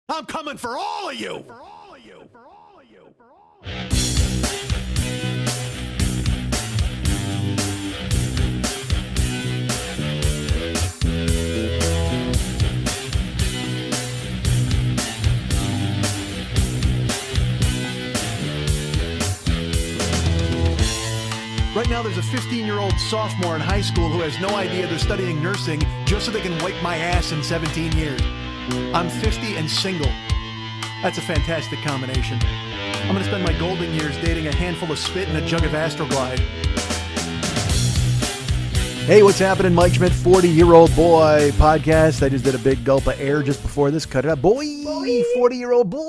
I'm coming for all of you. Right now, there's a 15-year-old sophomore in high school who has no idea they're studying nursing just so they can wipe my ass in 17 years. I'm 50 and single. That's a fantastic combination. I'm going to spend my golden years dating a handful of spit and a jug of Astroglide. Hey, what's happening? Mike Schmidt, 40-year-old boy podcast. I just did a big gulp of air just before this. Cut it up. Boy. 40-year-old boy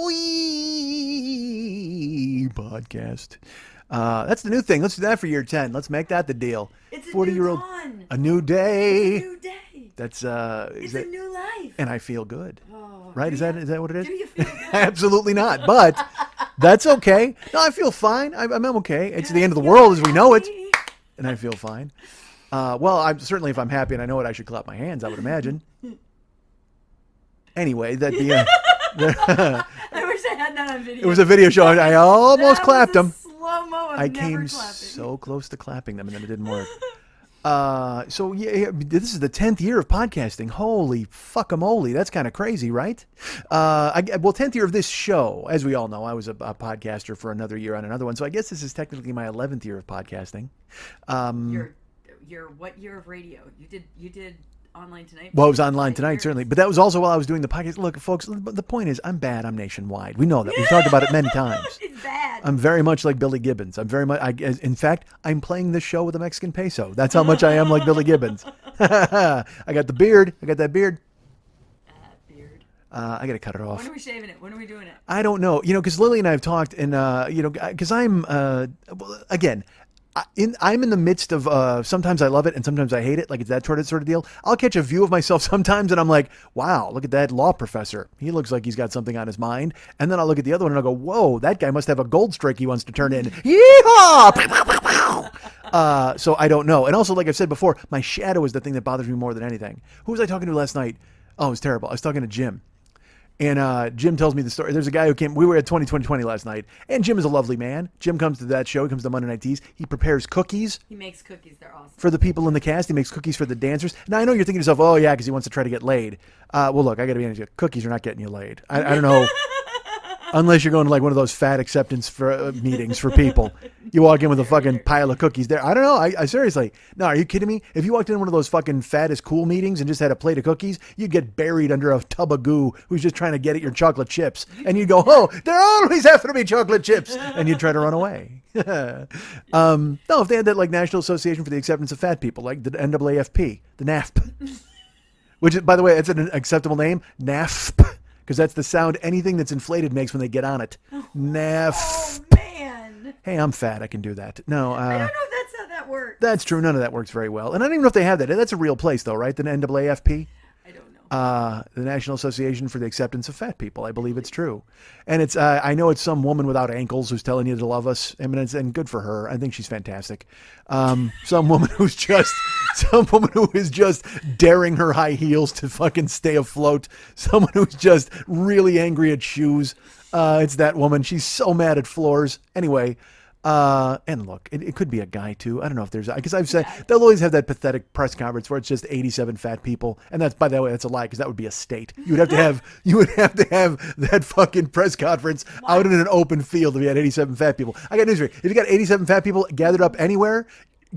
podcast. That's the new thing. Let's do that for year 10. Let's make that the deal. It's a 40-year-old, new dawn. a new day. It's a new day. That's It's a new life. and I feel good. Oh, Right? Is that what it is? Do you feel good? Absolutely not. But that's okay. No, I feel fine. I'm okay. It's the end of the world as we know it, and I feel fine. Well, I'm certainly, if I'm happy and I know it, I should clap my hands, I would imagine. Anyway, I wish I had that on video. it was a video show. I almost clapped them. Slow-mo of I never came clapping. so close to clapping them, and then it didn't work. So yeah, this is the 10th year of podcasting. Holy fuck-a-moly. That's kind of crazy, right? Well, 10th year of this show. As we all know, I was a podcaster for another year on another one. So I guess this is technically my 11th year of podcasting. Your what year of radio? You did online tonight? Well, it was online tonight, certainly. But that was also while I was doing the podcast. Look, folks, the point is I'm bad. I'm nationwide. We know that. We've talked about it many times. It's bad. I'm very much like Billy Gibbons. I'm very much. In fact, I'm playing this show with a Mexican peso. That's how much I am like Billy Gibbons. I got the beard. I got that beard. Beard. I got to cut it off. When are we shaving it? When are we doing it? I don't know. Because Lily and I have talked, and because I'm again. I'm in the midst of sometimes I love it and sometimes I hate it. Like it's that sort of deal. I'll catch a view of myself sometimes and I'm like, wow, look at that law professor. He looks like he's got something on his mind. And then I'll look at the other one and I'll go, whoa, that guy must have a gold strike he wants to turn in. Yeehaw! So I don't know. And also, like I've said before, my shadow is the thing that bothers me more than anything. Who was I talking to last night? Oh, it was terrible. I was talking to Jim. And Jim tells me the story. There's a guy who came. We were at 2020 last night, and Jim is a lovely man. Jim comes to that show. He comes to Monday Night Teas. He prepares cookies He makes cookies. They're awesome. for the people in the cast. He makes cookies for the dancers. Now, I know you're thinking to yourself, oh, yeah, because he wants to try to get laid. Well, look, I got to be honest with you. Cookies are not getting you laid. I don't know. Unless you're going to like one of those fat acceptance for meetings for people. You walk in with a fucking pile of cookies there. I don't know. I seriously. No, are you kidding me? If you walked in one of those fucking fat is cool meetings and just had a plate of cookies, you'd get buried under a tub of goo who's just trying to get at your chocolate chips. And you'd go, oh, there always have to be chocolate chips. And you'd try to run away. No, if they had that like National Association for the Acceptance of Fat People, like the NAAFP, the NAFP, which is, by the way, it's an acceptable name, NAFP. Because that's the sound anything that's inflated makes when they get on it. Naff. Oh man. Hey, I'm fat. I can do that. No, I don't know if that's how that works. that's true. None of that works very well. And I don't even know if they have that. That's a real place, though, right? The NAAFP? I don't know. The National Association for the Acceptance of Fat People. I believe it's true. And it's I know it's some woman without ankles who's telling you to love us. I mean, and good for her. I think she's fantastic. Some woman who is just daring her high heels to fucking stay afloat. Someone who's just really angry at shoes. It's that woman. She's so mad at floors. Anyway. And look, it could be a guy too. I don't know if there's, because I've said they'll always have that pathetic press conference where it's just 87 fat people. And that's, by the way, that's a lie, because that would be a state. You would have to have that fucking press conference out in an open field if you had 87 fat people. I got news for you. If you got 87 fat people gathered up anywhere,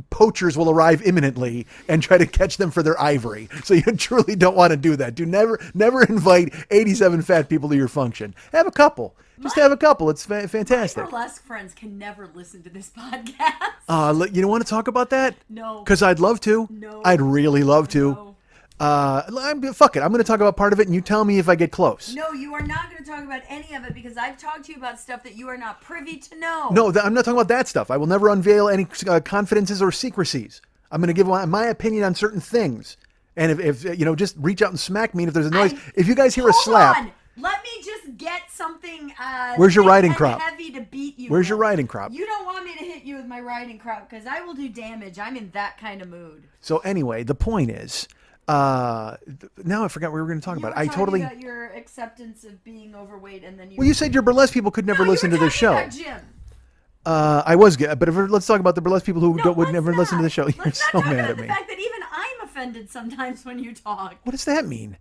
poachers will arrive imminently and try to catch them for their ivory. So you truly don't want to do that. Do never invite 87 fat people to your function. Have a couple. Just have a couple. It's fantastic. My burlesque friends can never listen to this podcast. You don't want to talk about that? No. Because I'd love to. No. I'd really love to. No. Fuck it. I'm going to talk about part of it, and you tell me if I get close. No, you are not going to talk about any of it because I've talked to you about stuff that you are not privy to know. No, I'm not talking about that stuff. I will never unveil any confidences or secrecies. I'm going to give my opinion on certain things. And if just reach out and smack me if there's a noise. If you guys hear a slap. Hold on. Let me just get something Where's your thick riding and crop? heavy to beat you Where's with. your riding crop? You don't want me to hit you with my riding crop because I will do damage. I'm in that kind of mood. So anyway, the point is, Now I forgot what we were going to talk You about. were I talking totally. about your acceptance of being overweight, and then you. Well, you said your burlesque people could never No, you listen were to the talking show. about Jim. I was good, but let's talk about the burlesque people who No, would let's never listen to the not. show. You're Let's not so talk mad about at the me. fact that even I'm offended sometimes when you talk. What does that mean?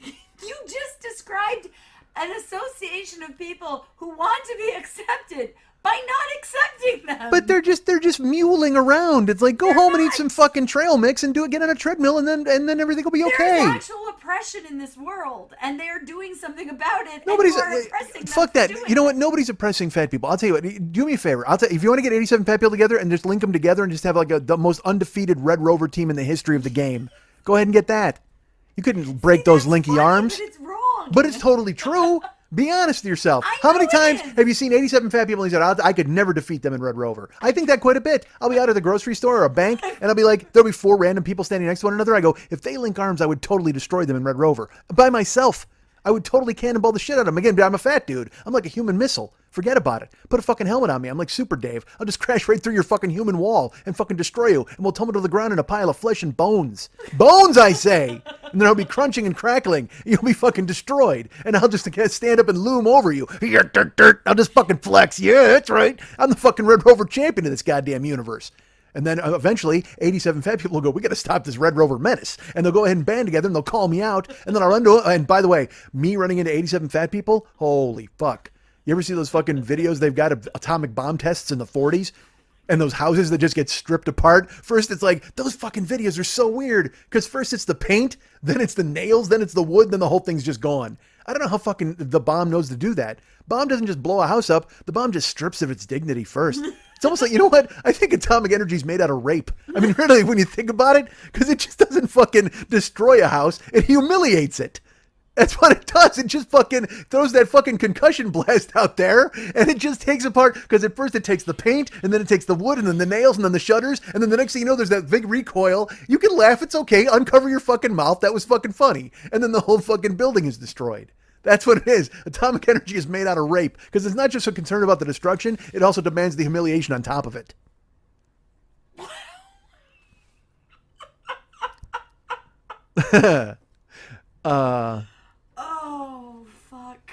You just described an association of people who want to be accepted by not accepting them. But they're just muling around. It's like go home and eat some fucking trail mix and get on a treadmill and then everything will be okay. There's actual oppression in this world, and they're doing something about it. Nobody's and you are oppressing them fuck for that. doing You know it. what? Nobody's oppressing fat people. I'll tell you what. Do me a favor. I'll tell if you want to get 87 fat people together and just link them together and just have like the most undefeated Red Rover team in the history of the game. Go ahead and get that. You couldn't break those That's linky funny, arms. But it's wrong. But it's totally true. Be honest with yourself. I How know many it times is. have you seen 87 fat people and you said, I could never defeat them in Red Rover? I think that quite a bit. I'll be out at the grocery store or a bank, and I'll be like, there'll be 4 random people standing next to one another. I go, if they link arms, I would totally destroy them in Red Rover. By myself. I would totally cannonball the shit out of them. Again, I'm a fat dude. I'm like a human missile. Forget about it. Put a fucking helmet on me. I'm like Super Dave. I'll just crash right through your fucking human wall and fucking destroy you. And we'll tumble to the ground in a pile of flesh and bones. Bones, I say. And then I'll be crunching and crackling. You'll be fucking destroyed. And I'll just stand up and loom over you. I'll just fucking flex. Yeah, that's right. I'm the fucking Red Rover champion of this goddamn universe. And then eventually, 87 fat people will go, we got to stop this Red Rover menace. And they'll go ahead and band together and they'll call me out. And then I'll run to, and by the way, me running into 87 fat people, holy fuck. You ever see those fucking videos they've got of atomic bomb tests in the 40s? And those houses that just get stripped apart. First, it's like, those fucking videos are so weird. Because first it's the paint, then it's the nails, then it's the wood, then the whole thing's just gone. I don't know how fucking the bomb knows to do that. Bomb doesn't just blow a house up. The bomb just strips of its dignity first. It's almost like, you know what? I think atomic energy is made out of rape. I mean, really, when you think about it, because it just doesn't fucking destroy a house. It humiliates it. That's what it does. It just fucking throws that fucking concussion blast out there, and it just takes apart, because at first it takes the paint, and then it takes the wood, and then the nails, and then the shutters, and then the next thing you know, there's that big recoil. You can laugh, it's okay, uncover your fucking mouth, that was fucking funny. And then the whole fucking building is destroyed. That's what it is. Atomic energy is made out of rape, because it's not just so concerned about the destruction, it also demands the humiliation on top of it. Oh, fuck.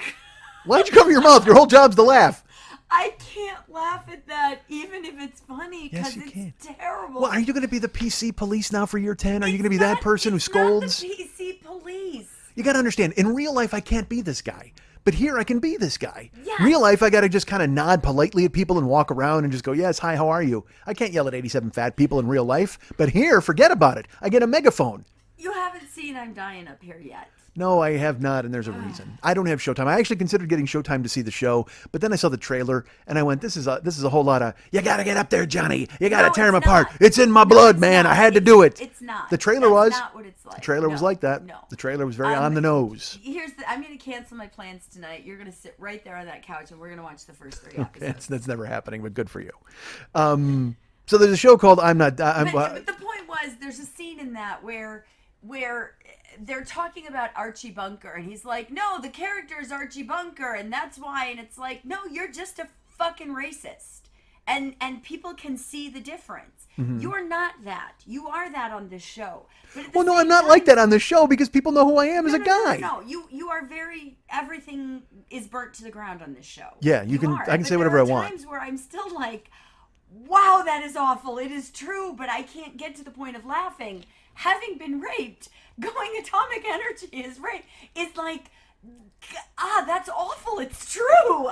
Why'd you cover your mouth? Your whole job's to laugh. I can't laugh at that, even if it's funny, Yes, because you it's can. terrible. Well, are you going to be the PC police now for year 10? Are you going to be that person who scolds? It's not the PC police. You got to understand, in real life, I can't be this guy. But here, I can be this guy. Yes. Real life, I got to just kind of nod politely at people and walk around and just go, yes, hi, how are you? I can't yell at 87 fat people in real life. But here, forget about it. I get a megaphone. You haven't seen I'm Dying up here yet. No, I have not, and there's a reason. I don't have Showtime. I actually considered getting Showtime to see the show, but then I saw the trailer, and I went, this is a whole lot of, you got to get up there, Johnny. You got to No, tear him it's apart. not. It's in my blood, man. I had to do it. It's not. The trailer That's was. not what it's like. The trailer was like that. No. The trailer was very on the nose. I'm going to cancel my plans tonight. You're going to sit right there on that couch, and we're going to watch the first 3 episodes. That's never happening, but good for you. So there's a show called I'm Not... But the point was, there's a scene in that where they're talking about Archie Bunker, and he's like, no, the character is Archie Bunker, and that's why. And it's like, no, you're just a fucking racist. And people can see the difference. Mm-hmm. You're not that. You are that on this show. But at the Well, no, same I'm not time- like that on this show because people know who I am as a guy. No, you are very, everything is burnt to the ground on this show. Yeah, you can- are. I can But say whatever there I are want. times where I'm still like, wow, that is awful. It is true, but I can't get to the point of laughing. Having been raped, going atomic energy is rape. It's like, that's awful. It's true.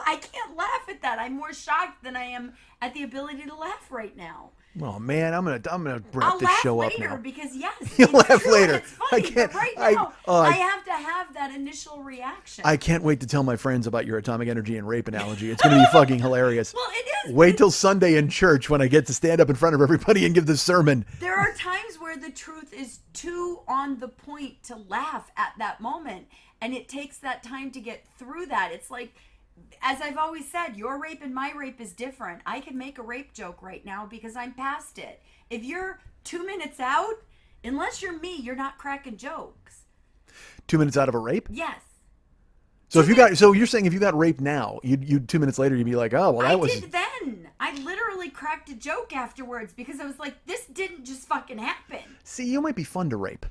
I can't laugh at that. I'm more shocked than I am at the ability to laugh right now. Oh man, I'm gonna wrap I'll this laugh show later up now. because yes, You'll it's laugh true later. and it's funny, I can't- but right I- now I have to have that initial reaction. I can't wait to tell my friends about your atomic energy and rape analogy. It's gonna be fucking hilarious. Well, it is. Wait till Sunday in church when I get to stand up in front of everybody and give the sermon. There are times where the truth is too on the point to laugh at that moment, and it takes that time to get through that. It's like, as I've always said, your rape and my rape is different. I can make a rape joke right now because I'm past it. If you're 2 minutes out, unless you're me, you're not cracking jokes. 2 minutes out of a rape. Yes. So you're saying if you got raped now, you 2 minutes later you'd be like, oh well, that was. I did then. I literally cracked a joke afterwards because I was like, this didn't just fucking happen. See, you might be fun to rape.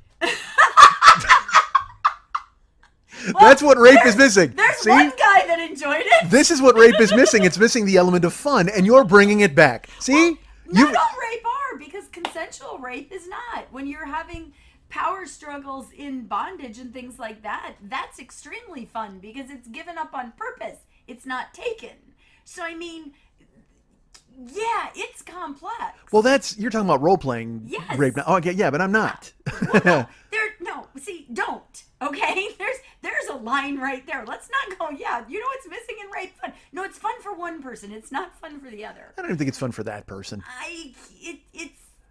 That's what rape is missing. There's See? one guy that enjoyed it. This is what rape is missing. It's missing the element of fun, and you're bringing it back. See? Not all rape are, because consensual rape is not. When you're having power struggles in bondage and things like that, that's extremely fun because it's given up on purpose. It's not taken. So, I mean, yeah, it's complex. Well, you're talking about role playing Yes. rape now. Oh, okay, yeah, but I'm not. Well, don't. Okay, there's a line right there. Let's not go. Yeah, you know what's missing in rape fun? No, it's fun for one person. It's not fun for the other. I don't even think it's fun for that person.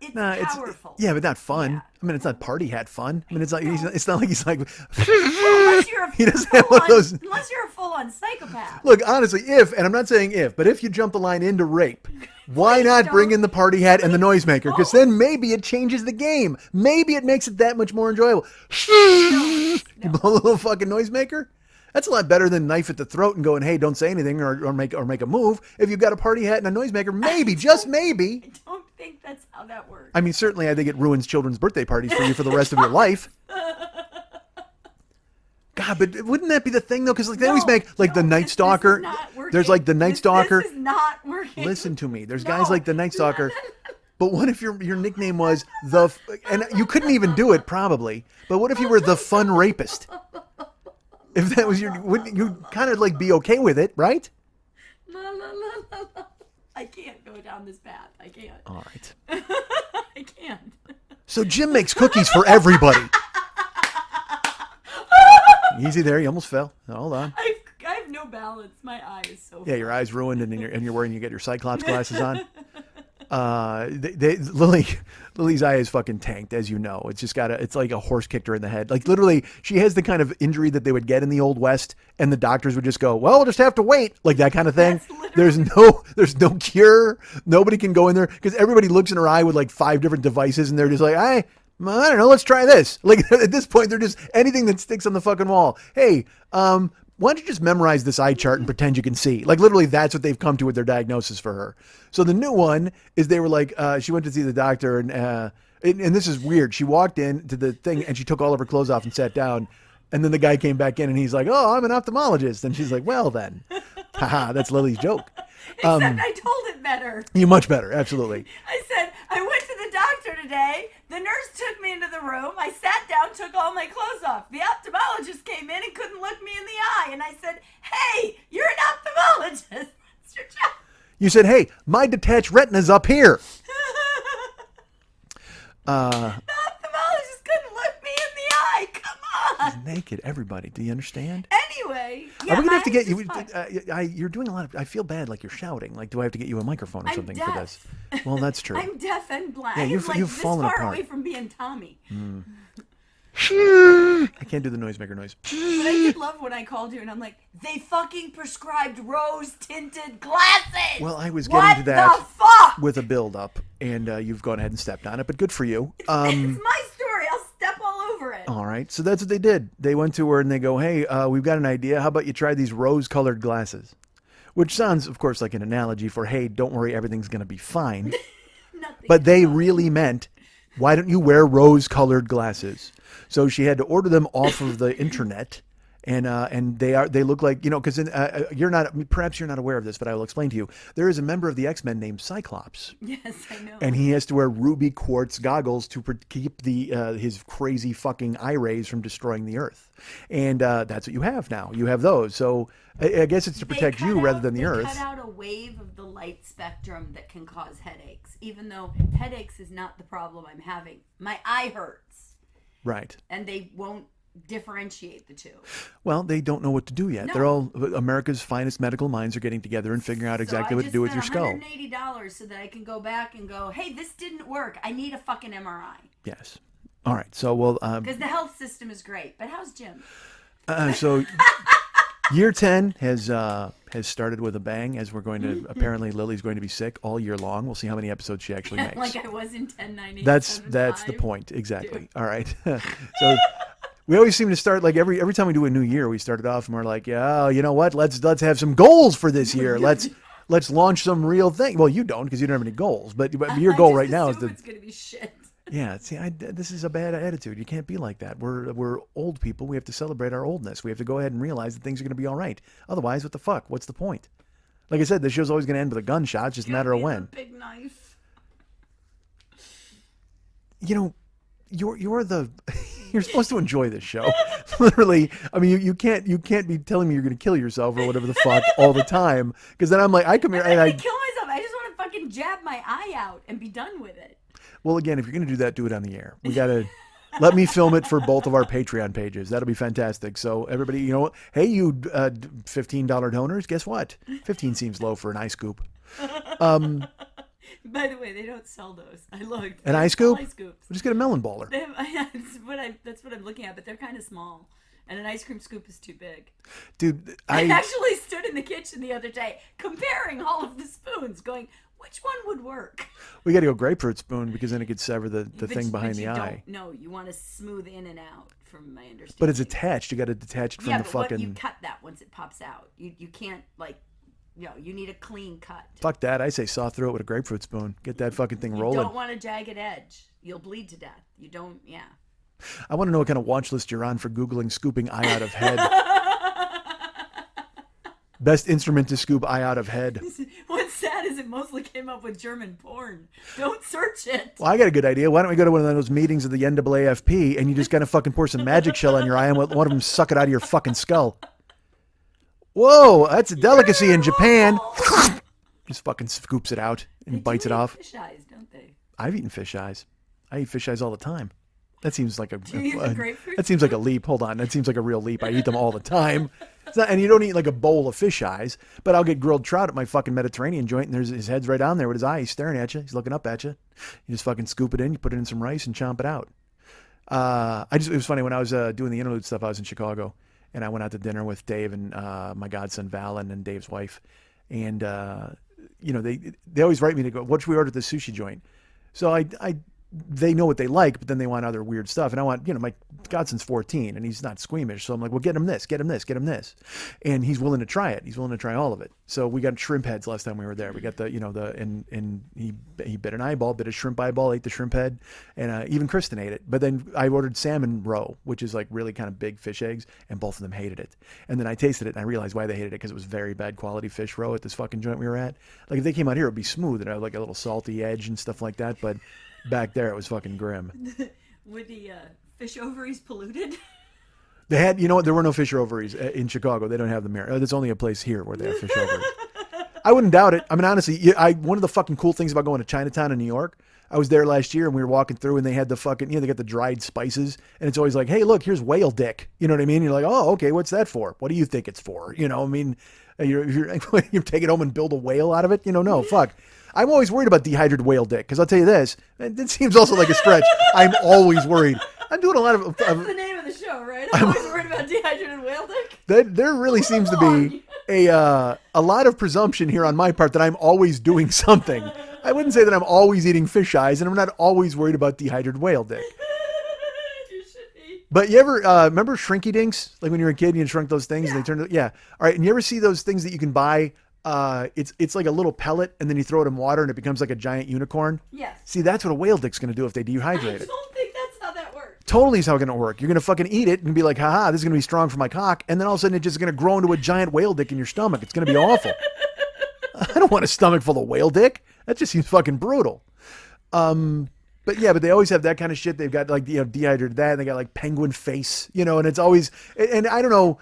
It's Nah, powerful. yeah, but not fun. Yeah. I mean, it's not party hat fun. I mean, it's not. It's not like he's like. Unless you're a He doesn't have one of those. Unless you're a full-on psychopath. Look, honestly, and I'm not saying if, but if you jump the line into rape, why Please not bring don't. in the party hat and the noisemaker? Because don't. then maybe it changes the game. Maybe it makes it that much more enjoyable. You blow a little fucking noisemaker. That's a lot better than knife at the throat and going, "Hey, don't say anything or make a move." If you've got a party hat and a noisemaker, maybe, just maybe. I don't think that's how that works. I mean, certainly, I think it ruins children's birthday parties for you for the rest of your life. God, but wouldn't that be the thing though? Because like they always make like the Night Stalker. There's like the Night Stalker. This is not working. Listen to me. There's No. guys like the Night Stalker. But what if your nickname was and you couldn't even do it probably. But what if you were the fun rapist? If that was wouldn't you kind of like be okay with it, right? La, la, la, la, la. I can't go down this path. I can't. All right. I can't. So Jim makes cookies for everybody. Easy there. You almost fell. Hold on. I have no balance. My eye is so. Yeah, your eye's ruined, and you're wearing you get your Cyclops glasses on. Lily's eye is fucking tanked, as you know. It's just it's like a horse kicked her in the head. Like literally, she has the kind of injury that they would get in the Old West, and the doctors would just go, "Well, we'll just have to wait," like that kind of thing. There's no cure. Nobody can go in there because everybody looks in her eye with like 5 different devices, and they're just like, I don't know, let's try this. Like at this point, they're just anything that sticks on the fucking wall. Hey, why don't you just memorize this eye chart and pretend you can see? Like literally that's what they've come to with their diagnosis for her. So the new one is they were like, she went to see the doctor and this is weird. She walked in to the thing and she took all of her clothes off and sat down. And then the guy came back in and he's like, "Oh, I'm an ophthalmologist." And she's like, "Well then." Haha, that's Lily's joke. Except I told it better. You much better. Absolutely. I said, I went to the doctor today. The nurse took me into the room. I sat down, took all my clothes off. The ophthalmologist came in and couldn't look me in the eye. And I said, "Hey, you're an ophthalmologist. That's your job." You said, "Hey, my detached retina's up here." The ophthalmologist couldn't look me in the eye. Come on. Naked, everybody. Do you understand? Anyway, yeah, Are we gonna have to get eyes you? is fine. You're doing a lot of. I feel bad, like you're shouting. Like, do I have to get you a microphone or I'm something deaf. for this? Well, that's true. I'm deaf and blind. Yeah, I'm you've like fallen this far apart. away from being Tommy. I can't do the noisemaker noise. But I did love when I called you and I'm like, they fucking prescribed rose tinted glasses. Well, I was what getting to that the fuck? with a build up, and you've gone ahead and stepped on it. But good for you. It's my story. I'll step all over it. All right, so that's what they did. They went to her and they go, "Hey, we've got an idea. How about you try these rose-colored glasses?" Which sounds, of course, like an analogy for, "Hey, don't worry, everything's going to be fine." Nothing. But they really meant, "Why don't you wear rose-colored glasses?" So she had to order them off of the internet, and they look like, you know, because perhaps you're not aware of this, but I will explain to you. There is a member of the X-Men named Cyclops, Yes, I know. and he has to wear ruby quartz goggles to keep his crazy fucking eye rays from destroying the Earth, and that's what you have now. You have those, so I guess it's to protect you rather than the Earth. They cut out a wave of the light spectrum that can cause headaches, even though headaches is not the problem I'm having. My eye hurts. Right. And they won't differentiate the two. Well, they don't know what to do yet. No. They're all America's finest medical minds are getting together and figuring out exactly what to do with your skull. $180 so that I can go back and go, "Hey, this didn't work. I need a fucking MRI." Yes. All right. So we'll. Because the health system is great. But how's Jim? So year 10 has started with a bang, as we're going to apparently Lily's going to be sick all year long. We'll see how many episodes she actually makes. Like I was in 1098. That's the point exactly. All right. So we always seem to start like every time we do a new year, we start it off and we're like, "Yeah, you know what? Let's have some goals for this year. Let's launch some real thing." Well, you don't because you don't have any goals, but your goal right now is it's gonna be shit. Yeah, see, this is a bad attitude. You can't be like that. We're old people. We have to celebrate our oldness. We have to go ahead and realize that things are going to be all right. Otherwise, what the fuck? What's the point? Like I said, this show's always going to end with a gunshot. It's just a matter of Give me when. the big knife. You know, you're the you're supposed to enjoy this show. Literally, I mean, you can't be telling me you're going to kill yourself or whatever the fuck all the time. Because then I'm like, I come here I'm and not I. gonna kill myself. I just want to fucking jab my eye out and be done with it. Well, again, if you're going to do that, do it on the air. We got to let me film it for both of our Patreon pages. That'll be fantastic. So everybody, you know, hey, you $15 donors, guess what? 15 seems low for an eye scoop. By the way, they don't sell those. I looked. An They eye don't sell scoop? Eye scoops. We'll just get a melon baller. They have, that's what I'm looking at, but they're kind of small. And an ice cream scoop is too big. Dude, I actually stood in the kitchen the other day comparing all of the spoons, going, which one would work? we got to go grapefruit spoon because then it could sever the But- thing behind but the you eye. No, you want to smooth in and out, from my understanding. But it's attached. You got to detach it from yeah, the but fucking. you cut that once it pops out. You can't you need a clean cut. Fuck that. I say saw through it with a grapefruit spoon. Get that fucking thing You rolling. don't want a jagged edge. You'll bleed to death. You don't. Yeah. I want to know what kind of watch list you're on for Googling scooping eye out of head. Best instrument to scoop eye out of head. What's sad is it mostly came up with German porn. Don't search it. Well, I got a good idea. Why don't we go to one of those meetings of the NAAFP and you just kind of fucking pour some magic shell on your eye and let one of them suck it out of your fucking skull? Whoa, that's a delicacy in Japan. Just fucking scoops it out and They bites do it eat off. Fish eyes, don't they? I've eaten fish eyes. I eat fish eyes all the time. That seems like a Do you eat the grapefruit? that seems like a leap. Hold on, that seems like a real leap. I eat them all the time. It's not, and you don't eat like a bowl of fish eyes, but I'll get grilled trout at my fucking Mediterranean joint, and there's his head's right on there with his eye. He's staring at you. He's looking up at you. You just fucking scoop it in. You put it in some rice and chomp it out. It was funny when I was doing the interlude stuff. I was in Chicago, and I went out to dinner with Dave and my godson Val and Dave's wife, and you know they always write me to go, what should we order at the sushi joint? So they know what they like, but then they want other weird stuff. And I want, you know, my godson's 14 and he's not squeamish. So I'm like, well, get him this, get him this, get him this. And he's willing to try it. He's willing to try all of it. So we got shrimp heads last time we were there. We got and he bit an eyeball, bit a shrimp eyeball, ate the shrimp head. And even Kristen ate it. But then I ordered salmon roe, which is like really kind of big fish eggs. And both of them hated it. And then I tasted it and I realized why they hated it, because it was very bad quality fish roe at this fucking joint we were at. Like if they came out here, it would be smooth and have like a little salty edge and stuff like that. But back there, it was fucking grim. Were the fish ovaries polluted? They had, you know what? There were no fish ovaries in Chicago. They don't have them here. There's only a place here where they have fish ovaries. I wouldn't doubt it. I mean, honestly, one of the fucking cool things about going to Chinatown in New York, I was there last year and we were walking through and they had the fucking, they got the dried spices and it's always like, hey, look, here's whale dick. You know what I mean? You're like, oh, okay, what's that for? What do you think it's for? You know, I mean, you're take it home and build a whale out of it? No, fuck. I'm always worried about dehydrated whale dick, because I'll tell you this, it seems also like a stretch. I'm always worried. I'm doing a lot of... That's the name of the show, right? I'm always worried about dehydrated whale dick. There really seems to be a lot of presumption here on my part that I'm always doing something. I wouldn't say that I'm always eating fish eyes, and I'm not always worried about dehydrated whale dick. You should be. But you ever remember Shrinky Dinks? Like when you were a kid and you shrunk those things and they turned... Yeah. All right, and you ever see those things that you can buy... it's like a little pellet, and then you throw it in water, and it becomes like a giant unicorn. Yes. See, that's what a whale dick's going to do if they I dehydrate it. don't think that's how that works. Totally is how it's going to work. You're going to fucking eat it and be like, haha, this is going to be strong for my cock, and then all of a sudden it's just going to grow into a giant whale dick in your stomach. It's going to be awful. I don't want a stomach full of whale dick. That just seems fucking brutal. But they always have that kind of shit. They've got like dehydrated that, and they got like penguin face, and it's always, and I don't know.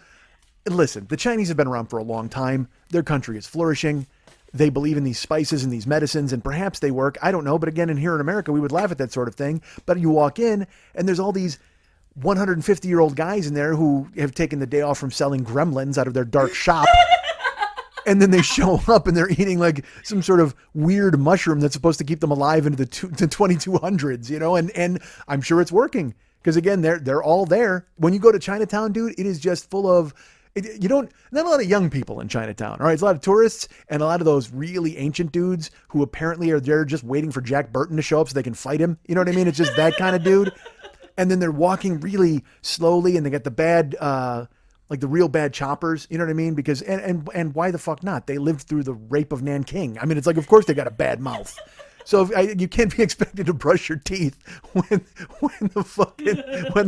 Listen, the Chinese have been around for a long time. Their country is flourishing. They believe in these spices and these medicines, and perhaps they work. I don't know. But again, here in America, we would laugh at that sort of thing. But you walk in, and there's all these 150-year-old guys in there who have taken the day off from selling gremlins out of their dark shop. And then they show up, and they're eating like some sort of weird mushroom that's supposed to keep them alive into the 2200s, and I'm sure it's working. Because again, they're all there. When you go to Chinatown, dude, it is just full of... not a lot of young people in Chinatown. All right. It's a lot of tourists and a lot of those really ancient dudes who apparently are there just waiting for Jack Burton to show up so they can fight him. You know what I mean? It's just that kind of dude. And then they're walking really slowly, and they get the bad, like the real bad choppers. You know what I mean? Because, and why the fuck not? They lived through the rape of Nanking. I mean, it's like, of course they got a bad mouth. So you can't be expected to brush your teeth when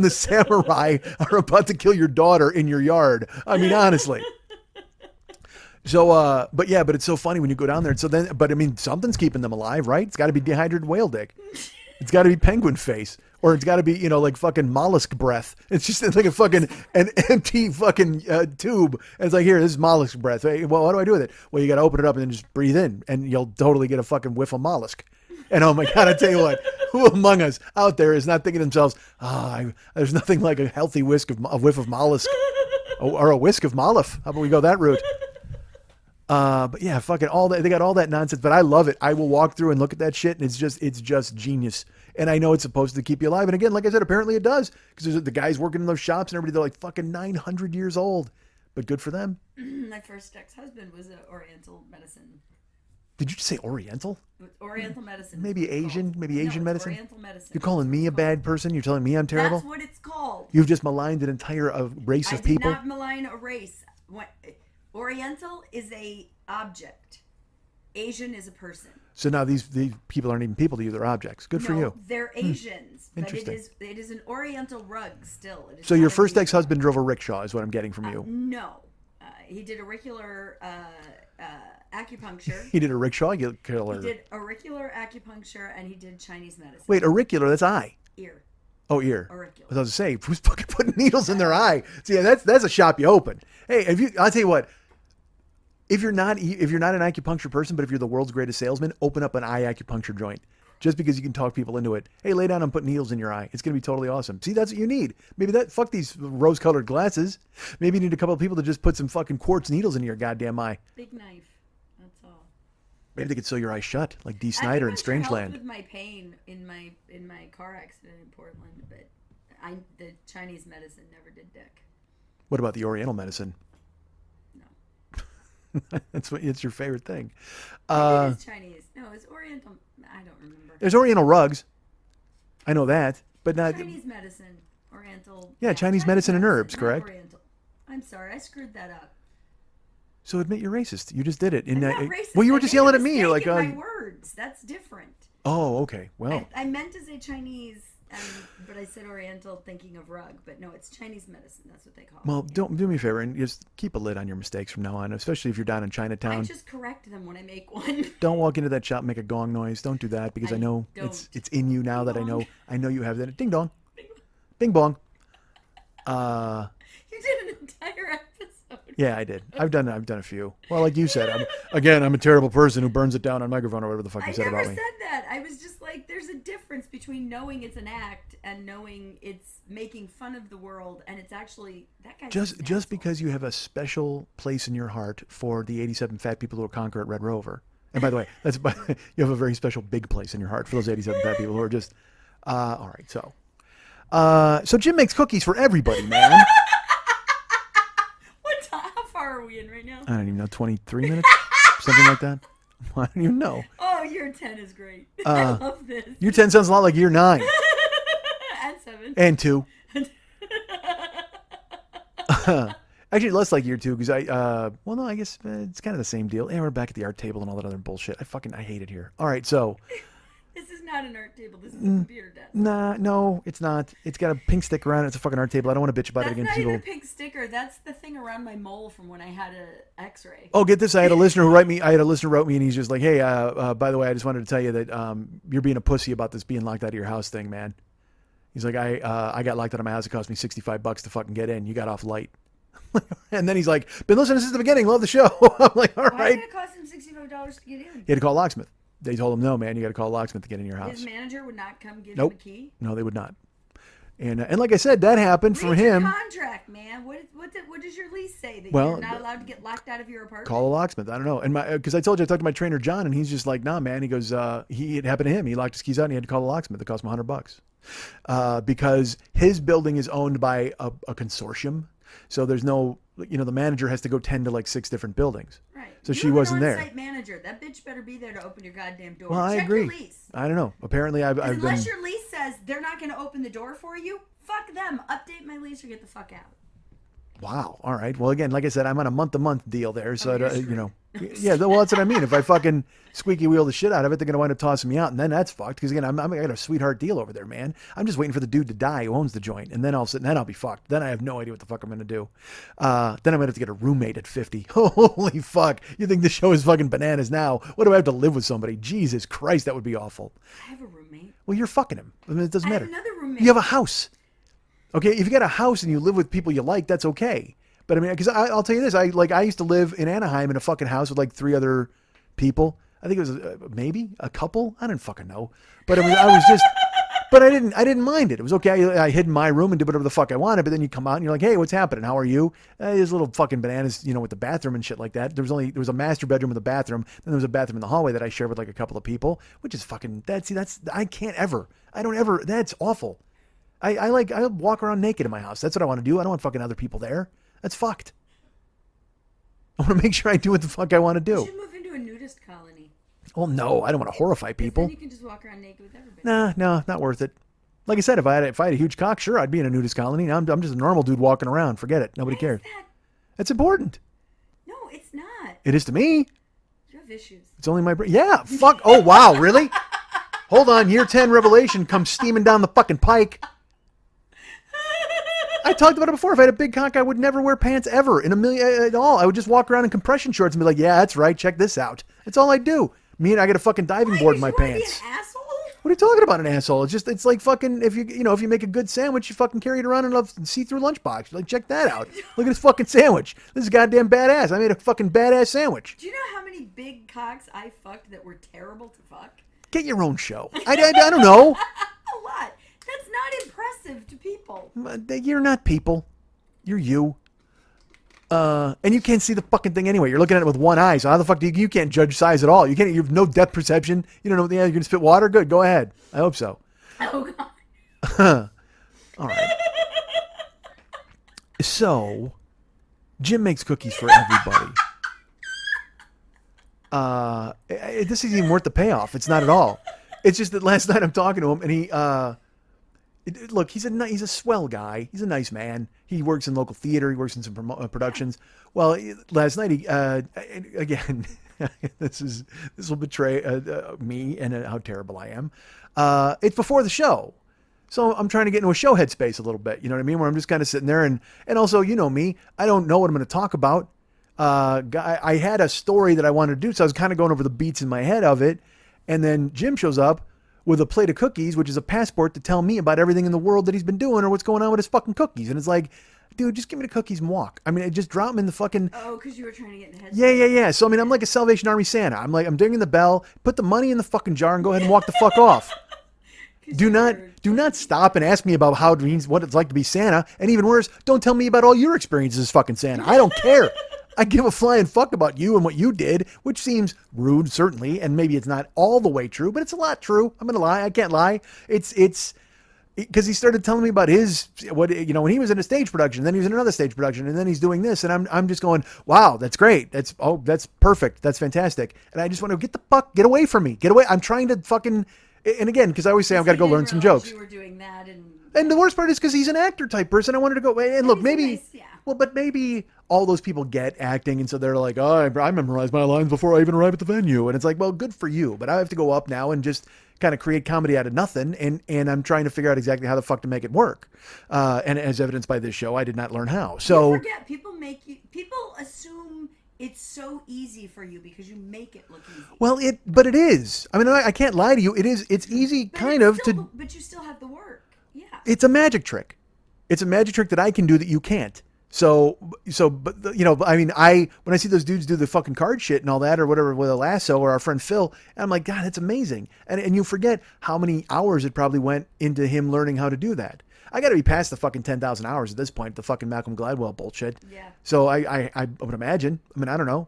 the samurai are about to kill your daughter in your yard. I mean, honestly. So, but it's so funny when you go down there. So then, but I mean, something's keeping them alive, right? It's got to be dehydrated whale dick. It's got to be penguin face, or it's got to be, like fucking mollusk breath. It's just like an empty fucking tube. And it's like, here, this is mollusk breath. Hey, well, what do I do with it? Well, you got to open it up and then just breathe in, and you'll totally get a fucking whiff of mollusk. And oh my God, I tell you what, who among us out there is not thinking to themselves, there's nothing like a healthy whiff of mollusk, or a whisk of mollusk. How about we go that route? But yeah, fucking all that. They got all that nonsense, but I love it. I will walk through and look at that shit, and it's just genius. And I know it's supposed to keep you alive. And again, like I said, apparently it does, because the guys working in those shops and everybody, they're like fucking 900 years old. But good for them. My first ex-husband was an Oriental medicine. Did you just say Oriental? Oriental medicine. Maybe Asian medicine. Oriental medicine. You're calling me a bad person? You're telling me I'm terrible? That's what it's called. You've just maligned an entire race of people. I did not malign a race. Oriental is a object. Asian is a person. So now these people aren't even people to you; they're objects. Good for you. They're Asians. Interesting. But it is an Oriental rug still. It is so your not first a ex-husband drove a rickshaw, is what I'm getting from you. No, he did auricular acupuncture. He did auricular. He did auricular acupuncture, and he did Chinese medicine. Wait, auricular? That's eye. Ear. Oh, ear. Auricular. I was going to say, who's fucking putting needles in their eye? See, that's a shop you open. Hey, I'll tell you what. If you're not an acupuncture person, but if you're the world's greatest salesman, open up an eye acupuncture joint. Just because you can talk people into it. Hey, lay down and put needles in your eye. It's going to be totally awesome. See, that's what you need. Maybe fuck these rose-colored glasses. Maybe you need a couple of people to just put some fucking quartz needles in your goddamn eye. Big knife. That's all. Maybe they could sew your eyes shut, like Dee Snider in Strangeland. With my pain in my car accident in Portland, but the Chinese medicine never did dick. What about the Oriental medicine? It's your favorite thing. It is Chinese. No, it's Oriental. I don't remember. There's Oriental rugs. I know that, but not Chinese medicine. Oriental. Yeah, Chinese medicine and herbs, not correct? Oriental. I'm sorry, I screwed that up. So admit you're racist. You just did it. I'm not racist. Well, you were just yelling at me. You're like, my words. That's different. Oh, okay. Well, I meant to say Chinese. But I said Oriental thinking of rug, but no, it's Chinese medicine. That's what they call it. Well, don't do me a favor and just keep a lid on your mistakes from now on, especially if you're down in Chinatown. I just correct them when I make one. Don't walk into that shop and make a gong noise. Don't do that because I know it's in you now that I know you have that. Ding dong. Bing bong. You did an entire episode. Yeah, I did. I've done a few. Well, like you said, I'm a terrible person who burns it down on microphone or whatever the fuck you said about me. I never said that. I was just like, there's a difference between knowing it's an act and knowing it's making fun of the world, and it's actually that guy. Just because you have a special place in your heart for the 87 fat people who will conquer at Red Rover. And by the way, you have a very special big place in your heart for those 87 fat people who are just all right. So Jim makes cookies for everybody, man. How far are we in right now? I don't even know, 23 minutes, something like that. I don't even know. Oh, year 10 is great. I love this. Year 10 sounds a lot like year 9. And 7. And 2. Actually, less like year 2 because well, no, I guess it's kind of the same deal. Yeah, we're back at the art table and all that other bullshit. I hate it here. All right, so. This is not an art table. This is a computer desk. Nah, no, it's not. It's got a pink sticker around it. It's a fucking art table. I don't want to bitch about it against people. That's not even a pink sticker. That's the thing around my mole from when I had an X-ray. Oh, get this! I had a listener who wrote me, and he's just like, "Hey, by the way, I just wanted to tell you that you're being a pussy about this being locked out of your house thing, man." He's like, "I got locked out of my house. It cost me $65 to fucking get in. You got off light." And then he's like, "Been listening since the beginning. Love the show." I'm like, "All right." Why did it cost him $65 to get in? He had to call a locksmith. They told him, no, man, you got to call a locksmith to get in your house. His manager would not come give Nope. him a key? No, they would not. And like I said, that happened for him. Your contract, man. What does your lease say? That Well, you're not allowed to get locked out of your apartment? Call a locksmith. I don't know. And because I told you, I talked to my trainer, John, and he's just like, nah, man. He goes, it happened to him. He locked his keys out and he had to call a locksmith. It cost him $100. Because his building is owned by a consortium. So there's no, the manager has to go tend to like 6 different buildings. Right. So she wasn't there. On-site manager. That bitch better be there to open your goddamn door. Well, I Check agree. Your lease. I don't know. Apparently, Unless your lease says they're not going to open the door for you, fuck them. Update my lease or get the fuck out. Wow. All right. Well, again, like I said, I'm on a month-to-month deal there. So, Yeah, well, that's what I mean. If I fucking squeaky wheel the shit out of it, they're gonna wind up tossing me out, and then that's fucked. Because again, I got a sweetheart deal over there, man. I'm just waiting for the dude to die who owns the joint, and then I'll be fucked. Then I have no idea what the fuck I'm gonna do. Then I'm gonna have to get a roommate at 50. Holy fuck! You think this show is fucking bananas now? What do I have to live with somebody? Jesus Christ, that would be awful. I have a roommate. Well, you're fucking him. I mean, it doesn't I have matter. another roommate. You have a house. Okay, if you got a house and you live with people you like, that's okay. But I mean, because I'll tell you this, I used to live in Anaheim in a fucking house with like 3 other people. I think it was maybe a couple. I didn't fucking know. But I was just, but I didn't mind it. It was okay. I hid in my room and did whatever the fuck I wanted. But then you come out and you're like, hey, what's happening? How are you? There's little fucking bananas, with the bathroom and shit like that. There was a master bedroom with a bathroom. Then there was a bathroom in the hallway that I shared with like a couple of people, which is fucking, I don't ever, that's awful. I walk around naked in my house. That's what I want to do. I don't want fucking other people there. That's fucked. I want to make sure I do what the fuck I want to do. You should move into a nudist colony. Well, no, I don't want to horrify people. Then you can just walk around naked with everybody. No, not worth it. Like I said, if I had a huge cock, sure, I'd be in a nudist colony. I'm just a normal dude walking around. Forget it. Nobody cares. That's important. No, it's not. It is to me. You have issues. It's only my brain. Yeah, fuck. Oh, wow, really? Hold on, year 10 revelation comes steaming down the fucking pike. I talked about it before. If I had a big cock, I would never wear pants ever in a million at all. I would just walk around in compression shorts and be like, yeah, that's right. Check this out. That's all I do. Me and I get a fucking diving board in my pants. Be an asshole? What are you talking about, an asshole? It's like fucking, if you make a good sandwich, you fucking carry it around in a see-through lunchbox. Like, check that out. Look at this fucking sandwich. This is goddamn badass. I made a fucking badass sandwich. Do you know how many big cocks I fucked that were terrible to fuck? Get your own show. I don't know. A lot. That's not impressive to people. You're not people. You're you. And you can't see the fucking thing anyway. You're looking at it with one eye. So how the fuck do you can't judge size at all? You have no depth perception. You don't know. Yeah, you're gonna spit water. Good. Go ahead. I hope so. Oh God. All right. So, Jim makes cookies for everybody. This isn't even worth the payoff. It's not at all. It's just that last night I'm talking to him and he. Look, he's a swell guy. He's a nice man. He works in local theater. He works in some productions. Well, last night he again. this will betray me and how terrible I am. It's before the show, so I'm trying to get into a show headspace a little bit. You know what I mean? Where I'm just kind of sitting there and also me. I don't know what I'm going to talk about. I had a story that I wanted to do, so I was kind of going over the beats in my head of it, and then Jim shows up with a plate of cookies, which is a passport to tell me about everything in the world that he's been doing or what's going on with his fucking cookies. And it's like, dude, just give me the cookies and walk. I mean, just drop them in the fucking... Oh, because you were trying to get in the head. Yeah. So, I mean, I'm like a Salvation Army Santa. I'm dinging the bell, put the money in the fucking jar and go ahead and walk the fuck off. Do not stop and ask me about what it's like to be Santa. And even worse, don't tell me about all your experiences as fucking Santa. I don't care. I give a flying fuck about you and what you did, which seems rude, certainly, and maybe it's not all the way true, but it's a lot true. I'm gonna lie. I can't lie. It's because he started telling me about when he was in a stage production, then he was in another stage production, and then he's doing this, and I'm just going, wow, that's great. That's perfect. That's fantastic. And I just want to get away from me. Get away. I'm trying to fucking, and again, because I always say I've got to go learn some jokes. You were doing that, and the worst part is because he's an actor type person. I wanted to go, and look, maybe, nice, yeah. Well, but maybe all those people get acting, and so they're like, oh, I memorized my lines before I even arrive at the venue. And it's like, well, good for you. But I have to go up now and just kind of create comedy out of nothing. And I'm trying to figure out exactly how the fuck to make it work. And as evidenced by this show, I did not learn how. So you forget, people assume it's so easy for you because you make it look easy. Well, but it is. I mean, I can't lie to you. It is. It's easy, but you still have the work. Yeah. It's a magic trick. It's a magic trick that I can do that you can't. So, but I mean, when I see those dudes do the fucking card shit and all that or whatever with a lasso or our friend Phil, and I'm like, God, that's amazing. And you forget how many hours it probably went into him learning how to do that. I got to be past the fucking 10,000 hours at this point, the fucking Malcolm Gladwell bullshit. Yeah. So I would imagine. I mean, I don't know.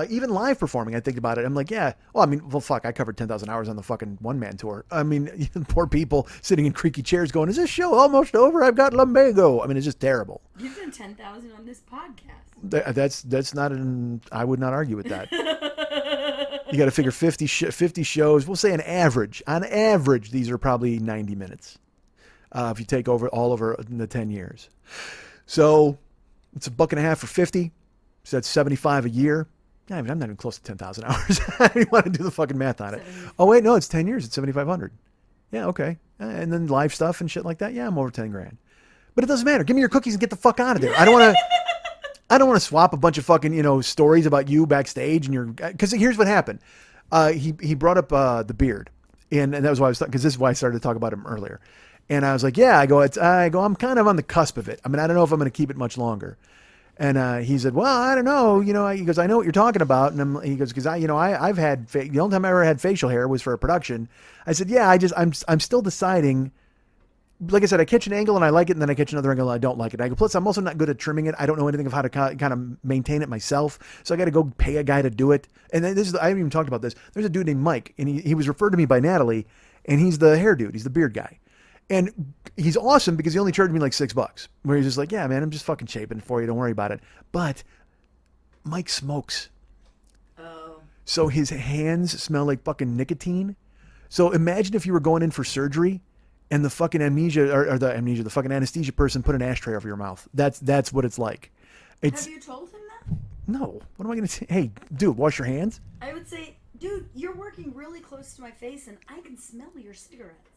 Even live performing, I think about it. I'm like, yeah. Well, I mean, fuck, I covered 10,000 hours on the fucking one-man tour. I mean, poor people sitting in creaky chairs going, is this show almost over? I've got lumbago. I mean, it's just terrible. You've done 10,000 on this podcast. That's not I would not argue with that. You got to figure 50 shows. We'll say on average, these are probably 90 minutes. If you take all over the 10 years. So it's $1.50 for 50. So that's $75 a year. Yeah, I mean, I'm not even close to 10,000 hours. I don't even want to do the fucking math on it. Oh, wait, no, it's 10 years. It's 7,500. Yeah, okay. And then live stuff and shit like that. Yeah, I'm over 10 grand. But it doesn't matter. Give me your cookies and get the fuck out of there. I don't want to swap a bunch of fucking, stories about you backstage and your, because here's what happened. He brought up the beard. And that was why because this is why I started to talk about him earlier. And I was like, yeah, I go, I'm kind of on the cusp of it. I mean, I don't know if I'm going to keep it much longer. And he said, well, I don't know. He goes, I know what you're talking about. And he goes, because I've had, the only time I ever had facial hair was for a production. I said, yeah, I'm still deciding. Like I said, I catch an angle and I like it, and then I catch another angle and I don't like it. I go, plus I'm also not good at trimming it. I don't know anything of how to kind of maintain it myself. So I got to go pay a guy to do it. And then I haven't even talked about this. There's a dude named Mike, and he was referred to me by Natalie, and he's the hair dude. He's the beard guy. And he's awesome because he only charged me like $6, where he's just like, yeah, man, I'm just fucking shaping it for you. Don't worry about it. But Mike smokes. Oh. So his hands smell like fucking nicotine. So imagine if you were going in for surgery and the fucking the fucking anesthesia person put an ashtray over your mouth. That's what it's like. Have you told him that? No. What am I going to say? Hey, dude, wash your hands. I would say, dude, you're working really close to my face and I can smell your cigarettes.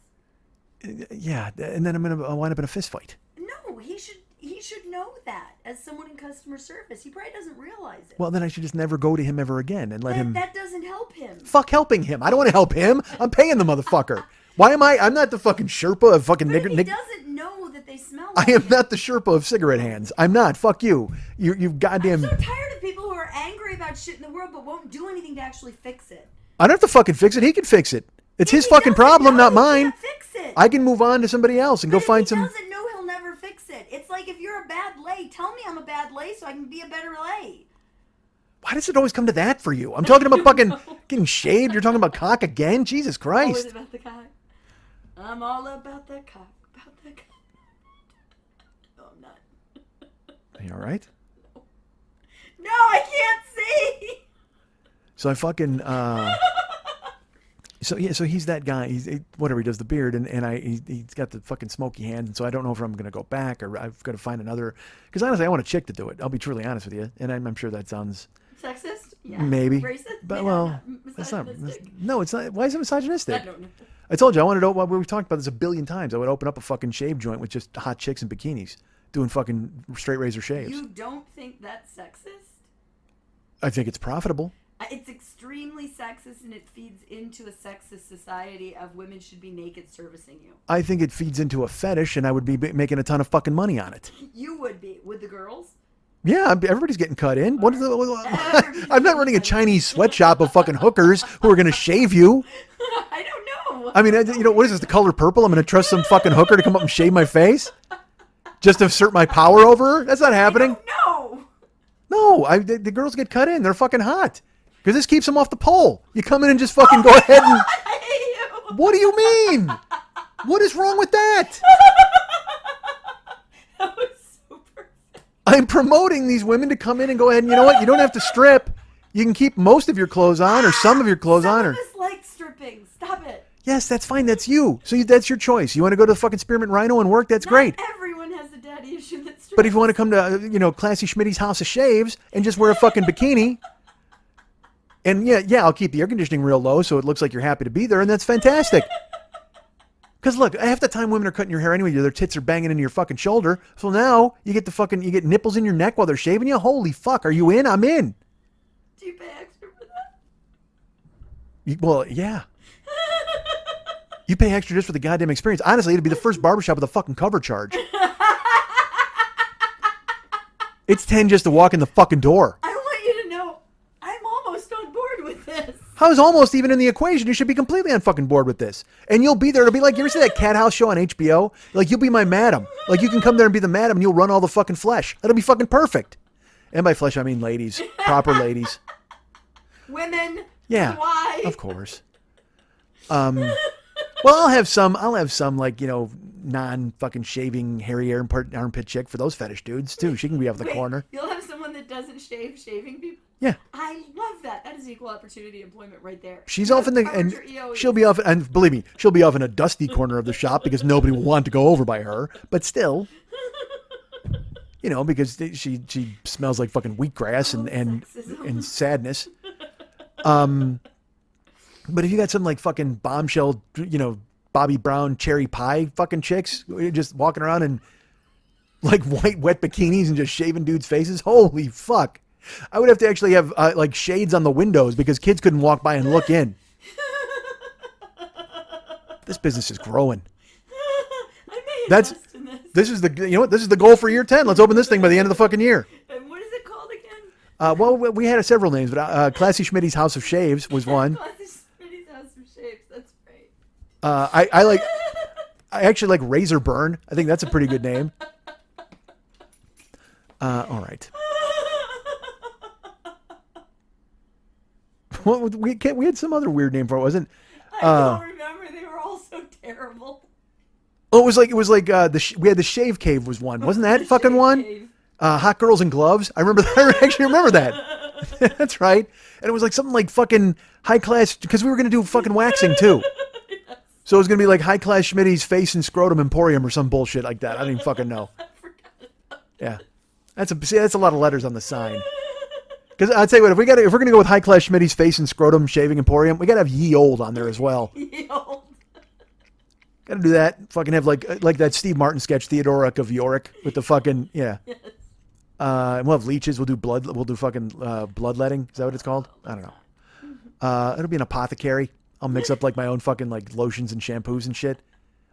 Yeah, and then I'm going to wind up in a fist fight. No, he should know that as someone in customer service. He probably doesn't realize it. Well, then I should just never go to him ever again and let him. That doesn't help him. Fuck helping him. I don't want to help him. I'm paying the motherfucker. Why am I? I'm not the fucking Sherpa of fucking nigger. He doesn't know that they smell like I am not the Sherpa of cigarette hands. I'm not. Fuck you. You've goddamn. I'm so tired of people who are angry about shit in the world but won't do anything to actually fix it. I don't have to fucking fix it. He can fix it. It's his fucking problem, not mine. Fix it. I can move on to somebody else and go find some. He doesn't know, he'll never fix it. It's like if you're a bad lay, tell me I'm a bad lay so I can be a better lay. Why does it always come to that for you? I'm talking about fucking getting shaved. You're talking about cock again? Jesus Christ. Always about the cock. I'm all about the cock. About the cock. No, I'm not. Are you all right? No, I can't see. So I fucking. So he's that guy. He does the beard, and he's got the fucking smoky hands, and so I don't know if I'm gonna go back or I've got to find another. Because honestly, I want a chick to do it. I'll be truly honest with you, and I'm sure that sounds sexist. Yeah. Maybe. Racist. But Yeah, well, that's not. No, it's not. Why is it misogynistic? I don't know. I told you I wanted to. We've talked about this a billion times. I would open up a fucking shave joint with just hot chicks in bikinis doing fucking straight razor shaves. You don't think that's sexist? I think it's profitable. It's extremely sexist, and it feeds into a sexist society of women should be naked servicing you. I think it feeds into a fetish, and I would be making a ton of fucking money on it. You would be. Would the girls? Yeah, everybody's getting cut in. What is I'm not running a Chinese sweatshop of fucking hookers who are going to shave you. I don't know. I mean, what is this, the color purple? I'm going to trust some fucking hooker to come up and shave my face? Just to assert my power over her? That's not happening. No. No, the girls get cut in. They're fucking hot. Because this keeps them off the pole. You come in and just fucking go ahead and... I hate you. What do you mean? What is wrong with that? That was so perfect. I'm promoting these women to come in and go ahead and, you know what? You don't have to strip. You can keep most of your clothes on or some of your clothes on. Some of us like stripping. Stop it. Yes, that's fine. That's you. So that's your choice. You want to go to the fucking Spearmint Rhino and work? That's great. Not everyone has a daddy issue that strips. But if you want to come to, Classy Schmitty's House of Shaves and just wear a fucking bikini... And yeah, I'll keep the air conditioning real low so it looks like you're happy to be there, and that's fantastic. Because look, half the time women are cutting your hair anyway, their tits are banging into your fucking shoulder. So now you get nipples in your neck while they're shaving you. Holy fuck, are you in? I'm in. Do you pay extra for that? Well, yeah. You pay extra just for the goddamn experience. Honestly, it'd be the first barbershop with a fucking cover charge. It's 10 just to walk in the fucking door. I want you to know, I'm almost on board with this. How's almost even in the equation? You should be completely on fucking board with this. And you'll be there. It'll be like, you ever see that Cat House show on HBO? Like, you'll be my madam. Like, you can come there and be the madam and you'll run all the fucking flesh. That'll be fucking perfect. And by flesh, I mean ladies. Proper ladies. Women. Yeah. Why? Of course. Well, I'll have some like, non-fucking shaving hairy armpit chick for those fetish dudes, too. She can be off the corner. You'll have someone that doesn't shave shaving people? Yeah. I love that. That is equal opportunity employment right there. She's off in she'll be off, and believe me, she'll be off in a dusty corner of the shop because nobody will want to go over by her. But still, you know, because she smells like fucking wheatgrass and sexism. sadness. But if you got some like fucking bombshell, you know, Bobby Brown cherry pie fucking chicks just walking around in like white wet bikinis and just shaving dudes' faces, holy fuck! I would have to actually have like shades on the windows because kids couldn't walk by and look in. This business is growing. I may That's invest in this. this is the you know what this is the goal for year 10. Let's open this thing by the end of the fucking year. And what is it called again? Well, we had several names, but Classy Schmitty's House of Shaves was one. Classy Schmitty's House of Shapes. That's great. I actually like Razor Burn. I think that's a pretty good name. All right. Well, we had some other weird name for it, wasn't? I don't remember. They were all so terrible. Oh, it was like we had the Shave Cave was one, wasn't that The fucking Shave one? Cave. Hot Girls and Gloves. I remember that. I actually remember that. That's right. And it was like something like fucking high class because we were gonna do fucking waxing too. Yes, So it was gonna be like high class Schmitty's Face and Scrotum Emporium or some bullshit like that. I don't even fucking know. I forgot about Yeah, that's a lot of letters on the sign. Because I'd say what if we're gonna go with high class Schmitty's Face and Scrotum Shaving Emporium, we gotta have Ye Old on there as well. the old. Gotta do that. Fucking have like that Steve Martin sketch, Theodoric of Yorick with the fucking yeah. Yes. And we'll have leeches. We'll do blood. We'll do fucking bloodletting. Is that what it's called? I don't know. It'll be an apothecary. I'll mix up like my own fucking like lotions and shampoos and shit.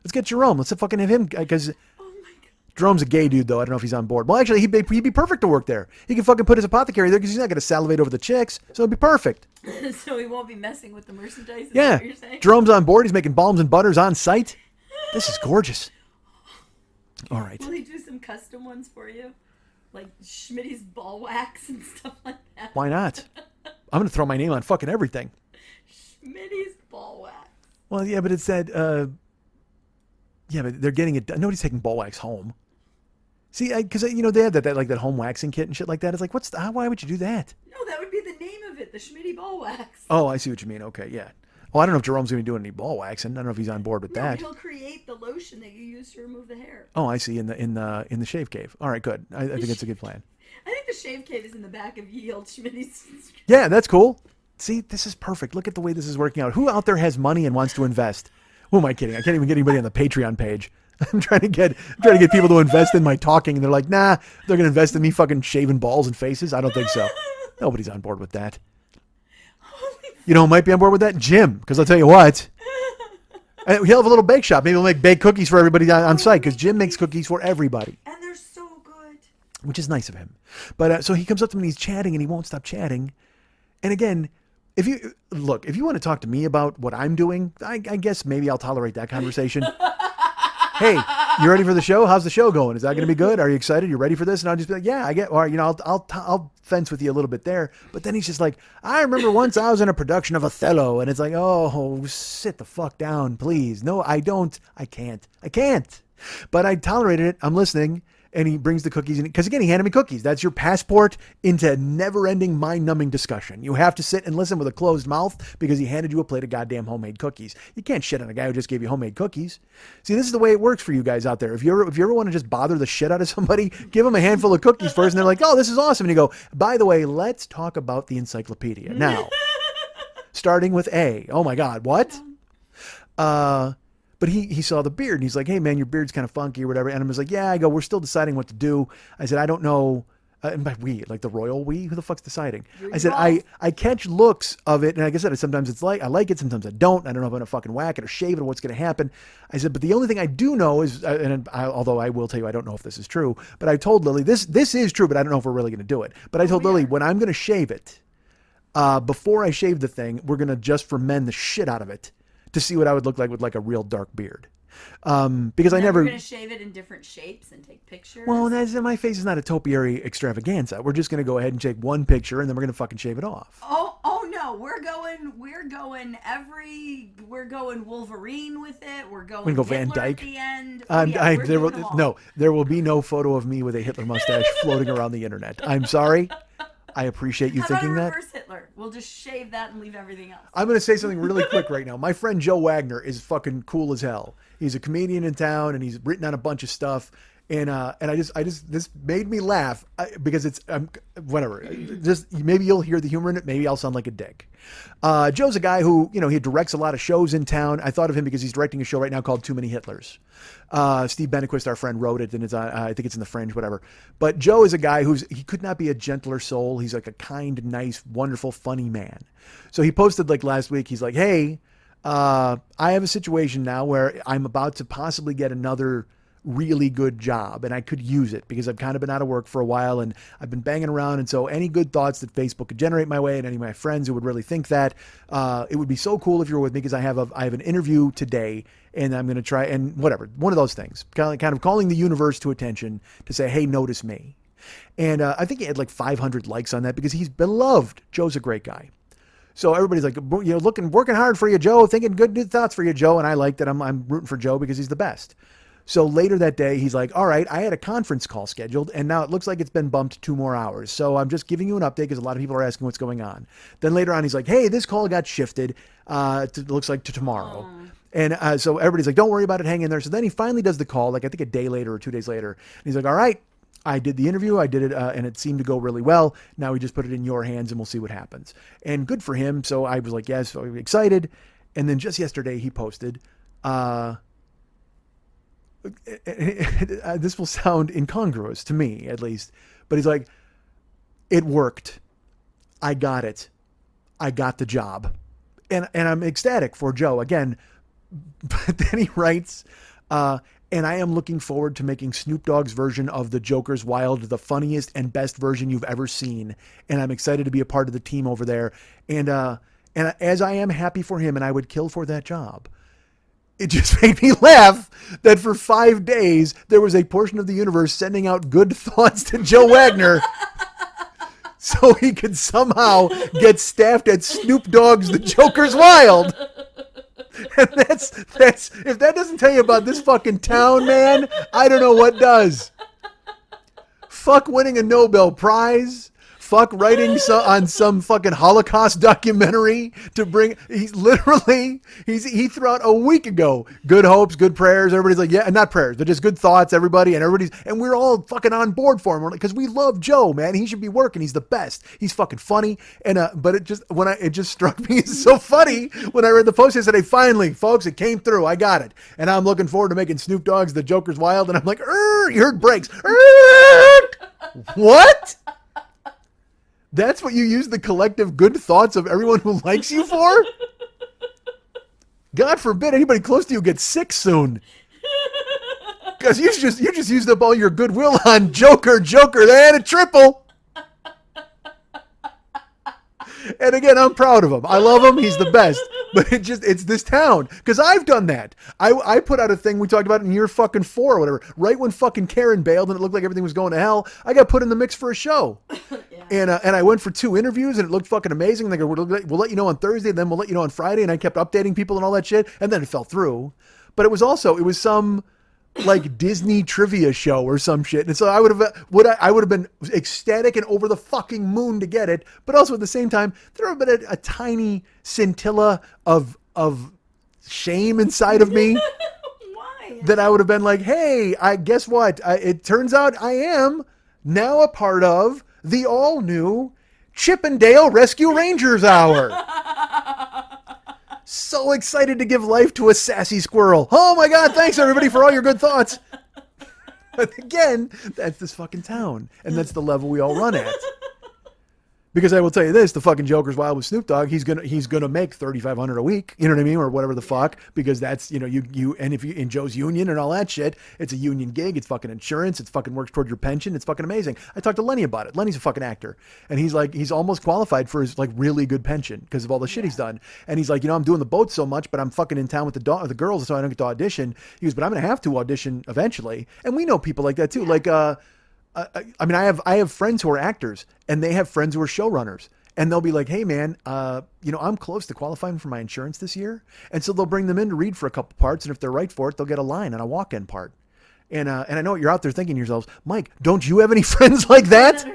Let's get Jerome. Let's fucking have him because Oh my Jerome's a gay dude though. I don't know if he's on board. Well, actually, he'd be perfect to work there. He can fucking put his apothecary there because he's not gonna salivate over the chicks, so it'd be perfect. God. So he won't be messing with the merchandise. Is Yeah, that what you're saying? Jerome's on board. He's making balms and butters on site. This is gorgeous. All right. Will he do some custom ones for you? Like Schmitty's ball wax and stuff like that. Why not? I'm gonna throw my name on fucking everything. Schmitty's ball wax. Well, yeah, but it's that. Yeah, but they're getting it. Nobody's taking ball wax home. See, because you know they have that like that home waxing kit and shit like that. It's like, why would you do that? No, that would be the name of it, the Schmitty ball wax. Oh, I see what you mean. Okay, yeah. Well, I don't know if Jerome's gonna be doing any ball waxing. I don't know if he's on board with No, that. he'll create the lotion that you use to remove the hair. Oh, I see. In the shave cave. All right, good. I think it's a good plan. I think the shave cave is in the back of Yield Schmitty's. Yeah, that's cool. See, this is perfect. Look at the way this is working out. Who out there has money and wants to invest? Who am I kidding? I can't even get anybody on the Patreon page. I'm trying to get people to invest in my talking, and they're like, nah, they're gonna invest in me fucking shaving balls and faces. I don't think so. Nobody's on board with that. You know who might be on board with that? Jim, because I'll tell you what. And he'll have a little bake shop. Maybe he'll make baked cookies for everybody on site, because Jim makes cookies for everybody, And they're so good. which is nice of him. But so he comes up to me and he's chatting, and he won't stop chatting. And again, if you want to talk to me about what I'm doing, I guess maybe I'll tolerate that conversation. Hey, you ready for the show? How's the show going? Is that going to be good? Are you excited? You ready for this? And I'll just be like, yeah, I get. Or I'll fence with you a little bit there. But then he's just like, I remember once I was in a production of Othello, and it's like, oh, sit the fuck down, please. No, I don't. I can't. But I tolerated it. I'm listening. And he brings the cookies in because again, he handed me cookies. That's your passport into never-ending, mind-numbing discussion. You have to sit and listen with a closed mouth because he handed you a plate of goddamn homemade cookies. You can't shit on a guy who just gave you homemade cookies. See, this is the way it works for you guys out there. If you ever want to just bother the shit out of somebody, give them a handful of cookies first, and they're like, "Oh, this is awesome." And you go, "By the way, let's talk about the encyclopedia now." Starting with A. Oh my God, what? But he saw the beard and he's like, hey man, your beard's kind of funky or whatever. And I was like, yeah, I go, we're still deciding what to do. I said, I don't know. And by we, like the royal we, who the fuck's deciding? I said, I catch looks of it. And like I said, sometimes it's like, I like it. Sometimes I don't. I don't know if I'm going to fucking whack it or shave it or what's going to happen. I said, but the only thing I do know is, although I will tell you, I don't know if this is true, but I told Lily, this is true, but I don't know if we're really going to do it. But I told Lily, when I'm going to shave it, before I shave the thing, we're going to just for men the shit out of it to see what I would look like with like a real dark beard. Because I never. We're gonna shave it in different shapes and take pictures. Well, my face is not a topiary extravaganza. We're just gonna go ahead and take one picture and then we're gonna fucking shave it off. Oh no, we're going Wolverine with it. We're going We can go Van Hitler Dyke. at the end. We're doing them all. There will be no photo of me with a Hitler mustache floating around the internet. I'm sorry. I appreciate you How thinking about a that. reverse Hitler? We'll just shave that and leave everything else. I'm going to say something really quick right now. My friend Joe Wagner is fucking cool as hell. He's a comedian in town and he's written on a bunch of stuff. And this made me laugh because it's whatever. Just maybe you'll hear the humor in it. Maybe I'll sound like a dick. Joe's a guy who, he directs a lot of shows in town. I thought of him because he's directing a show right now called Too Many Hitlers. Steve Benequist, our friend, wrote it, and it's I think it's in the Fringe, whatever. But Joe is a guy he could not be a gentler soul. He's like a kind, nice, wonderful, funny man. So he posted like last week. He's like, hey, I have a situation now where I'm about to possibly get another really good job, and I could use it because I've kind of been out of work for a while and I've been banging around. And so any good thoughts that Facebook could generate my way, and any of my friends who would really think that, it would be so cool if you're with me, because I have an interview today, and I'm going to try, and whatever, one of those things, kind of calling the universe to attention to say, hey, notice me. And I think he had like 500 likes on that because he's beloved. Joe's a great guy. So everybody's like, working hard for you, Joe, thinking good thoughts for you, Joe. And I like that. I'm rooting for Joe because he's the best. So later that day, he's like, all right, I had a conference call scheduled, and now it looks like it's been bumped 2 more hours. So I'm just giving you an update because a lot of people are asking what's going on. Then later on, he's like, hey, this call got shifted. Looks like to tomorrow. And so everybody's like, don't worry about it, hang in there. So then he finally does the call, like I think a day later or 2 days later. And he's like, all right, I did the interview. I did it, and it seemed to go really well. Now we just put it in your hands, and we'll see what happens. And good for him. So I was like, yes, so excited. And then just yesterday, he posted, this will sound incongruous to me, at least, but he's like, it worked. I got it. I got the job. And I'm ecstatic for Joe again. But then he writes, and I am looking forward to making Snoop Dogg's version of The Joker's Wild the funniest and best version you've ever seen. And I'm excited to be a part of the team over there. And as I am happy for him, and I would kill for that job, it just made me laugh that for 5 days, there was a portion of the universe sending out good thoughts to Joe Wagner so he could somehow get staffed at Snoop Dogg's The Joker's Wild. And that's if that doesn't tell you about this fucking town, man, I don't know what does. Fuck winning a Nobel Prize. Fuck writing on some fucking Holocaust documentary to bring. He threw out a week ago good hopes, good prayers. Everybody's like, yeah, not prayers, they're just good thoughts. Everybody and we're all fucking on board for him because we love Joe, man. He should be working. He's the best. He's fucking funny. And but it just struck me as so funny when I read the post. I said, hey, finally, folks, it came through. I got it, and I'm looking forward to making Snoop Dogg's The Joker's Wild. And I'm like, you heard brakes. What? That's what you use the collective good thoughts of everyone who likes you for? God forbid anybody close to you gets sick soon. Because you just used up all your goodwill on Joker. They had a triple. And again, I'm proud of him. I love him. He's the best. But it's this town. Because I've done that. I put out a thing we talked about in year fucking 4 or whatever. Right when fucking Karen bailed and it looked like everything was going to hell, I got put in the mix for a show. Yeah. And I went for 2 interviews and it looked fucking amazing. And they go, we'll let you know on Thursday, then we'll let you know on Friday. And I kept updating people and all that shit. And then it fell through. But it was some like Disney trivia show or some shit. And so I would have been ecstatic and over the fucking moon to get it. But also at the same time, there would have been a tiny scintilla of shame inside of me. Why? That I would have been like, hey, I guess what? It turns out I am now a part of the all new Chippendale Rescue Rangers Hour. So excited to give life to a sassy squirrel. Oh my God, thanks everybody for all your good thoughts. But again, that's this fucking town. And that's the level we all run at. Because I will tell you this, the fucking Joker's Wild with Snoop Dogg, he's gonna make $3,500 a week, you know what I mean, or whatever the fuck, because that's, you and if you in Joe's union and all that shit, it's a union gig, it's fucking insurance, it's fucking works toward your pension, it's fucking amazing. I talked to Lenny about it. Lenny's a fucking actor, and he's like, he's almost qualified for his like really good pension because of all the shit he's done, and he's like, I'm doing the boat so much, but I'm fucking in town with the girls, so I don't get to audition. He goes, but I'm gonna have to audition eventually, and we know people like that too, like I mean, I have friends who are actors, and they have friends who are showrunners, and they'll be like, hey man, I'm close to qualifying for my insurance this year. And so they'll bring them in to read for a couple parts. And if they're right for it, they'll get a line on a walk-in part. And I know what you're out there thinking to yourselves, Mike, don't you have any friends like that?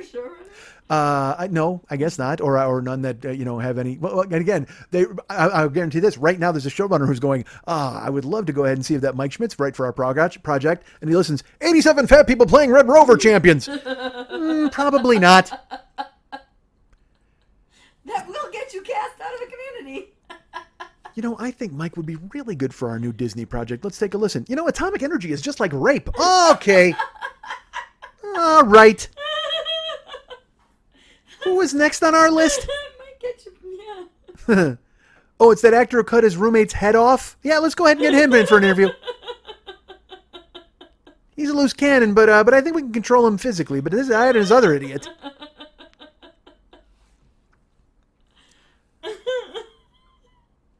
No, I guess not, or none that have any. Well, and again, I'll guarantee this. Right now, there's a showrunner who's going. I would love to go ahead and see if that Mike Schmidt's right for our project, and he listens. 87 fat people playing Red Rover champions. Probably not. That will get you cast out of the community. I think Mike would be really good for our new Disney project. Let's take a listen. Atomic energy is just like rape. Okay. All right. Who was next on our list? Might get you, yeah. Oh, it's that actor who cut his roommate's head off? Yeah, let's go ahead and get him in for an interview. He's a loose cannon, but I think we can control him physically. But this guy and his other idiot.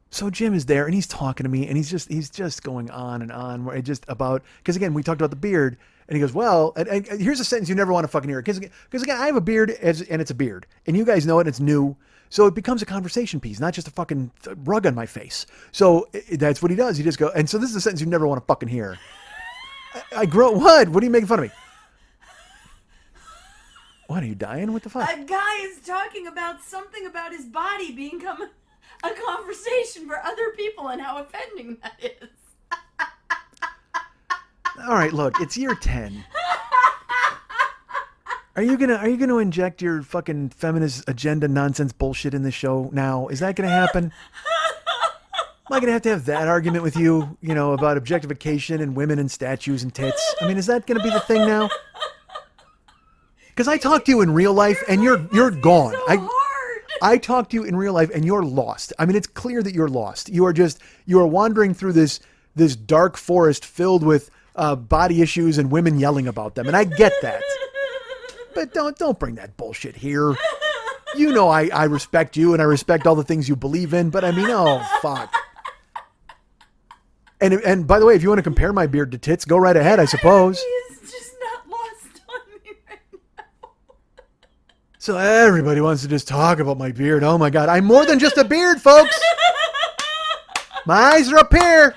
So Jim is there, and he's talking to me, and he's just going on and on, where it just about, because again, we talked about the beard, and he goes, well, and here's a sentence you never want to fucking hear, because again, I have a beard, and it's a beard, and you guys know it, and it's new, so it becomes a conversation piece, not just a fucking rug on my face. So that's what he does. He just go, and so this is a sentence you never want to fucking hear. I grow, what? What are you making fun of me? What, are you dying? What the fuck? A guy is talking about something about his body becoming a conversation for other people and how offending that is. All right, look, it's year 10. Are you gonna inject your fucking feminist agenda nonsense bullshit in the show now? Is that gonna happen? Am I gonna have that argument with you, about objectification and women and statues and tits? I mean, is that gonna be the thing now? Because I talk to you in real life and you're gone. So I talk to you in real life and you're lost. I mean, it's clear that you're lost. You are wandering through this dark forest filled with body issues and women yelling about them. And I get that. But don't bring that bullshit here. I respect you and I respect all the things you believe in, but I mean, oh, fuck. And by the way, if you want to compare my beard to tits, go right ahead, I suppose. He's just not lost on me right now. So everybody wants to just talk about my beard. Oh my God. I'm more than just a beard, folks. My eyes are up here.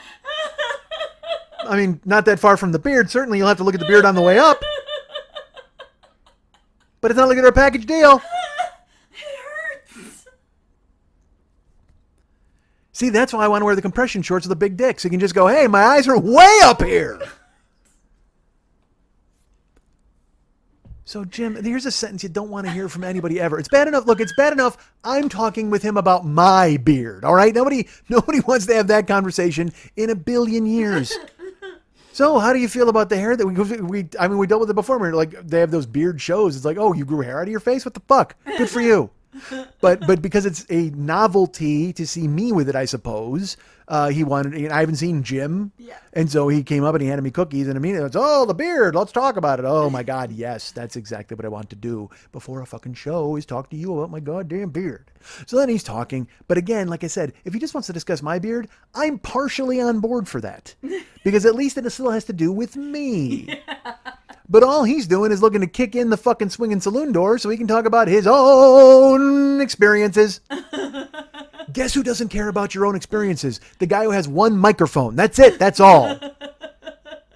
I mean, not that far from the beard. Certainly you'll have to look at the beard on the way up. But it's not like a package deal. It hurts. See, that's why I want to wear the compression shorts with the big dick. So you can just go, hey, my eyes are way up here. So, Jim, here's a sentence you don't want to hear from anybody ever. It's bad enough. Look, it's bad enough I'm talking with him about my beard, all right? Nobody wants to have that conversation in a billion years. So, how do you feel about the hair that we dealt with it before. We're like, they have those beard shows. It's like, oh, you grew hair out of your face? What the fuck? Good for you. But because it's a novelty to see me with it, I suppose, he wanted, I haven't seen Jim. Yeah. And so he came up and he handed me cookies and immediately it's, oh, the beard, let's talk about it. Oh my God, yes, that's exactly what I want to do before a fucking show is talk to you about my goddamn beard. So then he's talking. But again, like I said, if he just wants to discuss my beard, I'm partially on board for that. Because at least it still has to do with me. Yeah. But all he's doing is looking to kick in the fucking swinging saloon door so he can talk about his own experiences. Guess who doesn't care about your own experiences? The guy who has one microphone. That's it. That's all.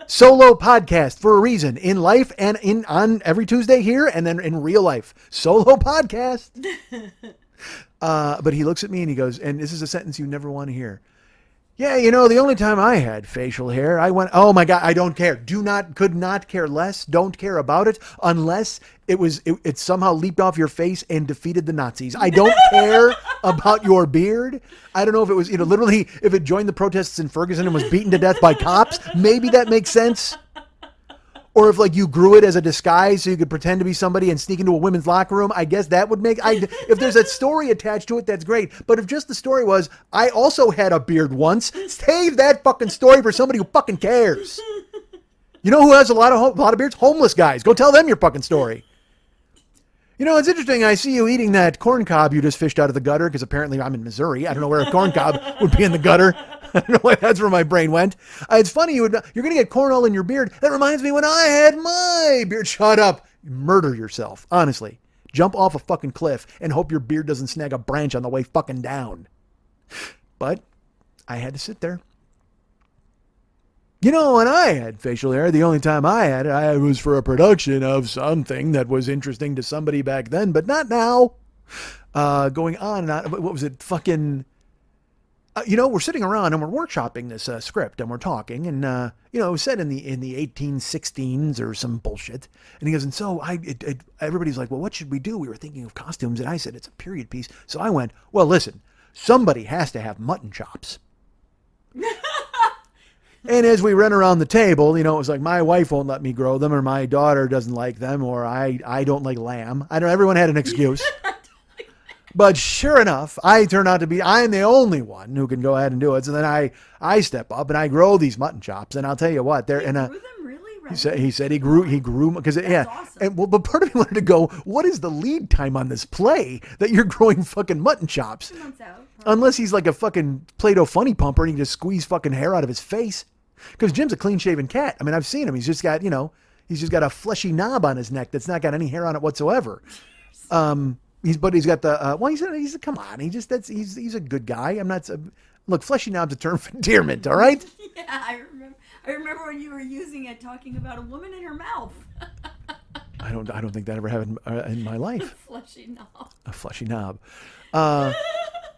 Solo podcast for a reason. In life and on every Tuesday here and then in real life. Solo podcast. But he looks at me and he goes, and this is a sentence you never want to hear. Yeah, the only time I had facial hair, I went, oh my God, I don't care. Could not care less. Don't care about it unless it somehow leaped off your face and defeated the Nazis. I don't care about your beard. I don't know if it was, literally, if it joined the protests in Ferguson and was beaten to death by cops, maybe that makes sense. Or if you grew it as a disguise so you could pretend to be somebody and sneak into a women's locker room, I guess that would make, if there's a story attached to it, that's great. But if just the story was, I also had a beard once, save that fucking story for somebody who fucking cares. You know who has a lot of beards? Homeless guys. Go tell them your fucking story. It's interesting. I see you eating that corn cob you just fished out of the gutter because apparently I'm in Missouri. I don't know where a corn cob would be in the gutter. I don't know why that's where my brain went. It's funny. You're going to get corn all in your beard. That reminds me when I had my beard. Shut up. Murder yourself. Honestly. Jump off a fucking cliff and hope your beard doesn't snag a branch on the way fucking down. But I had to sit there. You know, when I had facial hair, the only time I had it, I was for a production of something that was interesting to somebody back then, but not now. Going on and on. What was it? Fucking... we're sitting around and we're workshopping this script and we're talking and, it was said in the 1816s or some bullshit. And he goes, and so everybody's like, well, what should we do? We were thinking of costumes. And I said, it's a period piece. So I went, well, listen, somebody has to have mutton chops. And as we run around the table, it was like my wife won't let me grow them or my daughter doesn't like them or I don't like lamb. I know everyone had an excuse. But sure enough, I'm the only one who can go ahead and do it. So then I step up and I grow these mutton chops. And I'll tell you what, they're in a... Grew them really? He said he grew because yeah. Awesome. And but part of me wanted to go, what is the lead time on this play that you're growing fucking mutton chops? 2 months out. Unless he's like a fucking Play-Doh funny pumper and he can just squeeze fucking hair out of his face. Because Jim's a clean shaven cat. I mean, I've seen him. He's just got a fleshy knob on his neck that's not got any hair on it whatsoever. He's got the he's come on. He's a good guy. I'm not. Look, fleshy knob's a term for endearment. All right. Yeah, I remember when you were using it, talking about a woman in her mouth. I don't think that ever happened in my life. Fleshy knob. A fleshy knob.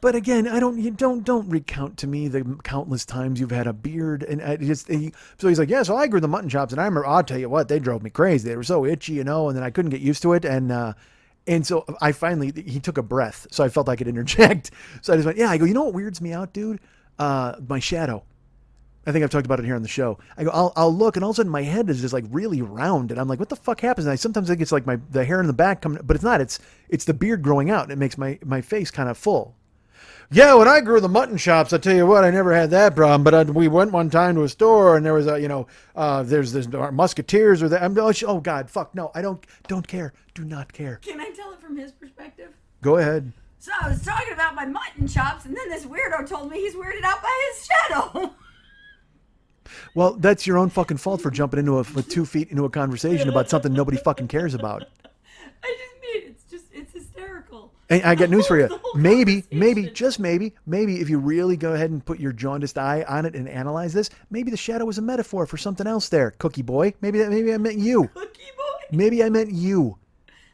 But again, don't recount to me the countless times you've had a beard and so he's like, yeah, so I grew the mutton chops and I remember, I'll tell you what, they drove me crazy. They were so itchy, and then I couldn't get used to it. And so he took a breath. So I felt I could interject. So I just went, yeah, I go, you know what weirds me out, dude? My shadow. I think I've talked about it here on the show. I go, I'll look and all of a sudden my head is just like really round and I'm like, what the fuck happens? And I sometimes think it's like the hair in the back coming, but it's not. It's the beard growing out and it makes my face kind of full. Yeah, when I grew the mutton chops, I tell you what, I never had that problem. But we went one time to a store and there was there's Musketeers or that. Oh God, fuck no, I don't care, do not care. Can I tell it from his perspective? Go ahead. So I was talking about my mutton chops, and then this weirdo told me he's weirded out by his shadow. Well, that's your own fucking fault for jumping into with 2 feet into a conversation about something nobody fucking cares about. I just mean it's hysterical. And I got news for you. The whole Maybe, conversation. just maybe, if you really go ahead and put your jaundiced eye on it and analyze this, maybe the shadow was a metaphor for something else there, Cookie Boy. Maybe I meant you. Cookie boy. Maybe I meant you.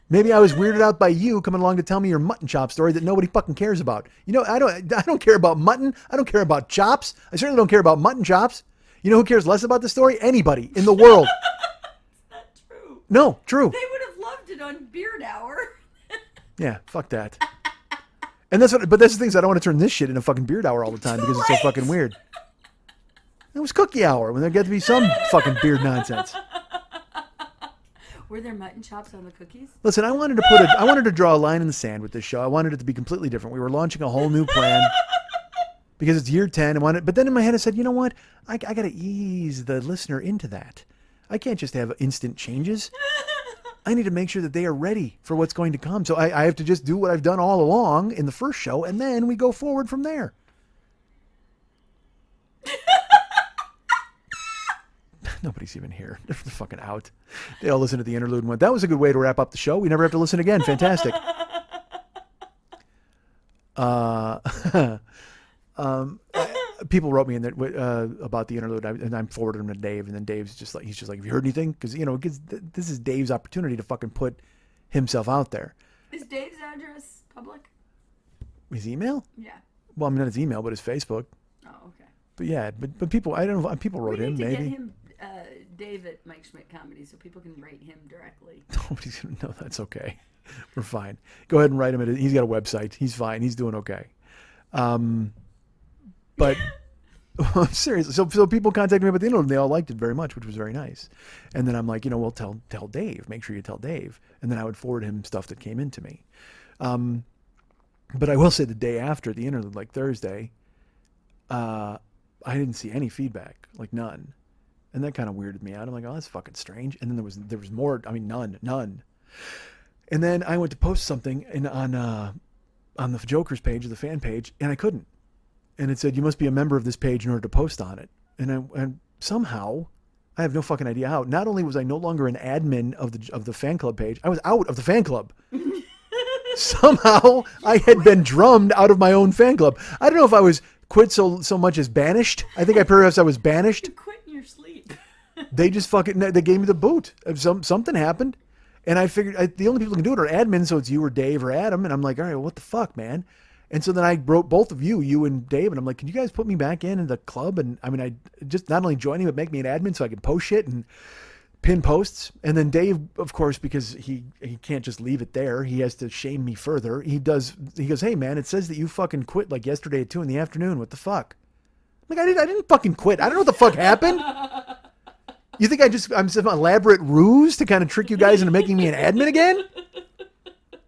Maybe I was weirded out by you coming along to tell me your mutton chop story that nobody fucking cares about. I don't care about mutton. I don't care about chops. I certainly don't care about mutton chops. You know who cares less about the story? Anybody in the world. It's not true. No, true. They would have loved it on Beard Hour. Yeah, fuck that. And that's the thing is I don't want to turn this shit into fucking Beard Hour all the time because it's so fucking weird. It was Cookie Hour when there got to be some fucking beard nonsense. Were there mutton chops on the cookies? Listen, I wanted to draw a line in the sand with this show. I wanted it to be completely different. We were launching a whole new plan because it's year 10. But then in my head I said, you know what? I got to ease the listener into that. I can't just have instant changes. I need to make sure that they are ready for what's going to come. So I have to just do what I've done all along in the first show, and then we go forward from there. Nobody's even here. They're fucking out. They all listen to the interlude and went, that was a good way to wrap up the show. We never have to listen again. Fantastic. People wrote me in there about the interlude, and I'm forwarding them to Dave, and then Dave's just like, have you heard anything? Because, this is Dave's opportunity to fucking put himself out there. Is Dave's address public? His email? Yeah. Well, I mean, not his email, but his Facebook. Oh, okay. But yeah, but people, I don't know, people wrote We him, need to maybe. get him Dave at Mike Schmidt Comedy so people can rate him directly. Nobody's going to know. That's okay. We're fine. Go ahead and write him. He's got a website. He's fine. He's doing okay. But seriously, so people contacted me about the interlude and they all liked it very much, which was very nice. And then I'm like, well, tell Dave. Make sure you tell Dave. And then I would forward him stuff that came into me. But I will say the day after the interlude, like Thursday, I didn't see any feedback, like none. And that kind of weirded me out. I'm like, oh, that's fucking strange. And then there was more. I mean, none. And then I went to post something on the Joker's page, or the fan page, and I couldn't. And it said, you must be a member of this page in order to post on it. And somehow, I have no fucking idea how. Not only was I no longer an admin of the fan club page, I was out of the fan club. Somehow, I had been drummed out of my own fan club. I don't know if I was quit so much as banished. I think perhaps I was banished. You quit in your sleep. They just fucking, they gave me the boot. Something happened. And I figured the only people who can do it are admins, so it's you or Dave or Adam. And I'm like, all right, well, what the fuck, man? And so then I wrote both of you and Dave, and I'm like, can you guys put me back in the club? And I mean, I just not only join me, but make me an admin so I can post shit and pin posts. And then Dave, of course, because he can't just leave it there, he has to shame me further. He goes, hey man, it says that you fucking quit like yesterday at 2 PM. What the fuck? I'm like, I didn't fucking quit. I don't know what the fuck happened. You think I'm some elaborate ruse to kind of trick you guys into making me an admin again?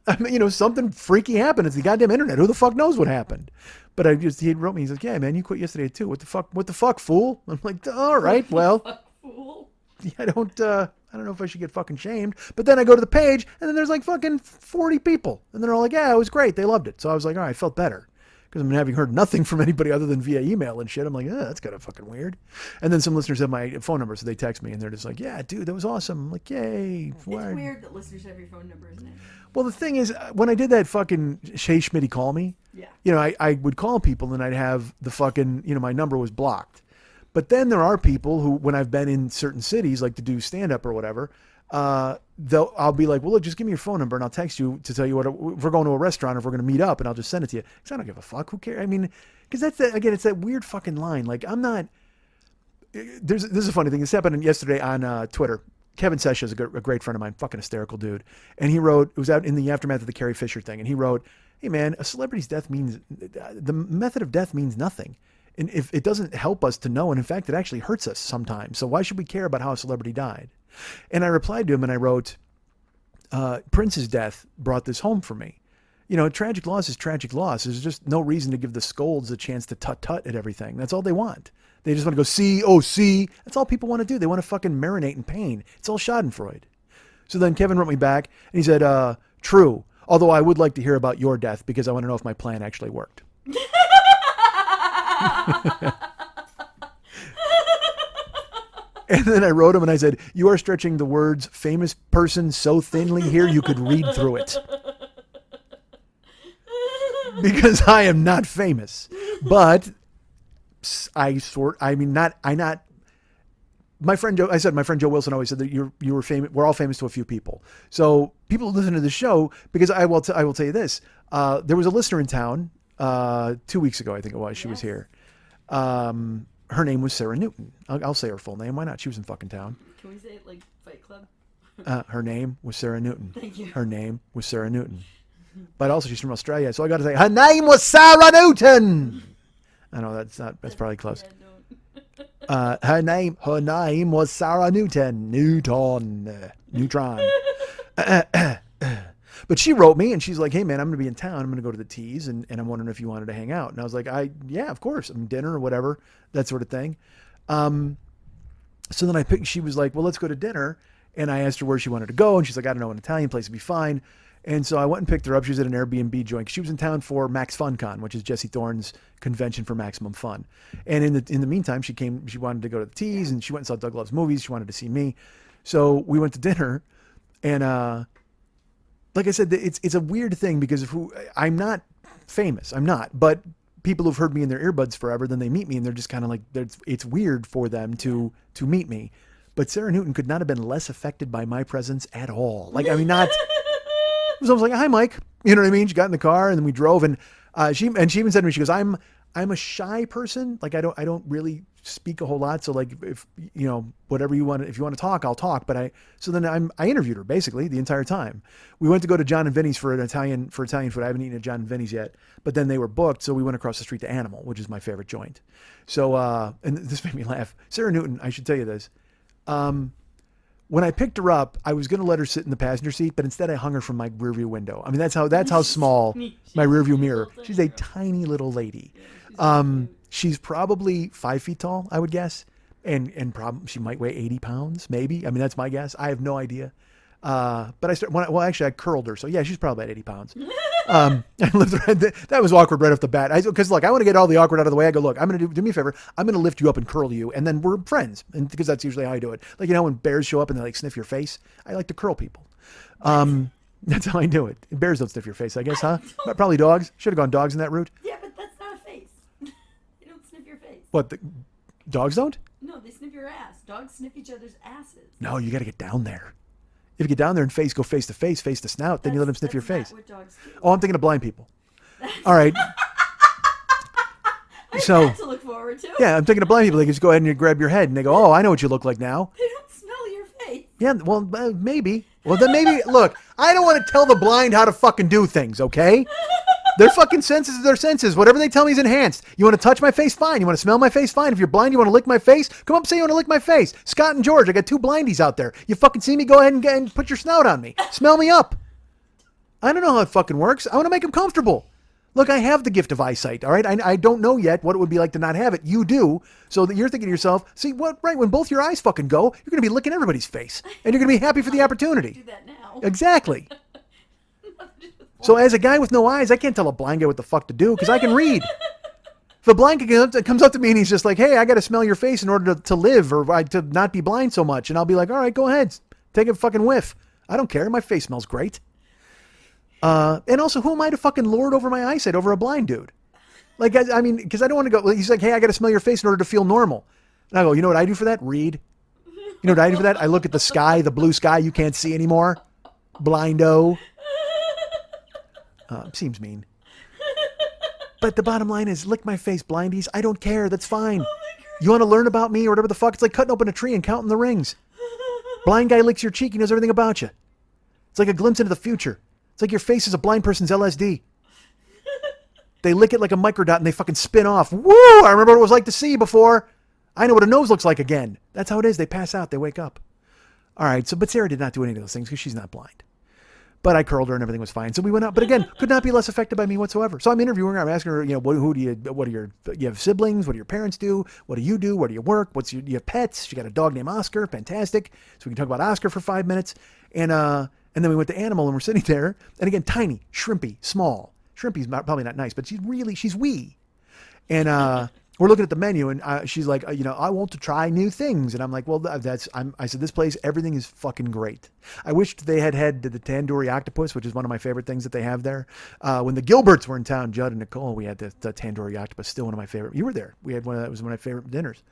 I mean, something freaky happened. It's the goddamn internet. Who the fuck knows what happened? But he wrote me. He's like, yeah, man, you quit yesterday too. What the fuck, fool? I'm like, all right, well, I don't know if I should get fucking shamed. But then I go to the page, and then there's like fucking 40 people, and they're all like, yeah, it was great. They loved it. So I was like, all right, I felt better. Because I'm having heard nothing from anybody other than via email and shit. I'm like, that's kind of fucking weird. And then some listeners have my phone number, so they text me and they're just like, yeah, dude, that was awesome. I'm like, yay. It's weird that listeners have your phone number, isn't it? Well, the thing is, when I did that fucking Shay Schmitty call me, yeah. I would call people and I'd have the fucking, my number was blocked. But then there are people who, when I've been in certain cities, like to do stand-up or whatever, I'll be like, well, look, just give me your phone number and I'll text you to tell you if we're going to a restaurant or if we're going to meet up, and I'll just send it to you. Because I don't give a fuck. Who cares? I mean, because again, it's that weird fucking line. Like, I'm not, this is a funny thing. This happened yesterday on Twitter. Kevin Sesha is a great friend of mine, fucking hysterical dude. And he wrote, it was out in the aftermath of the Carrie Fisher thing. And he wrote, hey man, a celebrity's death the method of death means nothing. And if it doesn't help us to know, and in fact, it actually hurts us sometimes. So why should we care about how a celebrity died? And I replied to him and I wrote, Prince's death brought this home for me. Tragic loss is tragic loss. There's just no reason to give the scolds a chance to tut-tut at everything. That's all they want. They just want to go, see. That's all people want to do. They want to fucking marinate in pain. It's all schadenfreude. So then Kevin wrote me back and he said, true. Although I would like to hear about your death because I want to know if my plan actually worked. And then I wrote him and I said, you are stretching the words famous person so thinly here you could read through it. Because I am not famous. But my friend Joe Wilson always said that you were famous. We're all famous to a few people. So people listen to the show, because I will tell you this. There was a listener in town 2 weeks ago, I think it was. She was here. Her name was Sarah Newton. I'll say her full name. Why not? She was in fucking town. Can we say it like Fight Club? Her name was Sarah Newton. Thank you. Her name was Sarah Newton. But also she's from Australia, so I got to say, her name was Sarah Newton. I know that's probably close. Her name was Sarah Newton. Neutron. But she wrote me and she's like, hey man, I'm going to be in town. I'm going to go to the Tees and I'm wondering if you wanted to hang out. And I was like, yeah, of course. Dinner or whatever, that sort of thing. So then she was like, well, let's go to dinner. And I asked her where she wanted to go. And she's like, I don't know, an Italian place would be fine. And so I went and picked her up. She was at an Airbnb joint. She was in town for Max FunCon, which is Jesse Thorne's convention for maximum fun. And in the meantime, she wanted to go to the Tees and she went and saw Doug Loves Movies. She wanted to see me. So we went to dinner and, like I said, it's a weird thing because I'm not famous. I'm not, but people who've heard me in their earbuds forever, then they meet me and they're just kind of like, it's weird for them to meet me. But Sarah Newton could not have been less affected by my presence at all. Like, I mean, it was almost like, hi, Mike. You know what I mean? She got in the car and then we drove and she even said to me, she goes, I'm a shy person. Like, I don't really speak a whole lot. So like, if whatever you want, if you want to talk, I'll talk. But so then I interviewed her basically the entire time. We went to go to John and Vinny's for Italian food. I haven't eaten at John and Vinny's yet, but then they were booked. So we went across the street to Animal, which is my favorite joint. So, and this made me laugh. Sarah Newton, I should tell you this. When I picked her up, I was going to let her sit in the passenger seat, but instead I hung her from my rearview window. I mean, that's how small my rearview mirror. She's a tiny little lady. She's probably 5 feet tall, I would guess. And probably she might weigh 80 pounds, maybe. I mean, that's my guess. I have no idea. But I curled her. So yeah, she's probably about 80 pounds. That was awkward right off the bat. Because look, I want to get all the awkward out of the way. I go, look, I'm going to do me a favor. I'm going to lift you up and curl you. And then we're friends. And because that's usually how I do it. Like, when bears show up and they like sniff your face, I like to curl people. That's how I do it. Bears don't sniff your face, I guess, huh? Probably dogs. Should have gone dogs in that route. Yeah, but that's not a face. They don't sniff your face. What, dogs don't? No, they sniff your ass. Dogs sniff each other's asses. No, you got to get down there. If you get down there and go face to face to snout, then you let them sniff your face. That's not what dogs do. Oh, I'm thinking of blind people. All right. I have So, that to look forward to. yeah, I'm thinking of blind people. They just go ahead and you grab your head and they go, oh, I know what you look like now. They don't smell your face. Yeah, well, maybe. Well, then maybe, look, I don't want to tell the blind how to fucking do things, okay? Their fucking senses are their senses. Whatever they tell me is enhanced. You want to touch my face? Fine. You want to smell my face? Fine. If you're blind, you want to lick my face? Come up and say you want to lick my face. Scott and George, I got two blindies out there. You fucking see me? Go ahead and put your snout on me. Smell me up. I don't know how it fucking works. I want to make them comfortable. Look, I have the gift of eyesight, all right? I don't know yet what it would be like to not have it. You do. So that you're thinking to yourself, see, what? Right, when both your eyes fucking go, you're going to be licking everybody's face. And you're going to be happy for the Do opportunity. that now. Exactly. So as a guy with no eyes, I can't tell a blind guy what the fuck to do because I can read. If a blind guy comes up to me and he's just like, hey, I got to smell your face in order to live or to not be blind so much. And I'll be like, all right, go ahead. Take a fucking whiff. I don't care. My face smells great. And also, who am I to fucking lord over my eyesight over a blind dude? Like, I mean, because I don't want to go, he's like, hey, I got to smell your face in order to feel normal. And I go, you know what I do for that? Read. You know what I do for that? I look at the sky, the blue sky you can't see anymore. Blindo. Seems mean. But the bottom line is, lick my face, blindies. I don't care. That's fine. You want to learn about me or whatever the fuck? It's like cutting open a tree and counting the rings. Blind guy licks your cheek. He knows everything about you. It's like a glimpse into the future. It's like your face is a blind person's LSD. They lick it like a microdot and they fucking spin off. Woo! I remember what it was like to see you before. I know what a nose looks like again. That's how it is. They pass out. They wake up. All right. So, but Sarah did not do any of those things because she's not blind. But I curled her and everything was fine. So we went out. But again, could not be less affected by me whatsoever. So I'm interviewing her. I'm asking her, you know, you have siblings? What do your parents do? What do you do? Where do you work? You have pets? She got a dog named Oscar. Fantastic. So we can talk about Oscar for 5 minutes. And then we went to Animal and we're sitting there. And again, tiny, shrimpy, small. Shrimpy's probably not nice, but she's wee. And we're looking at the menu and she's like, you know, I want to try new things. And I'm like, well, I said, this place, everything is fucking great. I wished they had the tandoori octopus, which is one of my favorite things that they have there. When the Gilberts were in town, Judd and Nicole, we had the tandoori octopus, still one of my favorite. You were there. We had that was one of my favorite dinners.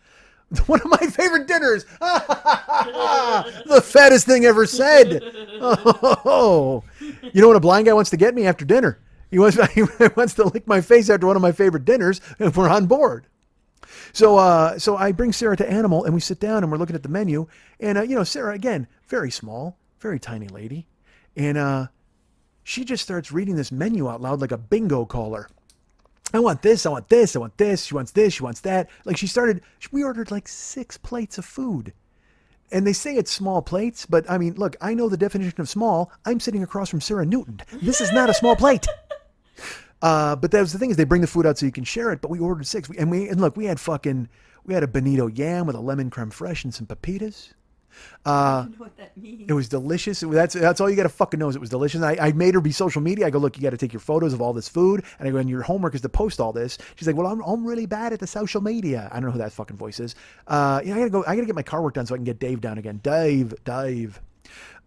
One of my favorite dinners. The fattest thing ever said. Oh, you know what a blind guy wants to get me after dinner? He wants to lick my face after one of my favorite dinners if we're on board. So I bring Sarah to Animal and we sit down and we're looking at the menu. And, you know, Sarah, again, very small, very tiny lady. And she just starts reading this menu out loud like a bingo caller. I want this, I want this, I want this. She wants this, she wants that. Like we ordered like 6 plates of food. And they say it's small plates, but I mean, look, I know the definition of small. I'm sitting across from Sarah Newton. This is not a small plate. But that was the thing is they bring the food out so you can share it. But we ordered 6. And look, we had a bonito yam with a lemon creme fraiche and some pepitas. I don't know what that means. It was delicious. That's all you got to fucking know is it was delicious. And I made her be social media. I go, look, you got to take your photos of all this food. And I go, and your homework is to post all this. She's like, well, I'm really bad at the social media. I don't know who that fucking voice is. I gotta get my car work done so I can get Dave down again. Dave.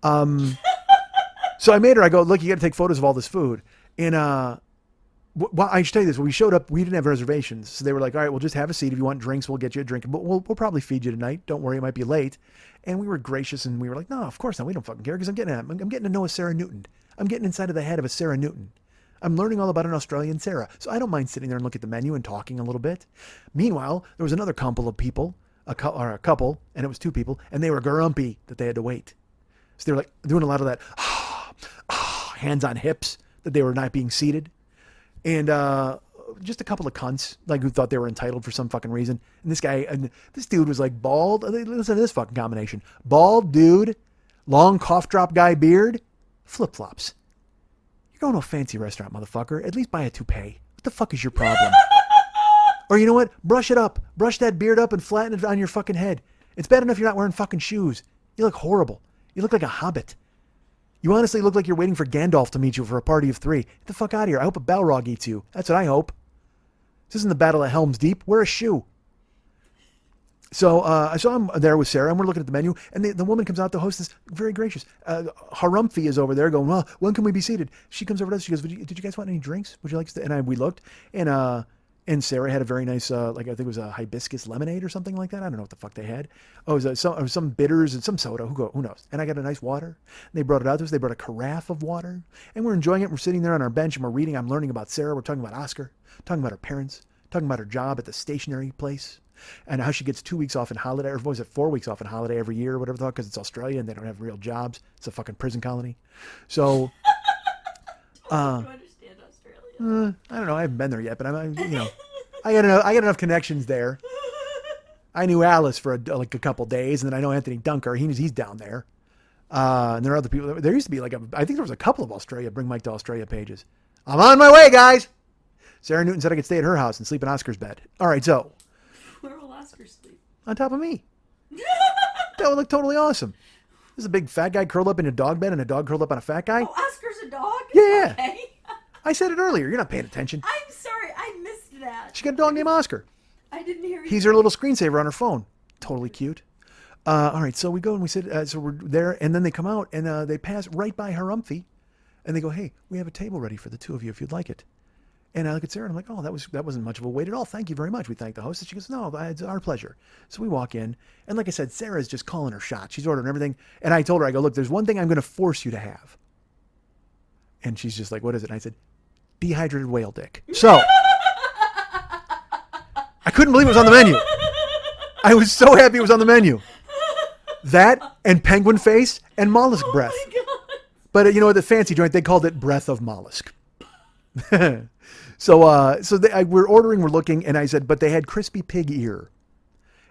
So I made her. I go, look, you got to take photos of all this food. And well, I should tell you this. When we showed up, we didn't have reservations. So they were like, all right, we'll just have a seat. If you want drinks, we'll get you a drink. But we'll probably feed you tonight. Don't worry, it might be late. And we were gracious and we were like, no, of course not. We don't fucking care because I'm getting to know a Sarah Newton. I'm getting inside of the head of a Sarah Newton. I'm learning all about an Australian Sarah. So I don't mind sitting there and looking at the menu and talking a little bit. Meanwhile, there was another couple of people, a couple, and it was 2 people, and they were grumpy that they had to wait. So they were like doing a lot of that hands on hips that they were not being seated. And just a couple of cunts, like who thought they were entitled for some fucking reason. And this dude was like bald. Listen to this fucking combination: bald dude, long cough drop guy beard, flip flops. You're going to a fancy restaurant, motherfucker. At least buy a toupee. What the fuck is your problem? Or you know what? Brush it up. Brush that beard up and flatten it on your fucking head. It's bad enough you're not wearing fucking shoes. You look horrible. You look like a hobbit. You honestly look like you're waiting for Gandalf to meet you for a party of 3. Get the fuck out of here. I hope a Balrog eats you. That's what I hope. This isn't the Battle of Helm's Deep. Wear a shoe. So I'm there with Sarah, and we're looking at the menu, and the woman comes out, the hostess, very gracious. Harumphy is over there going, well, when can we be seated? She comes over to us, she goes, did you guys want any drinks? Would you like to? And we looked, and And Sarah had a very nice, like I think it was a hibiscus lemonade or something like that. I don't know what the fuck they had. Oh, it was some bitters and some soda. Who knows? And I got a nice water. And they brought it out to us. They brought a carafe of water, and we're enjoying it. We're sitting there on our bench and we're reading. I'm learning about Sarah. We're talking about Oscar, talking about her parents, talking about her job at the stationery place, and how she gets 2 weeks off in holiday, or what was it, 4 weeks off in holiday every year, or whatever the fuck, because it's Australia and they don't have real jobs. It's a fucking prison colony. So. You understand Australia. I don't know. I haven't been there yet, but I got enough connections there. I knew Alice for a couple days, and then I know Anthony Dunker. He's down there. And there are other people. There used to be I think there was a couple of Australia Bring Mike to Australia pages. I'm on my way, guys. Sarah Newton said I could stay at her house and sleep in Oscar's bed. All right, so Where will Oscar sleep? on top of me. That would look totally awesome. This is a big fat guy curled up in a dog bed and a dog curled up on a fat guy. Oh, Oscar's a dog? Yeah. Okay. I said it earlier. You're not paying attention. I'm sorry, I missed that. She got a dog named Oscar. I didn't hear you. He's her little screensaver on her phone. Totally cute. All right, so we go and we sit. So we're there, and then they come out and they pass right by Harumphy, and they go, "Hey, we have a table ready for the two of you if you'd like it." And I look at Sarah and I'm like, "Oh, that wasn't much of a wait at all. Thank you very much." We thank the host, and she goes, "No, it's our pleasure." So we walk in, and like I said, Sarah's just calling her shot. She's ordering everything, and I told her, I go, "Look, there's one thing I'm going to force you to have," and she's just like, "What is it?" And I said, "Dehydrated whale dick." So I couldn't believe it was on the menu. I was so happy it was on the menu. That and penguin face and mollusk breath. Oh my God. But you know, the fancy joint, they called it breath of mollusk. So we're ordering, we're looking, and I said, but they had crispy pig ear.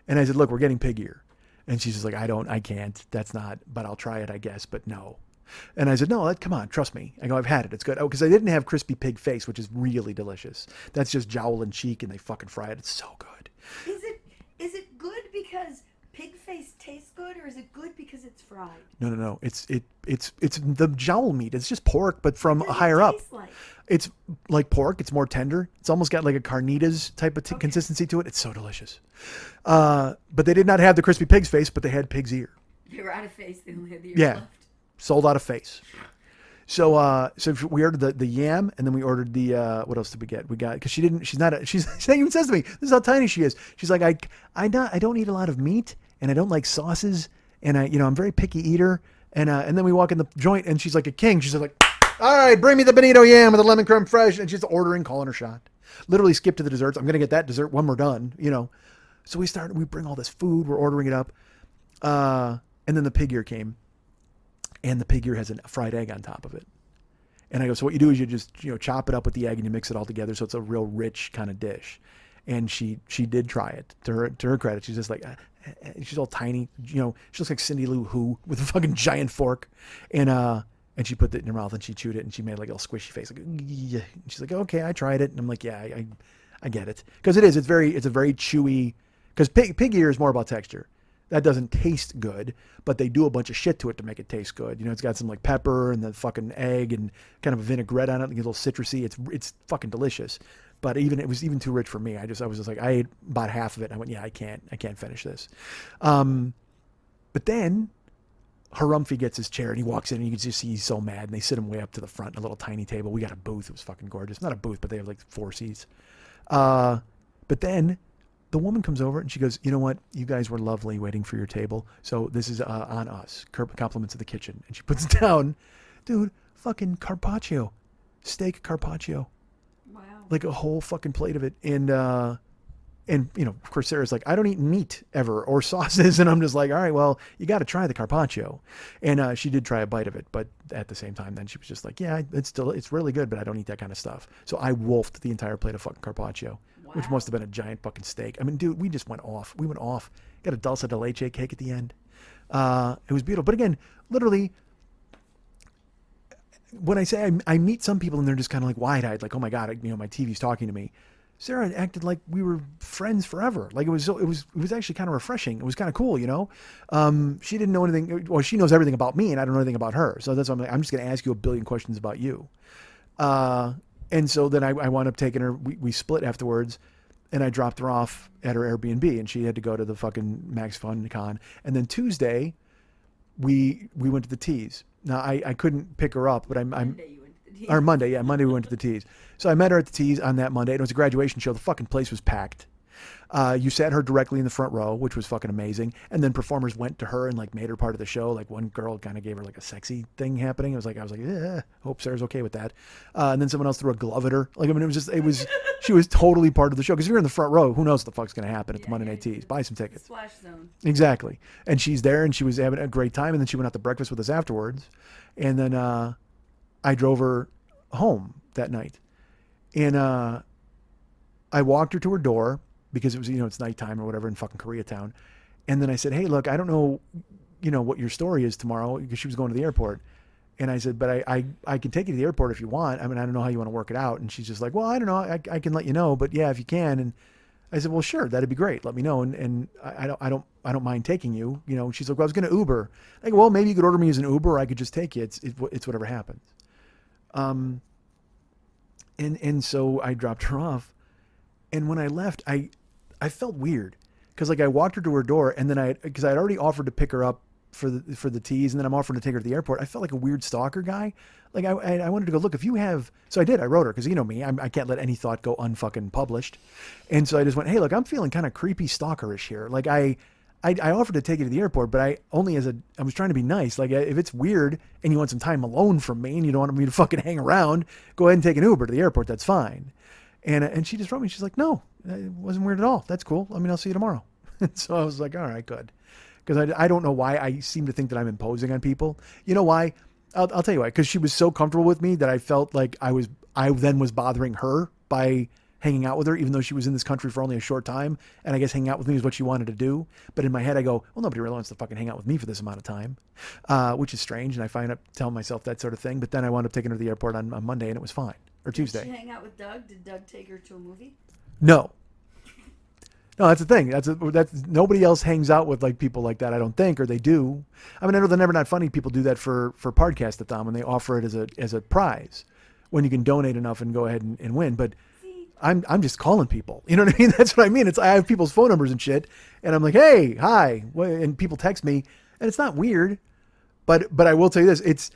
And I said, look, we're getting pig ear. And she's just like, I can't. That's not, but I'll try it, I guess, but no. And I said, no, come on, trust me. I go, I've had it. It's good. Oh, because I didn't have crispy pig face, which is really delicious. That's just jowl and cheek, and they fucking fry it. It's so good. Is it good because pig face tastes good, or is it good because it's fried? No. It's the jowl meat. It's just pork, but from What does it higher up. taste like? It's like pork. It's more tender. It's almost got like a carnitas type of consistency to it. It's so delicious. But they did not have the crispy pig's face, but they had pig's ear. They were out of face. They only had the ears Yeah. left. Sold out of face. So we ordered the yam, and then we ordered the what else did we get? We got, because she even says to me, this is how tiny she is. She's like, I don't eat a lot of meat, and I don't like sauces, and I'm very picky eater. And then we walk in the joint, and she's like a king. She's like, all right, bring me the bonito yam with the lemon creme fresh, and she's ordering, calling her shot. Literally skip to the desserts. I'm gonna get that dessert when we're done. So we bring all this food, we're ordering it up, and then the pig ear came. And the pig ear has a fried egg on top of it. And I go, so what you do is you just, chop it up with the egg and you mix it all together. So it's a real rich kind of dish. And she did try it. To her credit, she's just like, she's all tiny. She looks like Cindy Lou Who with a fucking giant fork. And she put it in her mouth and she chewed it and she made like a little squishy face. Like, yeah. And she's like, okay, I tried it. And I'm like, yeah, I get it. Because it's a very chewy, because pig ear is more about texture. That doesn't taste good, but they do a bunch of shit to it to make it taste good. It's got some like pepper and the fucking egg and kind of a vinaigrette on it, and a little citrusy. It's fucking delicious. But it was even too rich for me. I was just like, I ate about half of it. And I went, yeah, I can't finish this. But then Harumphy gets his chair and he walks in and you can just see he's so mad. And they sit him way up to the front in a little tiny table. We got a booth. It was fucking gorgeous. Not a booth, but they have like 4 seats. But then the woman comes over and she goes, you know what? You guys were lovely waiting for your table. So this is on us. Compliments of the kitchen. And she puts down, dude, fucking carpaccio. Steak carpaccio. Wow. Like a whole fucking plate of it. And of course, Sarah's like, I don't eat meat ever or sauces. And I'm just like, all right, well, you got to try the carpaccio. And she did try a bite of it. But at the same time, then she was just like, yeah, it's really good, but I don't eat that kind of stuff. So I wolfed the entire plate of fucking carpaccio. Which must have been a giant fucking steak. I mean, dude, we just went off. We went off. Got a dulce de leche cake at the end. It was beautiful. But again, literally, when I say I meet some people and they're just kind of like wide-eyed, like, oh my God, my TV's talking to me. Sarah acted like we were friends forever. Like it was actually kind of refreshing. It was kind of cool, She didn't know anything. Well, she knows everything about me, and I don't know anything about her. So that's why I'm like, I'm just going to ask you a billion questions about you. And so then I wound up taking her, we split afterwards, and I dropped her off at her Airbnb, and she had to go to the fucking Max Fun Con. And then Tuesday, we went to the Tees. Now, I couldn't pick her up, but I'm Monday you went to the Tees. Or Monday, yeah, Monday we went to the Tees. So I met her at the Tees on that Monday. It was a graduation show. The fucking place was packed. You sat her directly in the front row, which was fucking amazing. And then performers went to her and like made her part of the show. Like one girl kind of gave her like a sexy thing happening. I was like, yeah, hope Sarah's okay with that. And then someone else threw a glove at her. Like, I mean, she was totally part of the show. Cause if you're in the front row, who knows what the fuck's going to happen at the Monday Night Tees? Buy some tickets. Splash zone. Exactly. And she's there and she was having a great time. And then she went out to breakfast with us afterwards. And then, I drove her home that night. And, I walked her to her door because it was, it's nighttime or whatever in fucking Koreatown. And then I said, hey, look, I don't know, what your story is tomorrow, because she was going to the airport. And I said, but I can take you to the airport if you want. I mean, I don't know how you want to work it out. And she's just like, well, I don't know. I can let you know, but yeah, if you can. And I said, well, sure, that'd be great. Let me know. And I don't mind taking you, She's like, well, I was going to Uber. I go, well, maybe you could order me as an Uber, or I could just take you. It's whatever happens. And so I dropped her off. And when I left, I felt weird because like I walked her to her door, and then because I'd already offered to pick her up for the Tees, and then I'm offering to take her to the airport. I felt like a weird stalker guy. Like I wanted to go, look, if you have, so I did, I wrote her, because you know me, I can't let any thought go unfucking published. And so I just went, hey, look, I'm feeling kind of creepy stalkerish here. Like I offered to take you to the airport, but I was trying to be nice. Like if it's weird and you want some time alone from me and you don't want me to fucking hang around, go ahead and take an Uber to the airport. That's fine. And she just wrote me. She's like, no, it wasn't weird at all. That's cool. I mean, I'll see you tomorrow. And so I was like, all right, good. Because I don't know why I seem to think that I'm imposing on people. You know why? I'll tell you why. Because she was so comfortable with me that I felt like I then was bothering her by hanging out with her, even though she was in this country for only a short time. And I guess hanging out with me is what she wanted to do. But in my head, I go, well, nobody really wants to fucking hang out with me for this amount of time, which is strange. And I find up telling myself that sort of thing. But then I wound up taking her to the airport on Monday, and it was fine. Or Tuesday. Did she hang out with Doug? Did Doug take her to a movie? No, that's the thing. That's nobody else hangs out with like people like that, I don't think, or they do. I mean, I know the Never Not Funny people do that for Podcast-a-thon when they offer it as a prize, when you can donate enough and go ahead and win. But I'm just calling people. You know what I mean? That's what I mean. I have people's phone numbers and shit, and I'm like, hey, hi, and people text me, and it's not weird, but I will tell you this,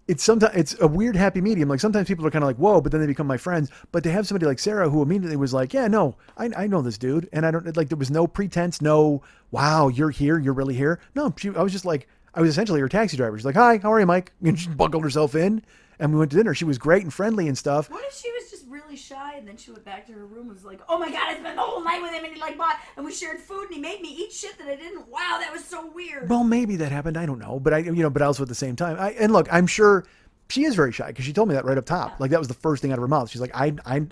it's a weird happy medium. Like sometimes people are kind of like, whoa, but then they become my friends. But to have somebody like Sarah who immediately was like, yeah, no, I know this dude. And I don't like, there was no pretense, no, wow, you're here. You're really here. No, I was just like, I was essentially her taxi driver. She's like, hi, how are you, Mike? And she buckled herself in and we went to dinner. She was great and friendly and stuff. What if she was just really shy and then she went back to her room and was like, oh my God, I spent the whole night with him and he like bought, and we shared food and he made me eat shit that I didn't. Wow, that was so weird. Well, maybe that happened. I don't know. But but also at the same time, and look, I'm sure she is very shy because she told me that right up top. Like that was the first thing out of her mouth. She's like, I'm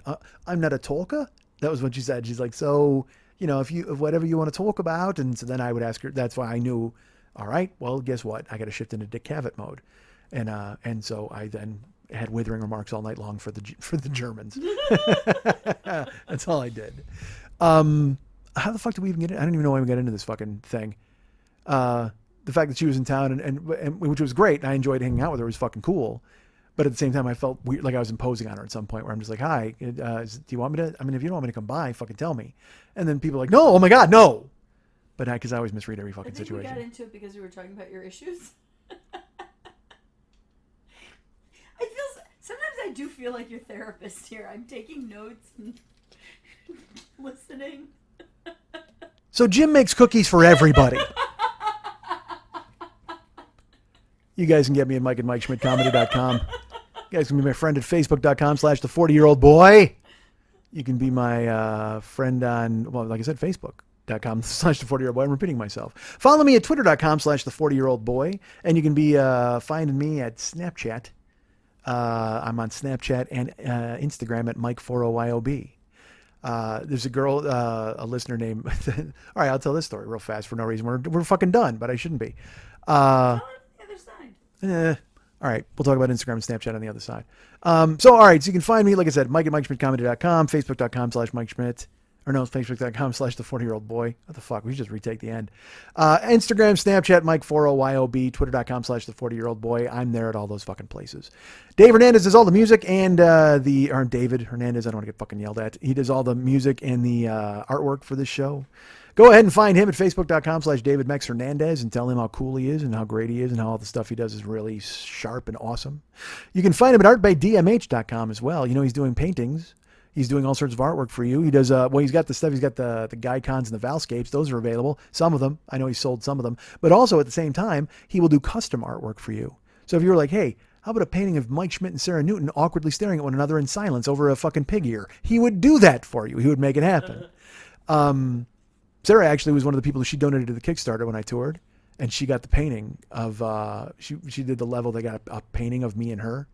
not a talker. That was what she said. She's like, so, if whatever you want to talk about. And so then I would ask her, that's why I knew, all right, well, guess what? I got to shift into Dick Cavett mode. And so I then had withering remarks all night long for the Germans. That's all I did. How the fuck did we even get in? I don't even know why we got into this fucking thing. The fact that she was in town and which was great. And I enjoyed hanging out with her. It was fucking cool. But at the same time, I felt weird, like I was imposing on her at some point where I'm just like, hi, do you want me to, I mean, if you don't want me to come by, fucking tell me. And then people are like, no, oh my God, no. But because I always misread every fucking situation. We got into it because we were talking about your issues. Sometimes I do feel like your therapist here. I'm taking notes and listening. So Jim makes cookies for everybody. You guys can get me at Mike at MikeSchmidtComedy.com. You guys can be my friend at Facebook.com/the40-year-old-boy. You can be my friend on, well, like I said, Facebook.com/the40-year-old-boy. I'm repeating myself. Follow me at Twitter.com/the40-year-old-boy. And you can be finding me at Snapchat. I'm on Snapchat and Instagram at Mike40YOB. There's a girl, a listener named, all right, I'll tell this story real fast for no reason. We're fucking done, but I shouldn't be. All right, we'll talk about Instagram and Snapchat on the other side. So all right, so you can find me, like I said, Mike at MikeSchmidtComedy.com, Facebook.com/MikeSchmidt, or no, Facebook.com/the40-year-old-boy. What the fuck? We should just retake the end. Instagram, Snapchat, Mike40YOB, Twitter.com/the40-year-old-boy. I'm there at all those fucking places. Dave Hernandez does all the music and or David Hernandez, I don't want to get fucking yelled at. He does all the music and the artwork for this show. Go ahead and find him at facebook.com/David Mex Hernandez and tell him how cool he is and how great he is and how all the stuff he does is really sharp and awesome. You can find him at artbydmh.com as well. You know, he's doing paintings. He's doing all sorts of artwork for you. He does, he's got the stuff. He's got the Gycons and the Valscapes. Those are available. Some of them. I know he sold some of them. But also at the same time, he will do custom artwork for you. So if you were like, hey, how about a painting of Mike Schmidt and Sarah Newton awkwardly staring at one another in silence over a fucking pig ear? He would do that for you. He would make it happen. Sarah actually was one of the people who she donated to the Kickstarter when I toured. And she got the painting of, she did the level. They got a painting of me and her.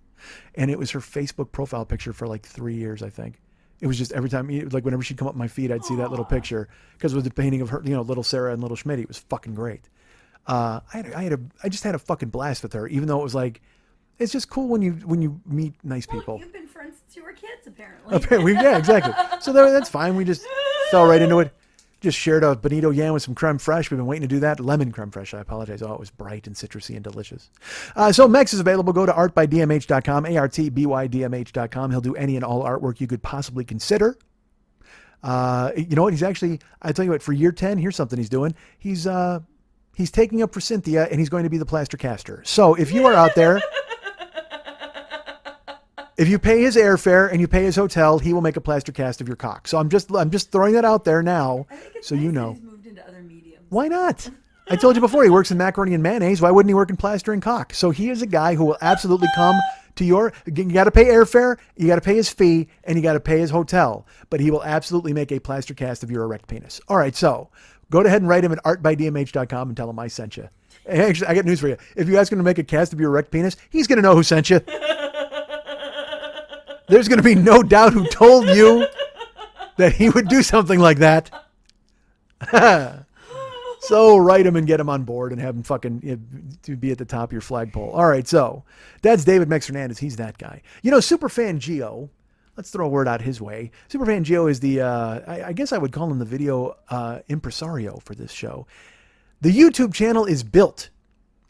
And it was her Facebook profile picture for like 3 years, I think. It was just every time, like whenever she'd come up my feed, I'd see that little picture because it was the painting of her, you know, little Sarah and little Schmidt. It was fucking great. I just had a fucking blast with her, even though it was like, it's just cool when you meet nice people. Well, you've been friends since you were kids, apparently. Yeah, exactly. So that's fine. We just fell right into it. Just shared a bonito yam with some creme fraiche. We've been waiting to do that. Lemon creme fraiche. I apologize. Oh, it was bright and citrusy and delicious. So Mex is available. Go to artbydmh.com, artbydmh.com. He'll do any and all artwork you could possibly consider. You know what? He's actually, I tell you what, for year 10, here's something he's doing. He's taking up for Cynthia, and he's going to be the plaster caster. So if you are out there, if you pay his airfare and you pay his hotel, he will make a plaster cast of your cock. So I'm just throwing that out there now, so you know. He's moved into other mediums. Why not? I told you before, he works in macaroni and mayonnaise. Why wouldn't he work in plaster and cock? So he is a guy who will absolutely come to you got to pay airfare, you got to pay his fee, and you got to pay his hotel. But he will absolutely make a plaster cast of your erect penis. All right, so go ahead and write him at artbydmh.com and tell him I sent you. Actually, I got news for you. If you ask him to make a cast of your erect penis, he's going to know who sent you. There's going to be no doubt who told you that he would do something like that. So write him and get him on board and have him fucking to be at the top of your flagpole. All right, so that's David Mex Hernandez. He's that guy. You know, Superfan Geo, let's throw a word out his way. Superfan Geo is the, I guess I would call him the video impresario for this show. The YouTube channel is built.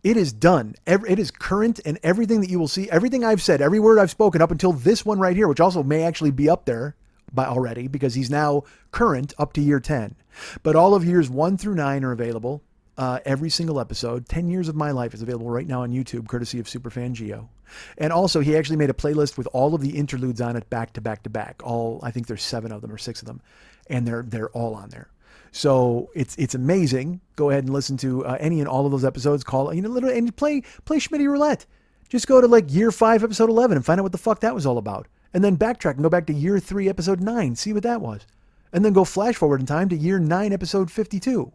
It is done. It is current, and everything that you will see, everything I've said, every word I've spoken up until this one right here, which also may actually be up there by already because he's now current up to year 10. But all of years 1 through 9 are available. Every single episode. 10 Years of My Life is available right now on YouTube, courtesy of Superfan Geo. And also, he actually made a playlist with all of the interludes on it back to back to back. I think there's 7 of them or 6 of them, and they're all on there. So it's amazing. Go ahead and listen to any and all of those episodes. Literally, and play Schmitty Roulette. Just go to like year 5, episode 11, and find out what the fuck that was all about. And then backtrack and go back to year 3, episode 9. See what that was. And then go flash forward in time to year 9, episode 52.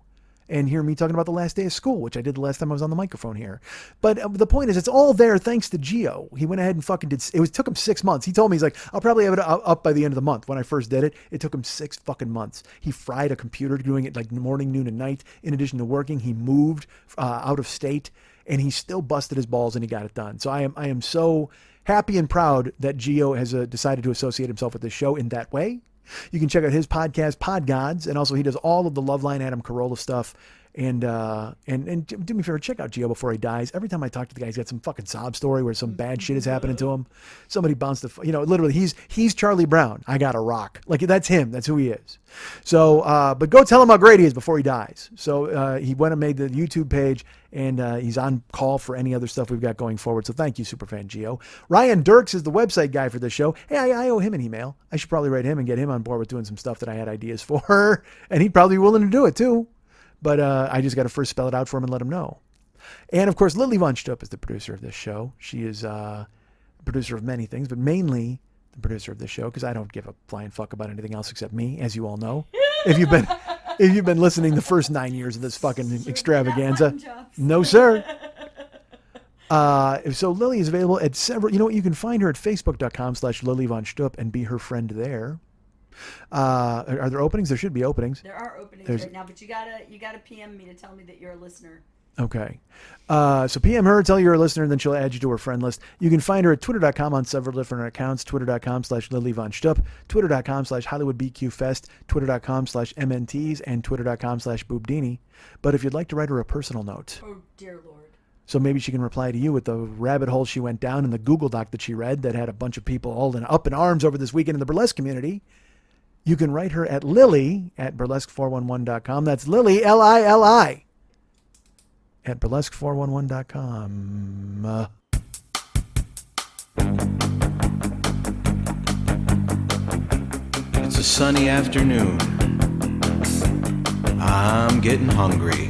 And hear me talking about the last day of school, which I did the last time I was on the microphone here. But the point is, it's all there thanks to Geo. He went ahead and fucking took him 6 months. He told me, he's like, I'll probably have it up by the end of the month. When I first did it, it took him 6 fucking months. He fried a computer doing it like morning, noon, and night. In addition to working, he moved out of state, and he still busted his balls, and he got it done. So I am so happy and proud that Geo has decided to associate himself with this show in that way. You can check out his podcast, Pod Gods, and also he does all of the Loveline Adam Carolla stuff. And do me a favor, check out Geo before he dies. Every time I talk to the guy, he's got some fucking sob story where some bad shit is happening to him. Somebody bounced literally he's Charlie Brown. I got a rock. Like, that's him. That's who he is. So, but go tell him how great he is before he dies. So, he went and made the YouTube page, and he's on call for any other stuff we've got going forward. So thank you, Superfan Geo. Ryan Dirks is the website guy for this show. Hey, I owe him an email. I should probably write him and get him on board with doing some stuff that I had ideas for. And he'd probably be willing to do it too. But I just got to first spell it out for him and let him know. And, of course, Lily Von Stupp is the producer of this show. She is the producer of many things, but mainly the producer of this show, because I don't give a flying fuck about anything else except me, as you all know. If you've been listening the first 9 years of this fucking extravaganza. No, sir. So Lily is available at several... You know what? You can find her at facebook.com/Lily Von Stupp and be her friend there. Are there openings? There should be openings. There are openings right now, but you gotta PM me to tell me that you're a listener. Okay. So PM her, tell you're a listener, and then she'll add you to her friend list. You can find her at twitter.com on several different accounts. Twitter.com/Lily Von Stupp, Twitter.com/HollywoodBQFest, Twitter.com/MNTs, and Twitter.com/Boobdini. But if you'd like to write her a personal note. Oh, dear Lord. So maybe she can reply to you with the rabbit hole she went down in the Google Doc that she read that had a bunch of people all up in arms over this weekend in the burlesque community. You can write her at Lily at burlesque411.com. That's Lily, Lili, at burlesque411.com. It's a sunny afternoon. I'm getting hungry.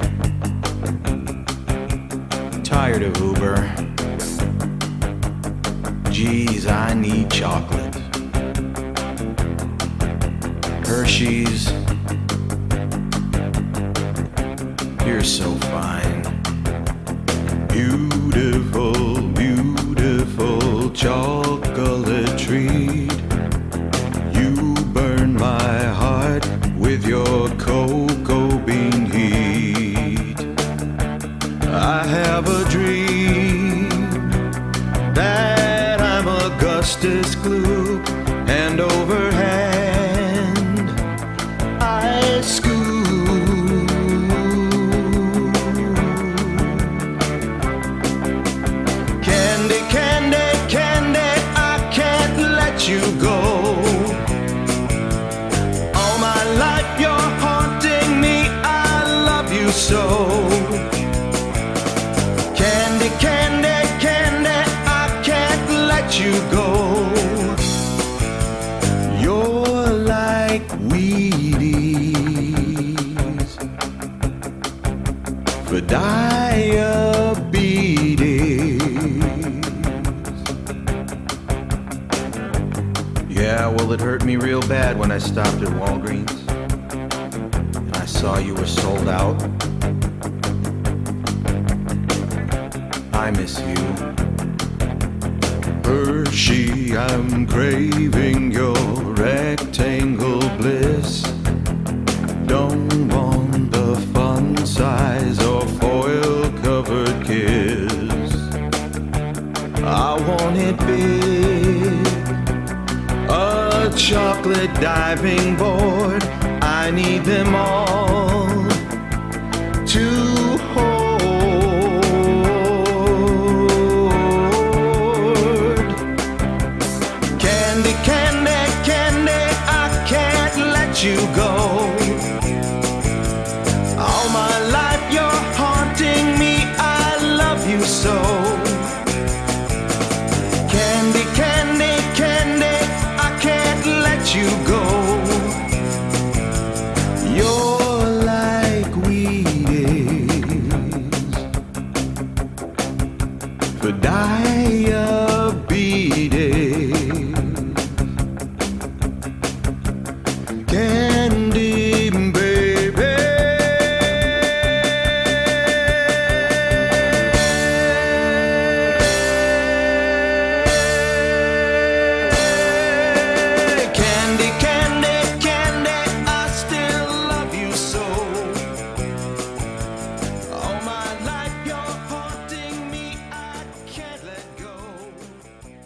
Tired of Uber. Geez, I need chocolate. Hershey's. You're so fine. Beautiful, beautiful chocolate treat. You burn my heart with your cocoa bean heat. I have a dream that I'm Augustus Gloop, and overhand I scoop. Candy, candy, candy, I can't let you go. All my life you're haunting me, I love you so. Candy, candy, candy, I can't let you go. You're like Wheaties for diabetes. Yeah, well, it hurt me real bad when I stopped at Walgreens and I saw you were sold out. I miss you. Hershey, I'm craving your rectangle bliss. Don't want the fun size or foil covered kiss. I want it big, a chocolate diving board. I need them all to hold. Candy, candy, candy, I can't let you go. All my life you're haunting me, I love you so. Candy, candy, candy, I can't let you go. You're like Wheaties for diabetes. Candy, baby. Candy, candy, candy, I still love you so. All my life you're haunting me, I can't let go. Candy,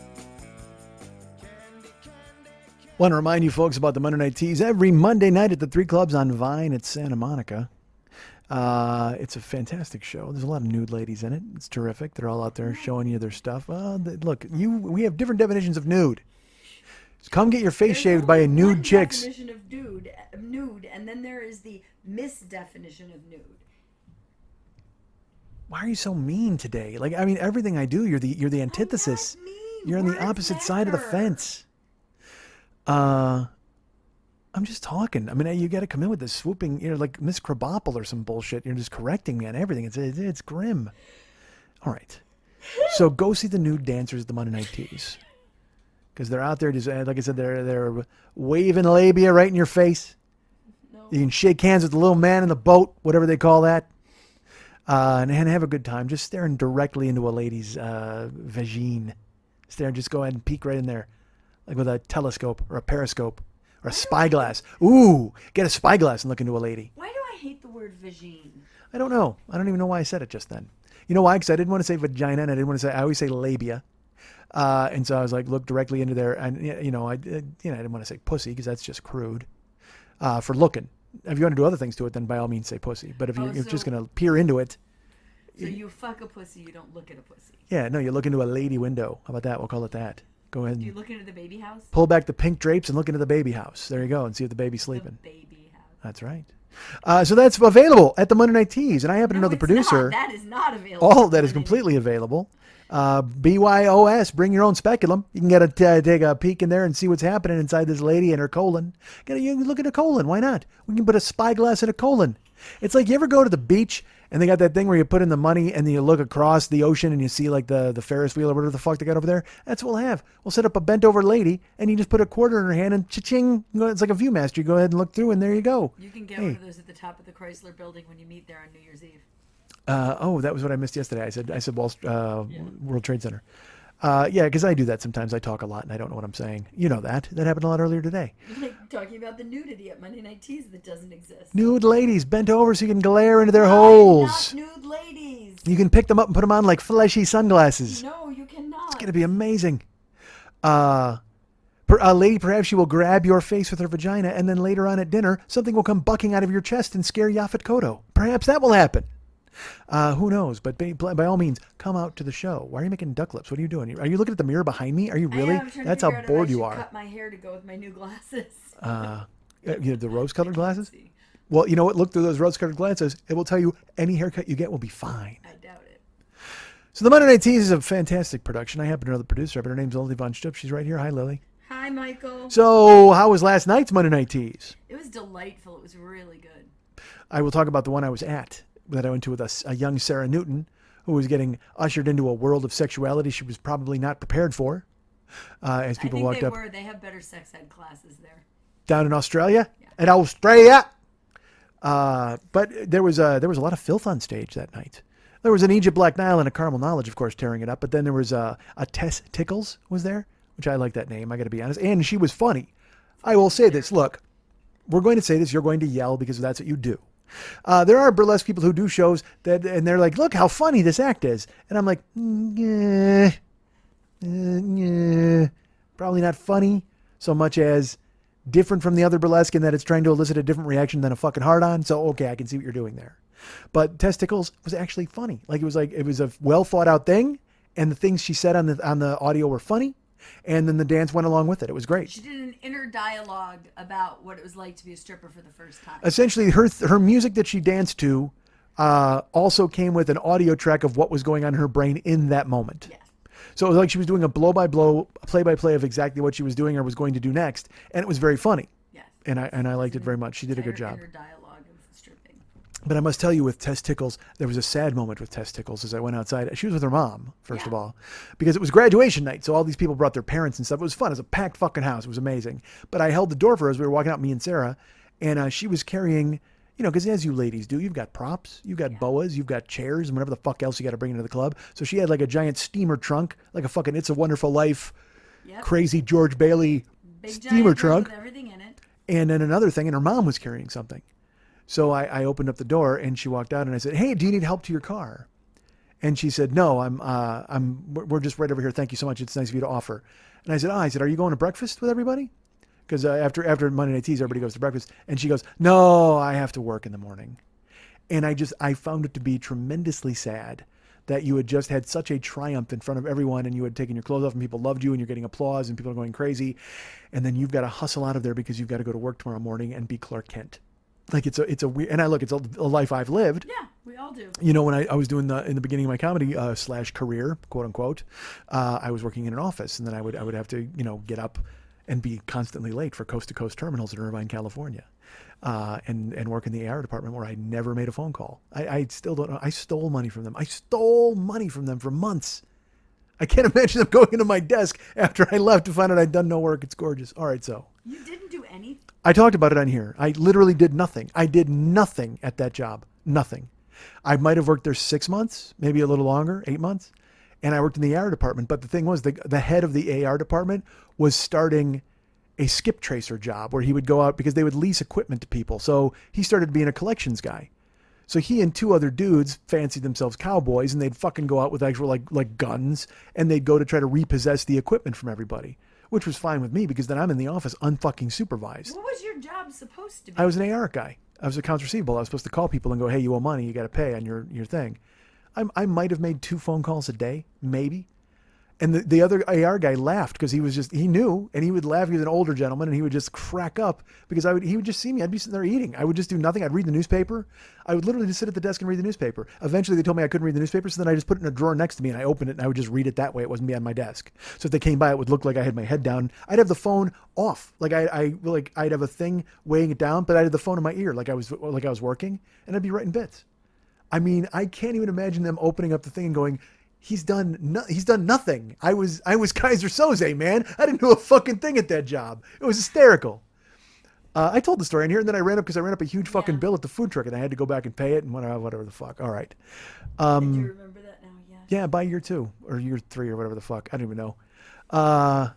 candy, candy. Want to remind you folks about the Monday Night Teas every Monday night at the 3 Clubs on Vine at Santa Monica. It's a fantastic show. There's a lot of nude ladies in it. It's terrific. They're all out there showing you their stuff. Look, we have different definitions of nude. Come get your face shaved by a nude chick's. Definition of nude, and then there is the misdefinition of nude. Why are you so mean today? Like, I mean, everything I do, you're the antithesis. I'm not mean. You're on the Words opposite side of the matter. fence. I'm just talking. I mean, you got to come in with this swooping, like Miss Krabappel or some bullshit. You're just correcting me on everything. It's grim. All right. So go see the nude dancers at the Monday Night Teas. Because they're out there, just like I said, they're waving labia right in your face. No. You can shake hands with the little man in the boat, whatever they call that, and have a good time. Just staring directly into a lady's vagine. Just go ahead and peek right in there, like with a telescope or a periscope or a spyglass. Ooh, get a spyglass and look into a lady. Why do I hate the word vagine? I don't know. I don't even know why I said it just then. You know why? Because I didn't want to say vagina, and I didn't want to say. I always say labia. And so I was like, look directly into there, and I didn't want to say pussy because that's just crude. For looking, if you want to do other things to it, then by all means say pussy. But if you're just gonna peer into it, So you fuck a pussy, you don't look at a pussy. yeah, no, you look into a lady window. How about that? We'll call it that. Go ahead Do you and look into the baby house? pull back the pink drapes and look into the baby house. There you go, and see if the baby's The sleeping. baby house. That's right. So that's available at the Monday Night Teas, and I happen to know the it's producer. Not. That is not available. All of that is completely available. BYOS, bring your own speculum. You can take a peek in there and see what's happening inside this lady and her colon. You look at a colon. Why not? We can put a spyglass in a colon. It's like you ever go to the beach and they got that thing where you put in the money and then you look across the ocean and you see like the Ferris wheel or whatever the fuck they got over there. That's what we'll have. We'll set up a bent over lady and you just put a quarter in her hand and cha-ching. It's like a Viewmaster. You go ahead and look through and there you go. You can get one of those at the top of the Chrysler Building when you meet there on New Year's Eve. That was what I missed yesterday. I said World Trade Center. Yeah, because I do that sometimes. I talk a lot and I don't know what I'm saying. You know that. That happened a lot earlier today. Like talking about the nudity at Monday Night Teas that doesn't exist. Nude ladies bent over so you can glare into their No, holes. not nude ladies. You can pick them up and put them on like fleshy sunglasses. No, you cannot. It's going to be amazing. A lady, perhaps she will grab your face with her vagina and then later on at dinner, something will come bucking out of your chest and scare Yaphet Kotto. Perhaps that will happen. Who knows? But by all means, come out to the show. Why are you making duck lips? What are you doing? Are you looking at the mirror behind me? Are you really? I am trying to That's how figure out if bored I you should are. Cut my hair to go with my new glasses. You have the rose-colored glasses? See. Well, you know what? Look through those rose-colored glasses. It will tell you any haircut you get will be fine. I doubt it. So the Monday Night Teas is a fantastic production. I happen to know the producer, but her name's Lily Von Stupp. She's right here. Hi, Lily. Hi, Michael. So how was last night's Monday Night Teas? It was delightful. It was really good. I will talk about the one I was at that I went to with a young Sarah Newton who was getting ushered into a world of sexuality she was probably not prepared for. As people walked up. They have better sex ed classes there. Down in Australia? Yeah. In Australia! But there was a lot of filth on stage that night. There was an Egypt Black Nile and a Caramel Knowledge, of course, tearing it up. But then there was a Tess Tickles was there, which I like that name, I got to be honest. And she was funny. I will say this. Look, we're going to say this. You're going to yell because that's what you do. There are burlesque people who do shows and they're like, look how funny this act is. And I'm like, probably not funny so much as different from the other burlesque in that it's trying to elicit a different reaction than a fucking hard-on. So, okay, I can see what you're doing there. But Testicles was actually funny. It was a well thought out thing. And the things she said on the audio were funny. And then the dance went along with it. It was great. She did an inner dialogue about what it was like to be a stripper for the first time. Essentially, her music that she danced to also came with an audio track of what was going on in her brain in that moment. Yes. So it was like she was doing a blow-by-blow, play-by-play of exactly what she was doing or was going to do next, and it was very funny. Yes. And I liked it very much. She did a good job. Inner dialogue of stripping. But I must tell you, with Tess Tickles, there was a sad moment with Tess Tickles as I went outside. She was with her mom, first of all, because it was graduation night. So all these people brought their parents and stuff. It was fun. It was a packed fucking house. It was amazing. But I held the door for her as we were walking out, me and Sarah, and she was carrying, because as you ladies do, you've got props, you've got boas, you've got chairs, and whatever the fuck else you got to bring into the club. So she had like a giant steamer trunk, like a fucking It's a Wonderful Life, crazy George Bailey Big steamer giant trunk. with everything in it. And then another thing, and her mom was carrying something. So I opened up the door and she walked out and I said, "Hey, do you need help to your car?" And she said, "No, we're just right over here. Thank you so much. It's nice of you to offer." And I said, "Are you going to breakfast with everybody?" Because after Monday Night Teas, everybody goes to breakfast. And she goes, "No, I have to work in the morning." And I found it to be tremendously sad that you had just had such a triumph in front of everyone and you had taken your clothes off and people loved you and you're getting applause and people are going crazy. And then you've got to hustle out of there because you've got to go to work tomorrow morning and be Clark Kent. Like it's a weird, and it's a life I've lived. Yeah, we all do. When I was doing in the beginning of my comedy / career, quote unquote, I was working in an office and then I would have to, get up and be constantly late for coast to coast terminals in Irvine, California, and work in the AR department where I never made a phone call. I still don't know. I stole money from them. I stole money from them for months. I can't imagine them going into my desk after I left to find out I'd done no work. It's gorgeous. All right, so. You didn't do anything. I talked about it on here. I literally did nothing. I did nothing at that job. Nothing. I might have worked there 6 months, maybe a little longer, 8 months. And I worked in the AR department. But the thing was, the head of the AR department was starting a skip tracer job where he would go out because they would lease equipment to people. So he started being a collections guy. So he and two other dudes fancied themselves cowboys and they'd fucking go out with actual like guns and they'd go to try to repossess the equipment from everybody, which was fine with me because then I'm in the office unfucking supervised. What was your job supposed to be? I was an AR guy. I was accounts receivable. I was supposed to call people and go, "Hey, you owe money. You got to pay on your thing." I might have made 2 phone calls a day, maybe. And the other AR guy laughed because he knew, and he would laugh. He was an older gentleman, and he would just crack up because he would just see me. I'd be sitting there eating. I would just do nothing. I'd read the newspaper. I would literally just sit at the desk and read the newspaper. Eventually, they told me I couldn't read the newspaper, so then I just put it in a drawer next to me, and I opened it, and I would just read it that way. It wasn't behind my desk. So if they came by, it would look like I had my head down. I'd have the phone off, like I'd have a thing weighing it down, but I'd have the phone in my ear, like I was working, and I'd be writing bits. I mean, I can't even imagine them opening up the thing and going, He's done nothing. I was Kaiser Soze, man. I didn't do a fucking thing at that job. It was hysterical. I told the story in here, and then I ran up a huge fucking bill at the food truck, and I had to go back and pay it and whatever the fuck. All right. Do you remember that now? Yeah. Yeah, by year 2 or year 3 or whatever the fuck. I don't even know. How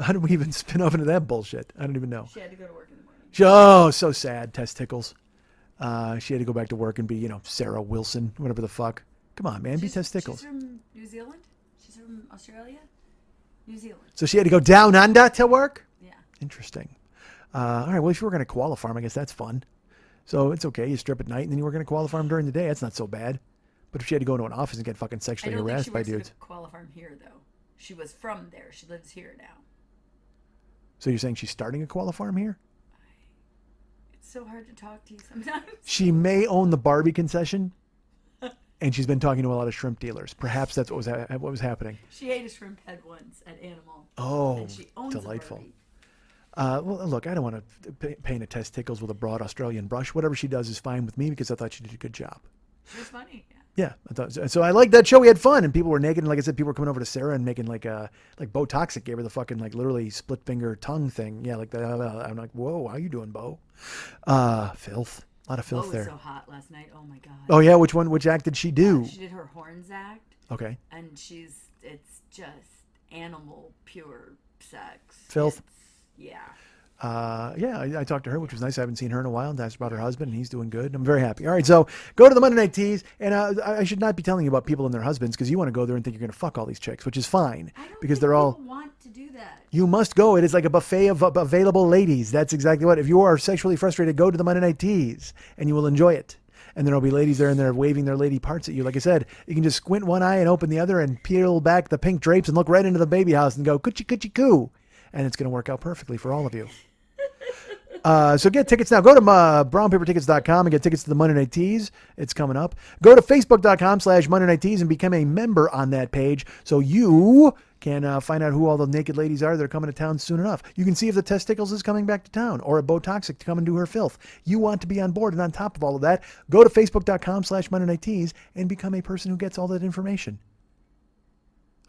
did we even spin off into that bullshit? I don't even know. She had to go to work in the morning. Oh, so sad. Testicles. She had to go back to work and be, Sarah Wilson, whatever the fuck. Come on, man, be testicles. She's from New Zealand? She's from Australia? New Zealand. So she had to go down under to work? Yeah. Interesting. All right, well, if you were going to koala farm, I guess that's fun. So it's okay. You strip at night, and then you were going to koala farm during the day. That's not so bad. But if she had to go into an office and get fucking sexually harassed by dudes. I don't think she works at a koala farm here, though. She was from there. She lives here now. So you're saying she's starting a koala farm here? It's so hard to talk to you sometimes. She may own the Barbie concession. And she's been talking to a lot of shrimp dealers. Perhaps that's what was happening. She ate a shrimp head once at Animal. Oh, and she owns delightful. A well, look, I don't want to paint a testicles with a broad Australian brush. Whatever she does is fine with me because I thought she did a good job. She was funny. Yeah, I thought so. I liked that show. We had fun, and people were naked. And like I said, people were coming over to Sarah and making like Bo Toxic gave her the fucking literally split finger tongue thing. Yeah, like that. I'm like, whoa, how you doing, Bo? Filth. A lot of filth there. It was so hot last night. Oh my god. Oh yeah, which act did she do? She did her horns act. Okay. And it's just animal pure sex. Filth. Yeah. I talked to her, which was nice. I haven't seen her in a while, and asked about her husband, and he's doing good. I'm very happy. All right, so go to the Monday Night Teas, and I should not be telling you about people and their husbands because you want to go there and think you're going to fuck all these chicks, which is fine because they're all. Want to do that. You must go. It is like a buffet of available ladies. That's exactly what. If you are sexually frustrated, go to the Monday Night Teas, and you will enjoy it. And there'll be ladies there, and they're waving their lady parts at you. Like I said, you can just squint one eye and open the other, and peel back the pink drapes and look right into the baby house and go coochie coochie coo, and it's going to work out perfectly for all of you. So get tickets now. Go to brownpapertickets.com and get tickets to the Monday Night Teas. It's coming up. Go to facebook.com/Monday Night Teas and become a member on that page so you can find out who all the naked ladies are that are coming to town soon enough. You can see if the Testicles is coming back to town or a Bo Toxic to come and do her filth. You want to be on board, and on top of all of that, go to facebook.com/Monday Night Teas and become a person who gets all that information.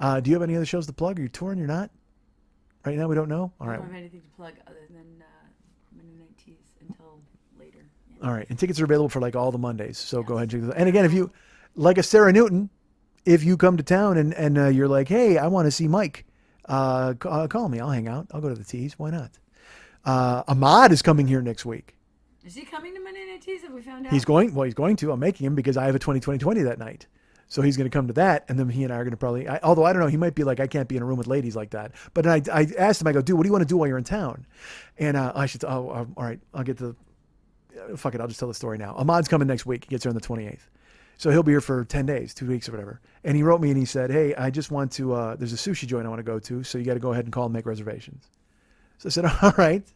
Do you have any other shows to plug? Are you touring? You're not? Right now we don't know? All right. I don't have anything to plug other than Monday Night Teas until later. Yeah. All right. And tickets are available for like all the Mondays. So go ahead and check those. And again, if you, like a Sarah Newton, if you come to town and you're like, hey, I want to see Mike, call me. I'll hang out. I'll go to the Teas. Why not? Ahmad is coming here next week. Is he coming to Monday Night Teas? Have we found out? He's going to. I'm making him because I have a 20/20 that night. So he's going to come to that, and then he and I are going to probably, although I don't know, he might be like, I can't be in a room with ladies like that. But then I asked him, I go, dude, what do you want to do while you're in town? And all right, I'll get to, fuck it, I'll just tell the story now. Ahmad's coming next week. He gets here on the 28th. So he'll be here for 10 days, 2 weeks or whatever. And he wrote me and he said, hey, I just want to, there's a sushi joint I want to go to, so you got to go ahead and call and make reservations. So I said, all right.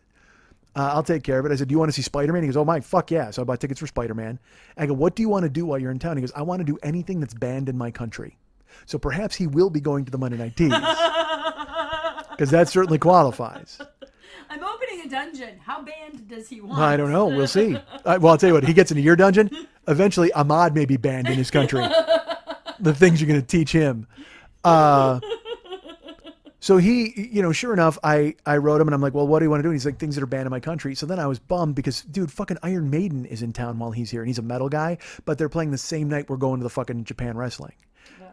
I'll take care of it. I said, do you want to see Spider-Man? He goes, oh my, fuck yeah. So I bought tickets for Spider-Man. I go, what do you want to do while you're in town? He goes, I want to do anything that's banned in my country. So perhaps he will be going to the Monday Night Teas. Because that certainly qualifies. I'm opening a dungeon. How banned does he want? I don't know. We'll see. Well, I'll tell you what. He gets into your dungeon. Eventually, Ahmad may be banned in his country. The things you're going to teach him. So he, sure enough, I wrote him and I'm like, well, what do you want to do? And he's like, things that are banned in my country. So then I was bummed because, dude, fucking Iron Maiden is in town while he's here. And he's a metal guy, but they're playing the same night we're going to the fucking Japan wrestling.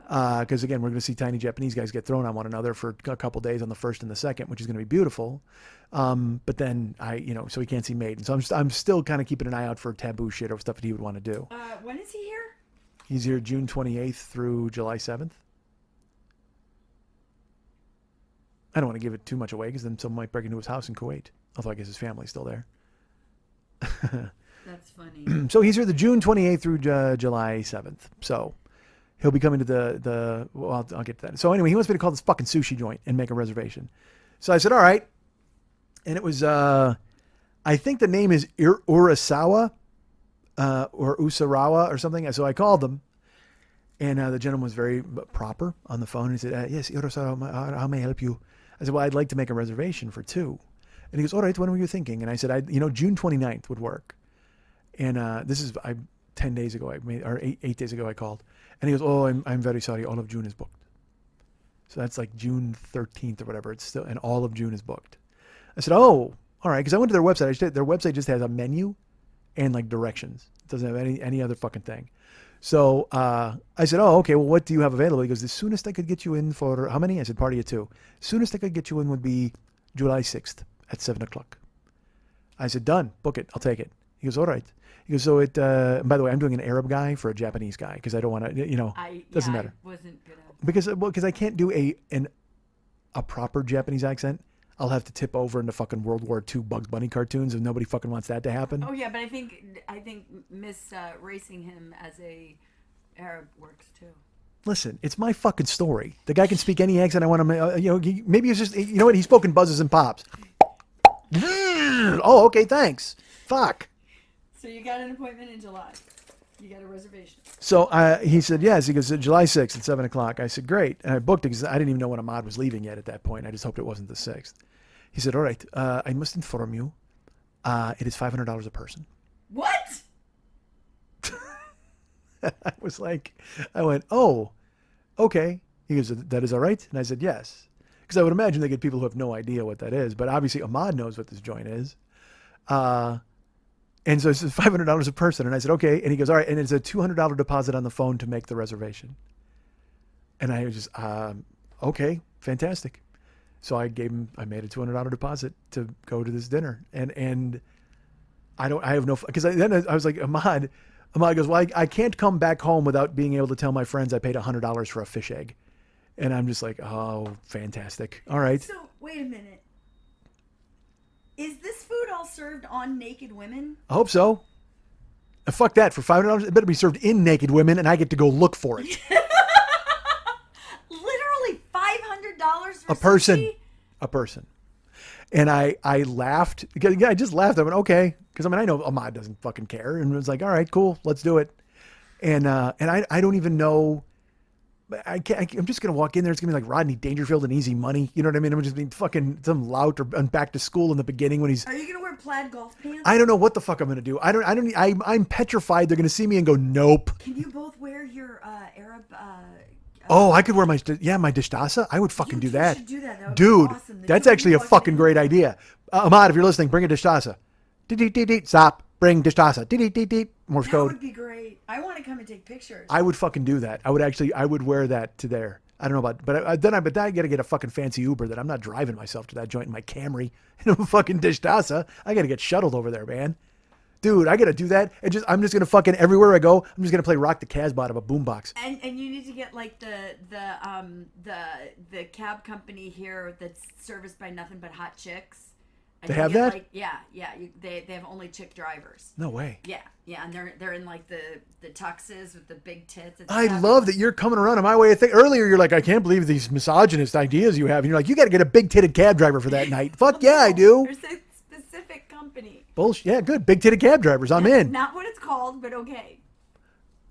Because, again, we're going to see tiny Japanese guys get thrown on one another for a couple days on the 1st and the 2nd, which is going to be beautiful. But then so he can't see Maiden. So I'm still kind of keeping an eye out for taboo shit or stuff that he would want to do. When is he here? He's here June 28th through July 7th. I don't want to give it too much away because then someone might break into his house in Kuwait. Although I guess his family's still there. That's funny. So he's here the June 28th through July 7th. So He'll be coming to the well, I'll get to that. So anyway, he wants me to call this fucking sushi joint and make a reservation. So I said, all right. And it was, I think the name is Urasawa or Usarawa or something. So I called them. And the gentleman was very proper on the phone. He said, yes, Urasawa, how may I help you? I said, well, I'd like to make a reservation for 2. And he goes, all right, when were you thinking? And I said, June 29th would work. And this is 10 days ago, or 8 days ago I called. And he goes, oh, I'm very sorry, all of June is booked. So that's like June 13th or whatever. It's still, and all of June is booked. I said, oh, all right, because I went to their website. Their website just has a menu and like directions. It doesn't have any other fucking thing. So I said, oh, okay, well, what do you have available? He goes, the soonest I could get you in for, how many? I said, party of 2. Soonest I could get you in would be July 6th at 7 o'clock. I said, done, book it, I'll take it. He goes, all right. He goes, so it, by the way, I'm doing an Arab guy for a Japanese guy because I don't want to, doesn't matter. I wasn't good at Because I can't do a proper Japanese accent. I'll have to tip over into fucking World War II Bugs Bunny cartoons if nobody fucking wants that to happen. Oh yeah, but I think Miss racing him as a Arab works too. Listen, it's my fucking story. The guy can speak any accent I want him. Maybe it's just, you know what? He's spoken buzzes and pops. Oh, okay, thanks. Fuck. So you got an appointment in July. You got a reservation. So he said, yes. He goes, July 6th at 7 o'clock. I said, great. And I booked it because I didn't even know when Ahmad was leaving yet at that point. I just hoped it wasn't the 6th. He said, all right, I must inform you, it is $500 a person. What? I went, oh, okay. He goes, that is all right? And I said, yes. Because I would imagine they get people who have no idea what that is. But obviously Ahmad knows what this joint is. And so it says $500 a person. And I said, okay. And he goes, all right. And it's a $200 deposit on the phone to make the reservation. And I was just, okay, fantastic. So I made a $200 deposit to go to this dinner. And I have no, because then I was like, Ahmad goes, well, I can't come back home without being able to tell my friends I paid $100 for a fish egg. And I'm just like, oh, fantastic. All right. So wait a minute. Is this food all served on naked women? I hope so. Fuck that. For $500, it better be served in naked women and I get to go look for it. Literally $500 for A person. sushi? A person. And I laughed. Yeah, I just laughed. I went, okay. Because I know Ahmad doesn't fucking care. And it was like, all right, cool. Let's do it. And I don't even know. I'm just going to walk in there. It's going to be like Rodney Dangerfield and Easy Money. You know what I mean? I'm just being fucking some lout or back to school in the beginning when he's. Are you going to wear plaid golf pants? I don't know what the fuck I'm going to do. I'm petrified. They're going to see me and go, nope. Can you both wear your Arab? Oh, I could wear my dishtasa. I would fucking do that. You should do that. That would Dude, be awesome. that's actually a fucking great idea. Ahmad, if you're listening, bring a dishtasa. Stop. Bring dishtasa. Morse That code. would be great. I want to come and take pictures. I would fucking do that. I would wear that to there. I don't know about, but then I got to get a fucking fancy Uber that I'm not driving myself to that joint in my Camry in a fucking dishtasa. I got to get shuttled over there, man. Dude, I got to do that. I'm just going to fucking, everywhere I go, I'm just going to play Rock the Casbah out of a boombox. And you need to get like the cab company here that's serviced by nothing but hot chicks. And They you have get, that? Like, yeah. They have only chick drivers. No way. Yeah, and they're in like the tuxes with the big tits. It's I fabulous. love that you're coming around on my way of thinking. Earlier, you're like, I can't believe these misogynist ideas you have. And you're like, you got to get a big-titted cab driver for that night. Fuck yeah, I do. There's a specific company. Bullshit. Yeah, good. Big-titted cab drivers. I'm in. Not what it's called, but okay.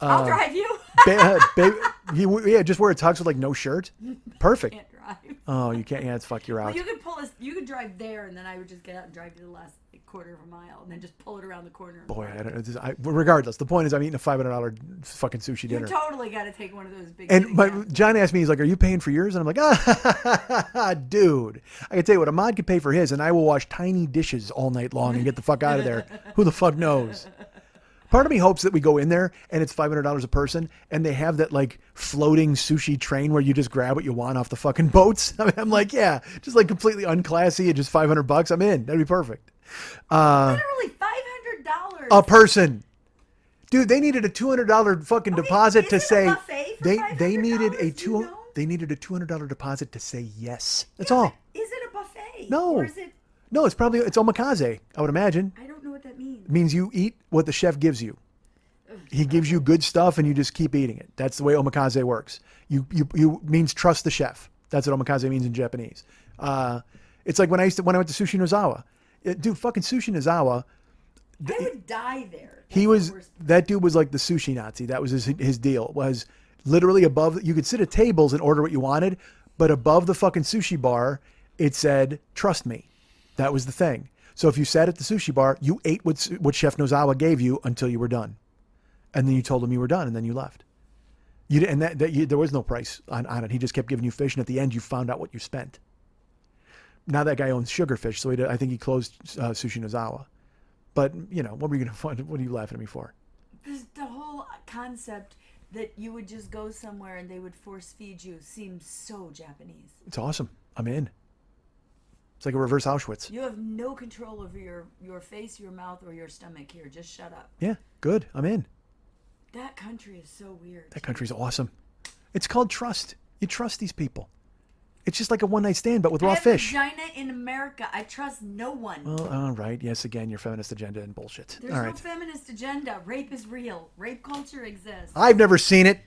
I'll drive you. Just wear a tux with like no shirt. Perfect. Can't drive. Oh, you can't. Yeah, it's fuck. You're out. Well, you could you could drive there, and then I would just get out and drive you the last quarter of a mile, and then just pull it around the corner. Boy, I don't know. Regardless, the point is, I'm eating a $500 fucking sushi You dinner. totally got to take one of those big. And John asked me, he's like, "Are you paying for yours?" And I'm like, dude, I can tell you what, Ahmad could pay for his, and I will wash tiny dishes all night long and get the fuck out of there. Who the fuck knows? Part of me hopes that we go in there and it's $500 a person and they have that like floating sushi train where you just grab what you want off the fucking boats. I mean, I'm like, yeah, just like completely unclassy and just $500. I'm in. That'd be perfect. Literally $500 A person. Dude, they needed a $200 fucking deposit to is it a say buffet for they needed a $500? Do you know? they needed a $200 deposit to say yes. That's Yeah, all. but is it a buffet? No. Or is it? No, it's omadikaze, I would imagine. I don't know what that means. It means you eat what the chef gives you. Oh He gives you good stuff and you just keep eating it. That's the way omakase works. You means trust the chef. That's what omakase means in Japanese. It's like when I went to Sushi Nozawa. Dude, fucking Sushi Nozawa. I would die there. He That's was the worst. that dude was like the sushi Nazi. That was his deal. Was literally above. You could sit at tables and order what you wanted, but above the fucking sushi bar, it said "Trust me." That was the thing. So if you sat at the sushi bar, you ate what Chef Nozawa gave you until you were done, and then you told him you were done, and then you left. You and there was no price on it. He just kept giving you fish, and at the end, you found out what you spent. Now that guy owns Sugarfish, so I think he closed Sushi Nozawa. But, you know, what were you going to find? What are you laughing at me for? The whole concept that you would just go somewhere and they would force feed you seems so Japanese. It's awesome. I'm in. It's like a reverse Auschwitz. You have no control over your face, your mouth, or your stomach here. Just shut up. Yeah, good. I'm in. That country is so weird. That country's awesome. It's called trust. You trust these people. It's just like a one-night stand, but with I raw have fish. vagina in America. I trust no one. Well, all right. Yes, again, your feminist agenda and bullshit. There's All no right. feminist agenda. Rape is real. Rape culture exists. I've never seen it.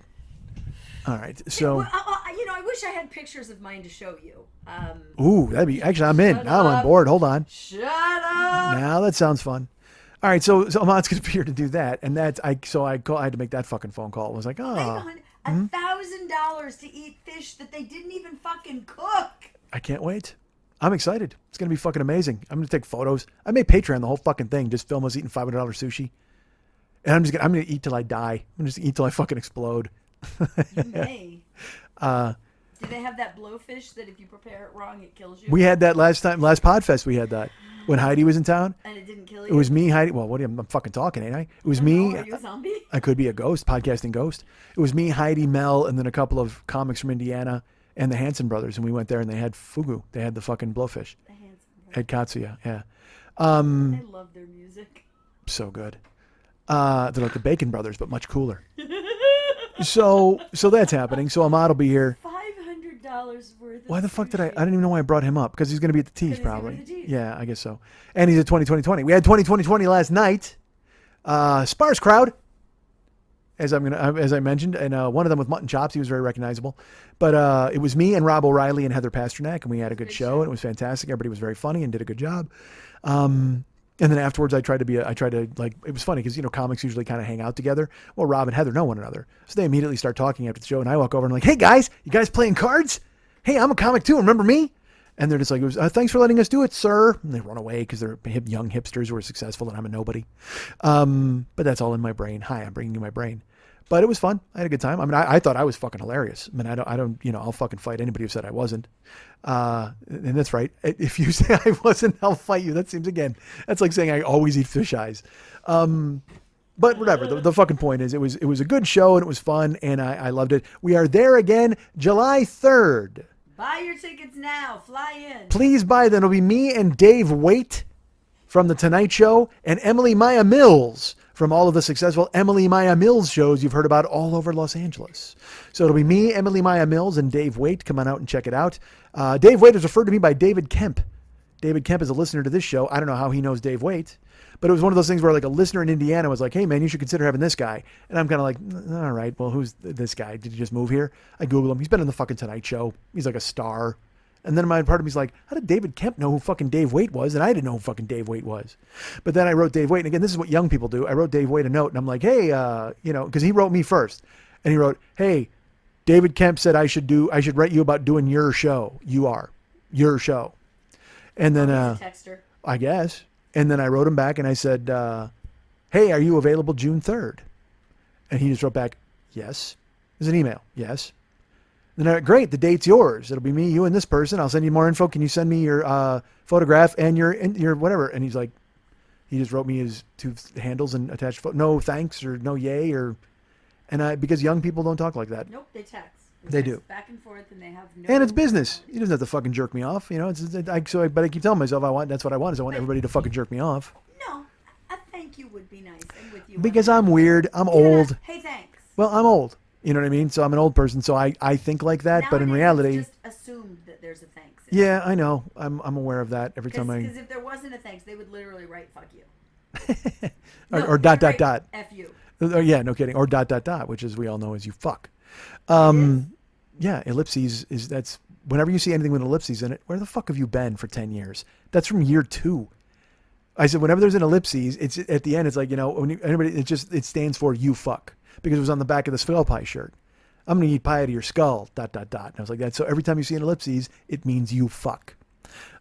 All right. So, Well, I wish I had pictures of mine to show you. ooh, that'd be, actually, I'm in. Shut Now I'm on up. board. Hold on. Shut up. Now that sounds fun. All right, so Amon's gonna be here to do that, and I had to make that fucking phone call. I was like, Hang oh, on. $1,000 to eat fish that they didn't even fucking cook. I can't wait. I'm excited. It's gonna be fucking amazing. I'm gonna take photos. I made Patreon the whole fucking thing. Just film us eating $500 sushi, and I'm gonna eat till I die. I'm just eat till I fucking explode. You may. Do they have that blowfish that if you prepare it wrong, it kills you? We had that last Podfest. We had that when Heidi was in town. And it didn't kill It you? was me, Heidi. Well, I'm fucking talking, ain't I? It was Oh, me. are you a zombie? I could be a ghost, podcasting ghost. It was me, Heidi, Mel, and then a couple of comics from Indiana and the Hanson brothers. And we went there and they had fugu. They had the fucking blowfish. The handsome one. Had katsuya, yeah. I love their music. So good. They're like the Bacon Brothers, but much cooler. So that's happening. So Ahmad will be here. $500 worth of Why the fuck did I sushi. didn't even know why I brought him up. Because he's going to be at the Tees, Because he's gonna probably. be at the Tees. Yeah, I guess so. And he's at 2020. We had 2020 last night. Sparse crowd, as I mentioned, and one of them with mutton chops. He was very recognizable. But it was me and Rob O'Reilly and Heather Pasternak, and we had a good show, and it was fantastic. Everybody was very funny and did a good job. And then afterwards, it was funny because, comics usually kind of hang out together. Well, Rob and Heather know one another. So they immediately start talking after the show. And I walk over and I'm like, hey, guys, you guys playing cards? Hey, I'm a comic too. Remember me? And they're just like, thanks for letting us do it, sir. And they run away because they're young hipsters who are successful and I'm a nobody. But that's all in my brain. Hi, I'm bringing you my brain. But it was fun. I had a good time. I mean, I thought I was fucking hilarious. I mean, I don't, I'll fucking fight anybody who said I wasn't. And that's right. If you say I wasn't, I'll fight you. That seems, again, that's like saying I always eat fish eyes. But whatever. The fucking point is it was a good show and it was fun and I loved it. We are there again July 3rd. Buy your tickets now. Fly in. Please buy them. It'll be me and Dave Waite from The Tonight Show and Emily Maya Mills from all of the successful Emily Maya Mills shows you've heard about all over Los Angeles. So it'll be me, Emily Maya Mills, and Dave Waite. Come on out and check it out. Dave Waite is referred to me by David Kemp. David Kemp is a listener to this show. I don't know how he knows Dave Waite, but it was one of those things where like a listener in Indiana was like, hey man, you should consider having this guy. And I'm kind of like, all right, well, who's this guy? Did he just move here? I Google him. He's been on the fucking Tonight Show. He's like a star. And then part of me's like, how did David Kemp know who fucking Dave Waite was? And I didn't know who fucking Dave Waite was. But then I wrote Dave Waite. And again, this is what young people do. I wrote Dave Waite a note and I'm like, hey, because he wrote me first. And he wrote, hey, David Kemp said I should write you about doing your show. Your show. And then, Texter. I guess. And then I wrote him back and I said, hey, are you available June 3rd? And he just wrote back, yes. There's an email. Yes. Then I went, great, the date's yours. It'll be me, you, and this person. I'll send you more info. Can you send me your photograph and your whatever? And he's like, he just wrote me his two handles and attached no thanks or no yay because young people don't talk like that. Nope, they text. They do. Back and forth, and they have no. And it's business. He doesn't have to fucking jerk me off. But I keep telling myself that's what I want is I want everybody to fucking jerk me off. No, a thank you would be nice. I'm with you. Because I'm weird. I'm old. Hey, thanks. Well, I'm old. You know what I mean? So I'm an old person. So I think like that. But in Nowadays, reality, it's just assumed that there's a thanks. yeah, I know. I'm aware of that every time Because if there wasn't a thanks, they would literally write "fuck you" or No, dot they would dot write dot. "f you." Yeah, no kidding. Or ... which as we all know is you fuck. Yeah, ellipses is that's whenever you see anything with ellipses in it, where the fuck have you been for 10 years? That's from year 2. I said, whenever there's an ellipses, it's at the end, it's like, when anybody, it stands for you fuck, because it was on the back of the skull pie shirt. I'm going to eat pie out of your skull, ... And I was like that. So every time you see an ellipses, it means you fuck.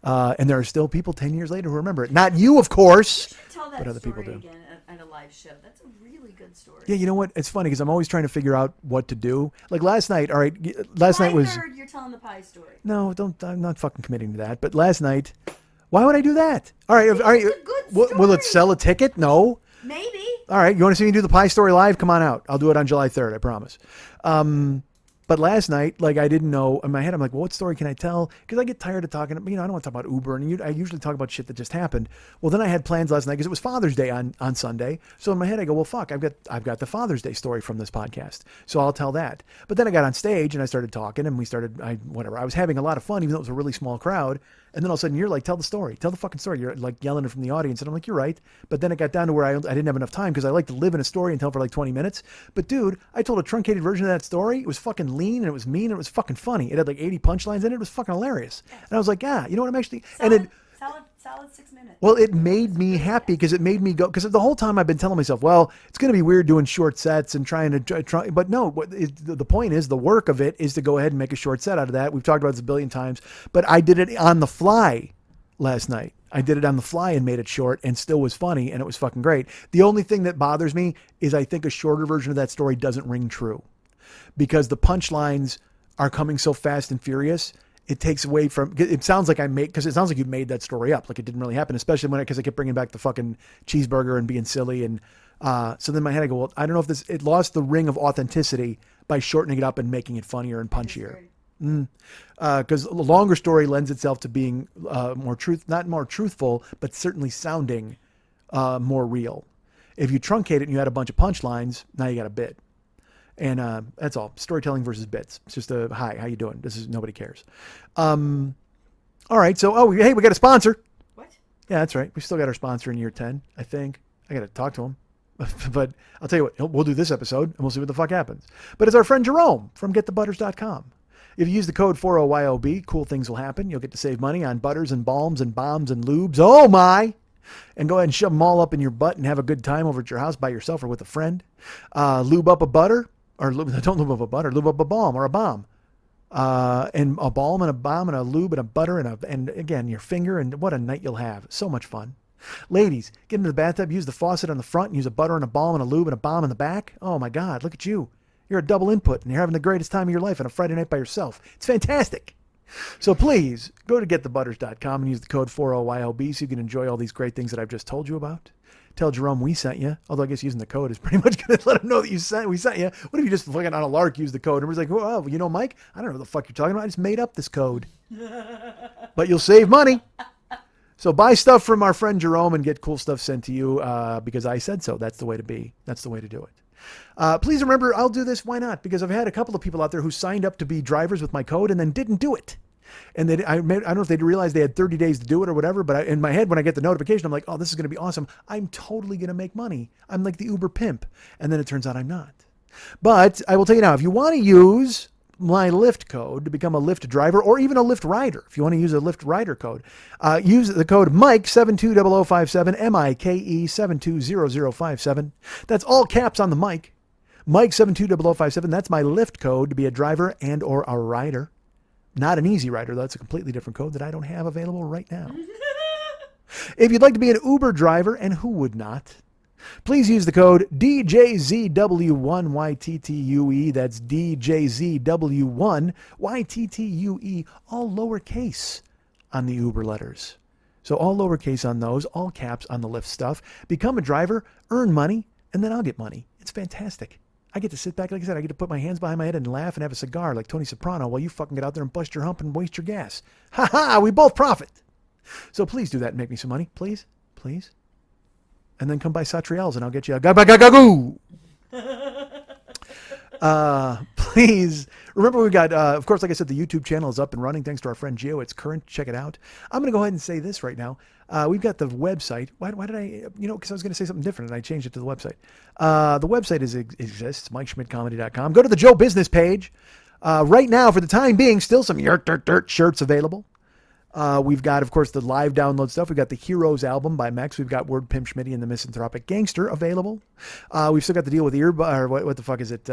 And there are still people 10 years later who remember it. Not you, of course, Tell that but other story people do. again at a live show. That's a really good story. Yeah, you know what? It's funny because I'm always trying to figure out what to do. Like last night, all right, last night was... Third, you're telling the pie story. No, I'm not fucking committing to that. But last night, why would I do that? All right, It's a good will it story. sell a ticket? No. Maybe. All right, you want to see me do the pie story live? Come on out. I'll do it on July 3rd, I promise. But last night, like I didn't know, in my head, I'm like, well, what story can I tell? Because I get tired of talking, I don't want to talk about Uber, and I usually talk about shit that just happened. Well, then I had plans last night because it was Father's Day on Sunday. So in my head, I go, well, fuck, I've got the Father's Day story from this podcast. So I'll tell that. But then I got on stage and I started talking and I was having a lot of fun, even though it was a really small crowd. And then all of a sudden you're like, tell the story, tell the fucking story. You're like yelling it from the audience. And I'm like, you're right. But then it got down to where I didn't have enough time because I like to live in a story and tell for like 20 minutes. But dude, I told a truncated version of that story. It was fucking lean and it was mean and it was fucking funny. It had like 80 punchlines in it. It was fucking hilarious. And I was like, yeah, you know what I'm actually, Solid 6 minutes. well, it made me happy because it made me go, because the whole time I've been telling myself, well, it's going to be weird doing short sets and trying to try, but no, the point is the work of it is to go ahead and make a short set out of that. We've talked about this a billion times, but I did it on the fly last night. I did it on the fly and made it short and still was funny and it was fucking great. The only thing that bothers me is I think a shorter version of that story doesn't ring true because the punchlines are coming so fast and furious. It takes away from, it sounds like because it sounds like you made that story up. Like it didn't really happen, especially because I kept bringing back the fucking cheeseburger and being silly. And so then in my head, I go, well, I don't know if it lost the ring of authenticity by shortening it up and making it funnier and punchier. Because a longer story lends itself to being not more truthful, but certainly sounding more real. If you truncate it and you had a bunch of punchlines, now you got a bit. And that's all. Storytelling versus bits. It's just a, hi, how you doing? Nobody cares. All right. So, hey, we got a sponsor. What? Yeah, that's right. We still got our sponsor in year 10, I think. I got to talk to him. But I'll tell you what, we'll do this episode and we'll see what the fuck happens. But it's our friend Jerome from getthebutters.com. If you use the code 40YOB, cool things will happen. You'll get to save money on butters and balms and bombs and lubes. Oh my! And go ahead and shove them all up in your butt and have a good time over at your house by yourself or with a friend. Lube up a butter. Or don't lube up a butter, lube up a balm or a bomb. And a balm and a bomb and a lube and a butter and again, your finger, and what a night you'll have. So much fun. Ladies, get into the bathtub, use the faucet on the front, and use a butter and a balm and a lube and a bomb in the back. Oh my God, look at you. You're a double input and you're having the greatest time of your life on a Friday night by yourself. It's fantastic. So please go to getthebutters.com and use the code 40YOB so you can enjoy all these great things that I've just told you about. Tell Jerome we sent you. Although I guess using the code is pretty much going to let him know that we sent you. What if you just fucking on a lark use the code? And we're like, well, Mike, I don't know what the fuck you're talking about. I just made up this code. But you'll save money. So buy stuff from our friend Jerome and get cool stuff sent to you because I said so. That's the way to be. That's the way to do it. Please remember, I'll do this. Why not? Because I've had a couple of people out there who signed up to be drivers with my code and then didn't do it. And I don't know if they realized they had 30 days to do it or whatever, but in my head, when I get the notification, I'm like, oh, this is going to be awesome. I'm totally going to make money. I'm like the Uber pimp. And then it turns out I'm not. But I will tell you now, if you want to use my Lyft code to become a Lyft driver or even a Lyft rider, if you want to use a Lyft rider code, use the code Mike720057, MIKE 720057. That's all caps on the Mike. Mike720057. That's my Lyft code to be a driver and or a rider. Not an easy rider, though. It's a completely different code that I don't have available right now. If you'd like to be an Uber driver, and who would not, please use the code DJZW1YTTUE. That's DJZW1YTTUE, all lowercase on the Uber letters. So all lowercase on those, all caps on the Lyft stuff. Become a driver, earn money, and then I'll get money. It's fantastic. I get to sit back, like I said, I get to put my hands behind my head and laugh and have a cigar like Tony Soprano while you fucking get out there and bust your hump and waste your gas. Ha ha, we both profit. So please do that and make me some money. Please, please. And then come by Satriel's and I'll get you a gabagagagoo. Please Remember, we've got, of course, like I said, the YouTube channel is up and running thanks to our friend Gio. It's current. Check it out. I'm going to go ahead and say this right now. We've got the website. Why did I, because I was going to say something different and I changed it to the website. The website exists, MikeSchmidtComedy.com. Go to the Joe Business page. Right now, for the time being, still some Yurt Dirt Dirt shirts available. We've got, of course, the live download stuff. We've got the Heroes album by Mex. We've got Word Pimp Schmitty and the Misanthropic Gangster available. We've still got the deal with what the fuck is it?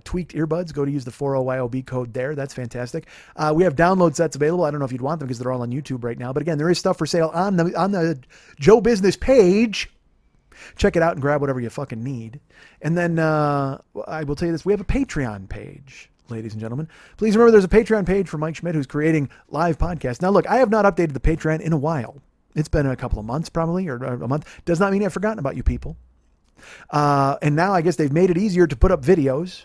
Tweaked earbuds. Go to use the 40YOB code there. That's fantastic. We have download sets available. I don't know if you'd want them because they're all on YouTube right now. But again, there is stuff for sale on the Joe Business page. Check it out and grab whatever you fucking need. And then I will tell you this. We have a Patreon page. Ladies and gentlemen, please remember there's a Patreon page for Mike Schmidt who's creating live podcasts. Now, look, I have not updated the Patreon in a while. It's been a couple of months probably, or a month. Does not mean I've forgotten about you people. And now I guess they've made it easier to put up videos.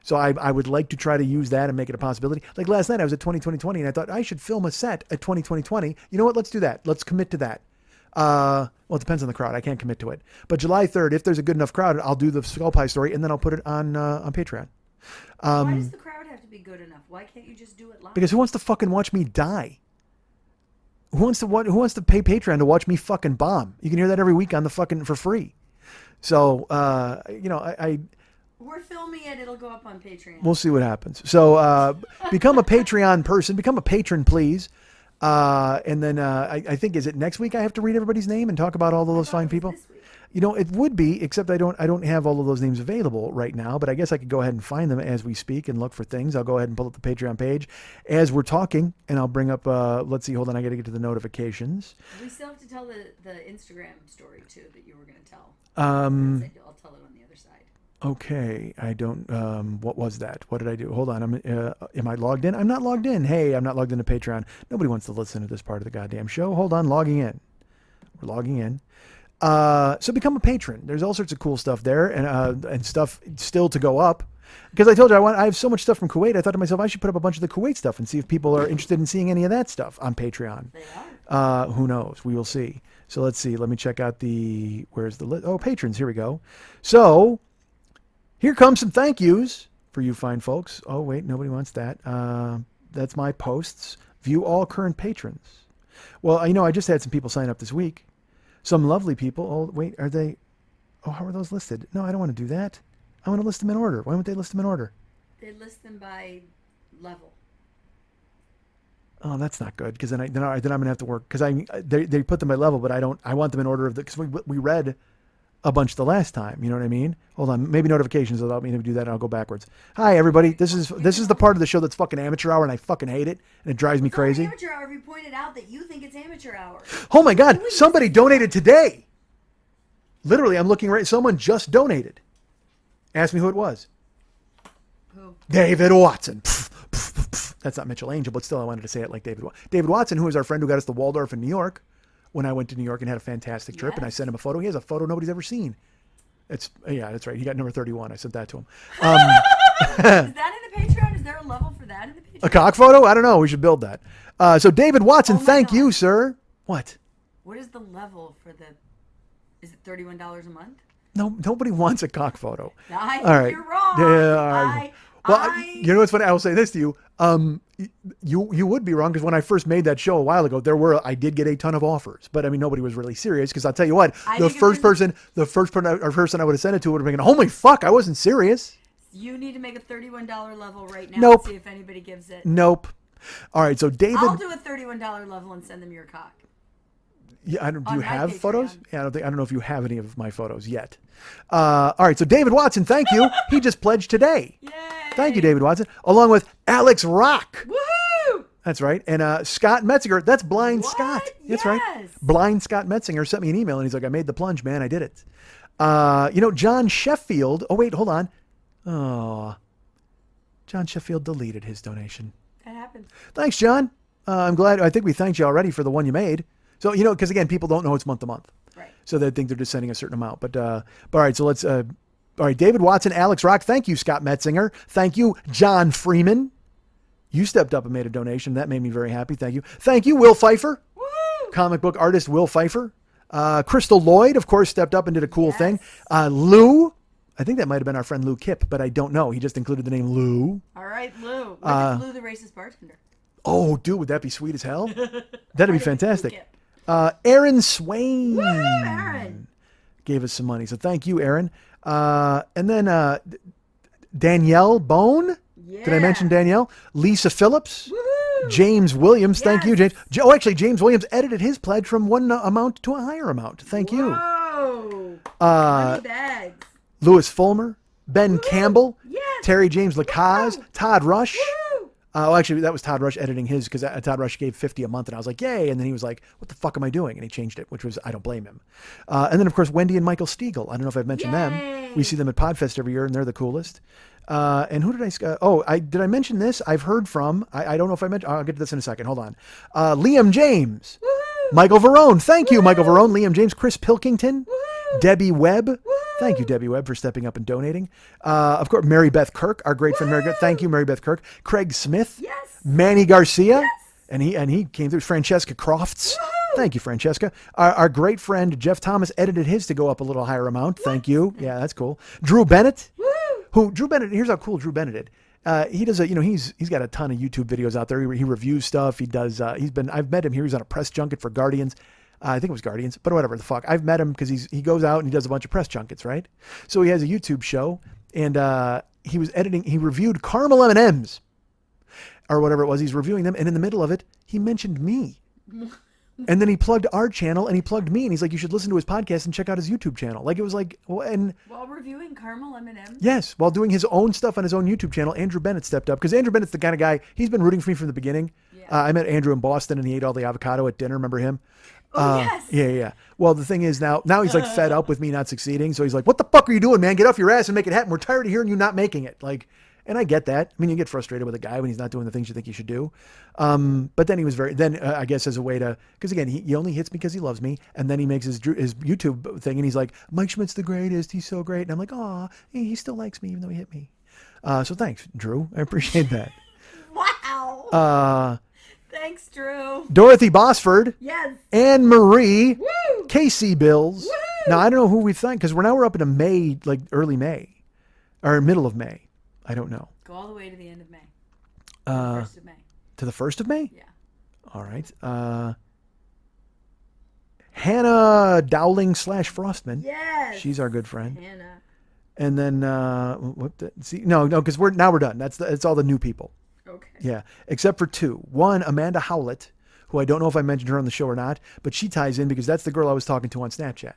So I would like to try to use that and make it a possibility. Like last night I was at 2020 and I thought I should film a set at 2020. You know what? Let's do that. Let's commit to that. Well, it depends on the crowd. I can't commit to it. But July 3rd, if there's a good enough crowd, I'll do the Skull Pie story and then I'll put it on Patreon. Why does the crowd have to be good enough? Why can't you just do it live? Because who wants to fucking watch me die? Who wants to pay Patreon to watch me fucking bomb? You can hear that every week on the fucking for free. So we're filming it. It'll go up on Patreon. We'll see what happens. So become a Patreon person. Become a patron, please. And then I think, is it next week I have to read everybody's name and talk about all of those fine people? It would be, except I don't have all of those names available right now, but I guess I could go ahead and find them as we speak and look for things. I'll go ahead and pull up the Patreon page as we're talking, and I'll bring up, let's see, hold on, I got to get to the notifications. We still have to tell the Instagram story, too, that you were going to tell. I'll tell it on the other side. Okay, I don't, what was that? What did I do? Hold on, am I logged in? I'm not logged in. Hey, I'm not logged into Patreon. Nobody wants to listen to this part of the goddamn show. Hold on, logging in. We're logging in. So become a patron. There's all sorts of cool stuff there and stuff still to go up. Because I told you I have so much stuff from Kuwait. I thought to myself, I should put up a bunch of the Kuwait stuff and see if people are interested in seeing any of that stuff on Patreon. They are. Who knows? We will see. So let's see. Let me check out where's the list? Oh, patrons. Here we go. So here comes some thank yous for you fine folks. Oh, wait, nobody wants that. That's my posts. View all current patrons. Well, I just had some people sign up this week. Some lovely people. Oh, wait, are they? Oh, how are those listed? No, I don't want to do that. I want to list them in order. Why wouldn't they list them in order? They list them by level. Oh, that's not good because then I'm gonna have to work because they put them by level, but I want them in order of because we read a bunch the last time. You know what I mean? Hold on, maybe notifications allow me to do that, and I'll go backwards. Hi, everybody. This is the part of the show that's fucking amateur hour, and I fucking hate it, and it drives me crazy. Amateur hour. If you pointed out that you think it's amateur hour. Oh my God! Somebody donated today. Literally, I'm looking right. Someone just donated. Ask me who it was. Who? David Watson. That's not Mitchell Angel, but still, I wanted to say it like David Watson. David Watson, who is our friend who got us the Waldorf in New York. When I went to New York and had a fantastic trip, and I sent him a photo. He has a photo nobody's ever seen. That's right. He got number 31. I sent that to him. Is that in the Patreon? Is there a level for that in the Patreon? A cock photo? I don't know. We should build that. So David Watson, thank you, sir. What? What is the level for is it $31 a month? No, nobody wants a cock photo. I think all right. You're wrong. Yeah, all right. You know what's funny? I will say this to you. You would be wrong because when I first made that show a while ago, I did get a ton of offers, but I mean nobody was really serious because I'll tell you what, the first person I would have sent it to would have been, holy fuck, I wasn't serious. You need to make a $31 level right now Nope. and see if anybody gives it. Nope. All right, so David, I'll do a $31 level and send them your cock. Yeah, do you have Patreon. photos? Yeah, I don't know if you have any of my photos yet. All right, so David Watson, thank you. He just pledged today. Yay! Thank you, David Watson, along with Alex Rock. Woohoo! That's right. And Scott Metzinger. That's Blind What? Scott. That's Yes. right. Blind Scott Metzinger sent me an email and he's like, I made the plunge, man. I did it. John Sheffield. Oh, wait, hold on. Oh, John Sheffield deleted his donation. That happens. Thanks, John. I'm glad. I think we thanked you already for the one you made. So, because again, people don't know it's month to month. Right. So they think they're just sending a certain amount. But all right, so let's, all right, David Watson, Alex Rock. Thank you, Scott Metzinger. Thank you, John Freeman. You stepped up and made a donation. That made me very happy. Thank you. Thank you, Will Pfeiffer. Woo! Comic book artist Will Pfeiffer. Crystal Lloyd, of course, stepped up and did a cool thing. Lou, I think that might have been our friend Lou Kipp, but I don't know. He just included the name Lou. All right, Lou. What is Lou the racist bartender? Oh, dude, would that be sweet as hell? That'd be fantastic. Kip. Aaron Swain Woo, Aaron. gave us some money. So thank you, Aaron. And then Danielle Bone. Did I mention Danielle? Lisa Phillips. Woohoo. James Williams. Thank you, Yes. James. Oh, actually, James Williams edited his pledge from one amount to a higher amount. Thank you. Whoa. Money bags. Louis Fulmer. Ben Campbell. Yes. Terry James Lacaz. Woo. Todd Rush. Woo. Actually, that was Todd Rush editing his because Todd Rush gave 50 a month, and I was like, yay. And then he was like, what the fuck am I doing? And he changed it, which was, I don't blame him. And then, of course, Wendy and Michael Stiegel. I don't know if I've mentioned them. Yay. We see them at Podfest every year, and they're the coolest. And who did did I mention this? I've heard from, I don't know if I mentioned, I'll get to this in a second. Hold on. Liam James. Woohoo. Michael Verone. Thank you, Michael Verone. Liam James. Chris Pilkington. Woohoo. Debbie Webb. Woohoo. Thank you, Debbie Webb, for stepping up and donating. Of course, Mary Beth Kirk, our great friend Mary Beth. Thank you, Mary Beth Kirk. Craig Smith. Yes. Manny Garcia. Yes. And he came through. Francesca Crofts. Woohoo. Thank you, Francesca. Our great friend Jeff Thomas edited his to go up a little higher amount. Thank you. Yeah, that's cool. Drew Bennett. Woo. Drew Bennett, here's how cool Drew Bennett did. He does he's got a ton of YouTube videos out there. He reviews stuff. He does, I've met him here. He's on a press junket for Guardians. I think it was Guardians, but whatever the fuck. I've met him because he goes out and he does a bunch of press junkets, right? So he has a YouTube show, and he reviewed caramel M&Ms or whatever it was. He's reviewing them, and in the middle of it, he mentioned me. And then he plugged our channel and he plugged me, and he's like, you should listen to his podcast and check out his YouTube channel. Like, it was like, and While reviewing caramel M&Ms. yes, while doing his own stuff on his own YouTube channel, Andrew Bennett stepped up because Andrew Bennett's the kind of guy, he's been rooting for me from the beginning. Yeah. I met Andrew in Boston and he ate all the avocado at dinner. Remember him? Oh, yes. Yeah. Well, the thing is now he's like fed up with me not succeeding. So he's like, what the fuck are you doing, man? Get off your ass and make it happen. We're tired of hearing you not making it. Like, and I get that. I mean, you get frustrated with a guy when he's not doing the things you think he should do. But then he was I guess as a way to, because again, he only hits me because he loves me. And then he makes his YouTube thing and he's like, Mike Schmidt's the greatest. He's so great. And I'm like, aw, he still likes me even though he hit me. So thanks, Drew. I appreciate that. Wow. Thanks, Drew. Dorothy Bosford. Yes. Anne Marie. Woo. Casey Bills. Woo. Now, I don't know who we thank because we're up into May, like early May or middle of May. I don't know. Go all the way to the end of May. 1st of May. To the 1st of May? Yeah. All right. Hannah Dowling / Frostman. Yes. She's our good friend. Hannah. And then, because we're done. It's all the new people. Okay. Yeah. Except for two. One, Amanda Howlett, who I don't know if I mentioned her on the show or not, but she ties in because that's the girl I was talking to on Snapchat.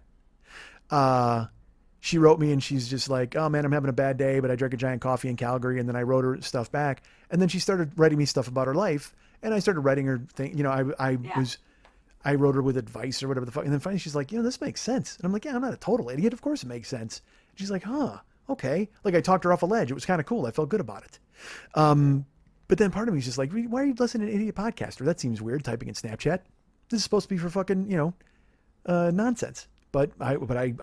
She wrote me and she's just like, oh man, I'm having a bad day, but I drank a giant coffee in Calgary. And then I wrote her stuff back. And then she started writing me stuff about her life. And I started writing her thing. I wrote her with advice or whatever the fuck. And then finally she's like, this makes sense. And I'm like, yeah, I'm not a total idiot. Of course it makes sense. She's like, huh, okay. Like I talked her off a ledge. It was kind of cool. I felt good about it. But then part of me is just like, why are you listening to an idiot podcaster? That seems weird, typing in Snapchat. This is supposed to be for fucking, nonsense. But I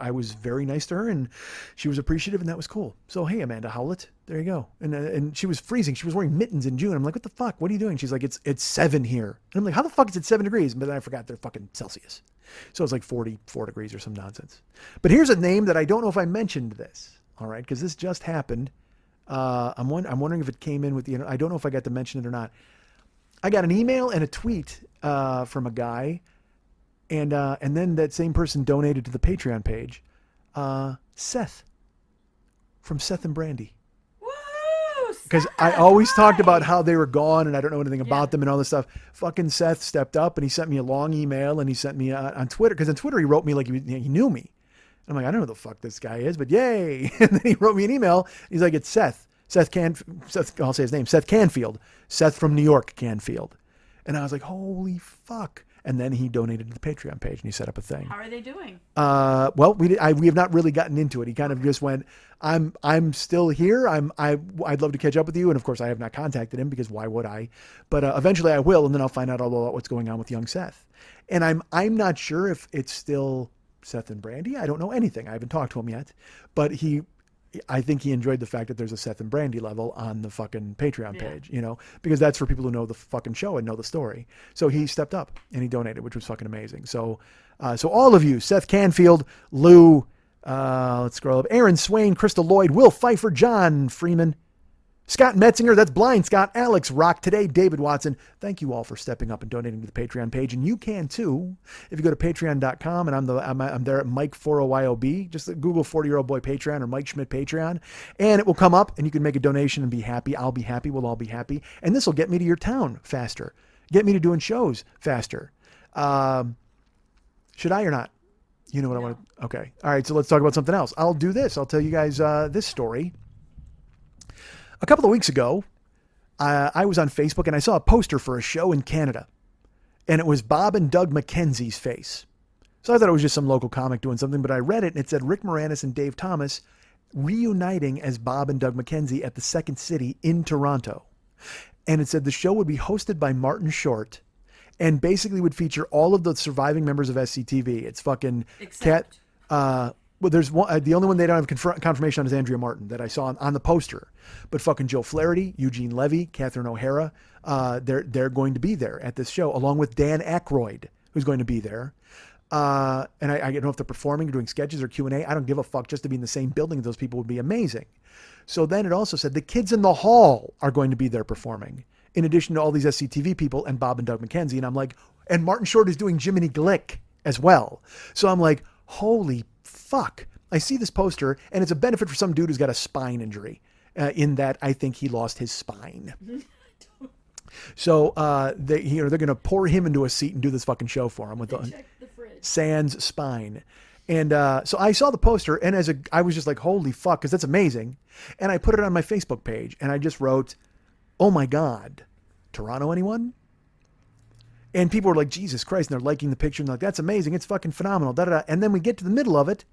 was very nice to her and she was appreciative and that was cool. So, hey, Amanda Howlett, there you go. And she was freezing. She was wearing mittens in June. I'm like, what the fuck? What are you doing? She's like, it's 7 here. And I'm like, how the fuck is it 7 degrees? But then I forgot they're fucking Celsius. So it's like 44 degrees or some nonsense. But here's a name that I don't know if I mentioned this. All right. Cause this just happened. I'm wondering if it came in with I don't know if I got to mention it or not. I got an email and a tweet, from a guy. And then that same person donated to the Patreon page, Seth, from Seth and Brandy. Woo! Because I always talked about how they were gone and I don't know anything about them and all this stuff. Fucking Seth stepped up and he sent me a long email and he sent me on Twitter. Because on Twitter he wrote me like he knew me. And I'm like, I don't know who the fuck this guy is, but yay. And then he wrote me an email. He's like, it's Seth. I'll say his name. Seth Canfield. Seth from New York, Canfield. And I was like, holy fuck. And then he donated to the Patreon page and he set up a thing. How are they doing? Well, we have not really gotten into it. He kind of just went, I'm still here. I'd love to catch up with you. And of course I have not contacted him because why would I? But eventually I will. And then I'll find out all about what's going on with young Seth. And I'm not sure if it's still Seth and Brandy. I don't know anything. I haven't talked to him yet, but I think he enjoyed the fact that there's a Seth and Brandy level on the fucking Patreon page, because that's for people who know the fucking show and know the story. So he stepped up and he donated, which was fucking amazing. So all of you, Seth Canfield, Lou, Let's scroll up. Aaron Swain, Crystal Lloyd, Will Pfeiffer, John Freeman, Scott Metzinger, that's Blind Scott, Alex Rock Today, David Watson. Thank you all for stepping up and donating to the Patreon page. And you can too if you go to patreon.com, and I'm there at Mike40YOB. Just Google 40-Year-Old Boy Patreon or Mike Schmidt Patreon, and it will come up and you can make a donation and be happy. I'll be happy. We'll all be happy. And this will get me to your town faster. Get me to doing shows faster. Should I or not? You know what I want to... Okay. All right, so let's talk about something else. I'll do this. I'll tell you guys this story. A couple of weeks ago, I was on Facebook and I saw a poster for a show in Canada. And it was Bob and Doug McKenzie's face. So I thought it was just some local comic doing something, but I read it and it said Rick Moranis and Dave Thomas reuniting as Bob and Doug McKenzie at the Second City in Toronto. And it said the show would be hosted by Martin Short and basically would feature all of the surviving members of SCTV. It's fucking Except... well, there's one. The only one they don't have confirmation on is Andrea Martin that I saw on the poster. But fucking Joe Flaherty, Eugene Levy, Catherine O'Hara, they're going to be there at this show, along with Dan Aykroyd, who's going to be there. And I don't know if they're performing or doing sketches or Q&A. I don't give a fuck. Just to be in the same building with those people would be amazing. So then it also said the Kids in the Hall are going to be there performing, in addition to all these SCTV people and Bob and Doug McKenzie. And I'm like, and Martin Short is doing Jiminy Glick as well. So I'm like, holy fuck. I see this poster and it's a benefit for some dude who's got a spine injury, in that I think he lost his spine. So they're going to pour him into a seat and do this fucking show for him with the sans spine. And so I saw the poster and I was just like, holy fuck, because that's amazing. And I put it on my Facebook page and I just wrote, oh my God, Toronto, anyone? And people were like, Jesus Christ, and they're liking the picture and they're like, that's amazing. It's fucking phenomenal. Da, da, da. And then we get to the middle of it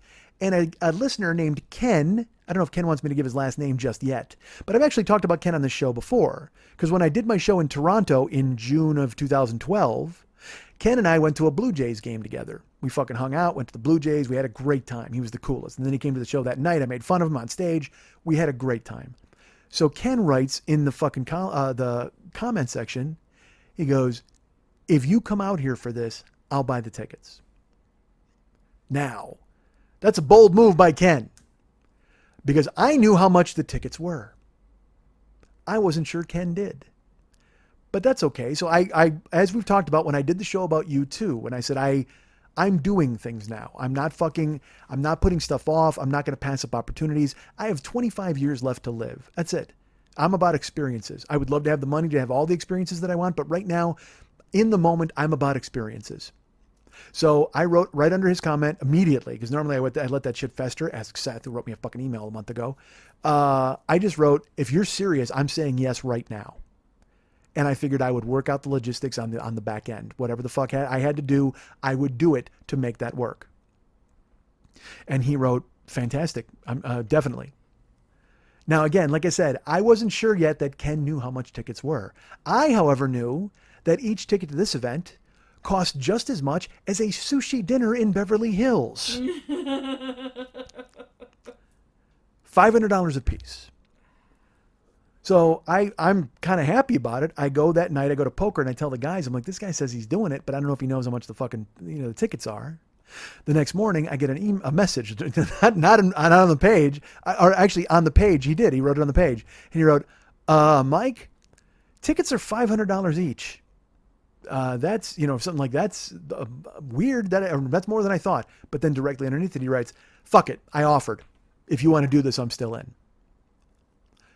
and a listener named Ken, I don't know if Ken wants me to give his last name just yet, but I've actually talked about Ken on this show before, because when I did my show in Toronto in June of 2012, Ken and I went to a Blue Jays game together. We fucking hung out, went to the Blue Jays. We had a great time. He was the coolest. And then he came to the show that night. I made fun of him on stage. We had a great time. So Ken writes in the fucking the comment section, he goes, if you come out here for this, I'll buy the tickets. Now, that's a bold move by Ken, because I knew how much the tickets were. I wasn't sure Ken did. But that's okay. So I as we've talked about when I did the show about U2, when I said I'm doing things now. I'm not putting stuff off. I'm not going to pass up opportunities. I have 25 years left to live. That's it. I'm about experiences. I would love to have the money to have all the experiences that I want, but right now, in the moment, I'm about experiences. So I wrote right under his comment immediately, because normally I let that shit fester. Ask Seth, who wrote me a fucking email a month ago. I just wrote, if you're serious, I'm saying yes right now. And I figured I would work out the logistics on the back end. Whatever the fuck I had to do, I would do it to make that work. And he wrote, fantastic, definitely. Now, again, like I said, I wasn't sure yet that Ken knew how much tickets were. I, however, knew that each ticket to this event cost just as much as a sushi dinner in Beverly Hills. $500 a piece. So I'm kind of happy about it. I go that night, I go to poker and I tell the guys, I'm like, this guy says he's doing it, but I don't know if he knows how much the fucking, the tickets are. The next morning I get a message, not on the page, or actually on the page. He did. He wrote it on the page and he wrote, Mike, tickets are $500 each. That's, something like that's weird. That's more than I thought. But then directly underneath it, he writes, fuck it. I offered. If you want to do this, I'm still in.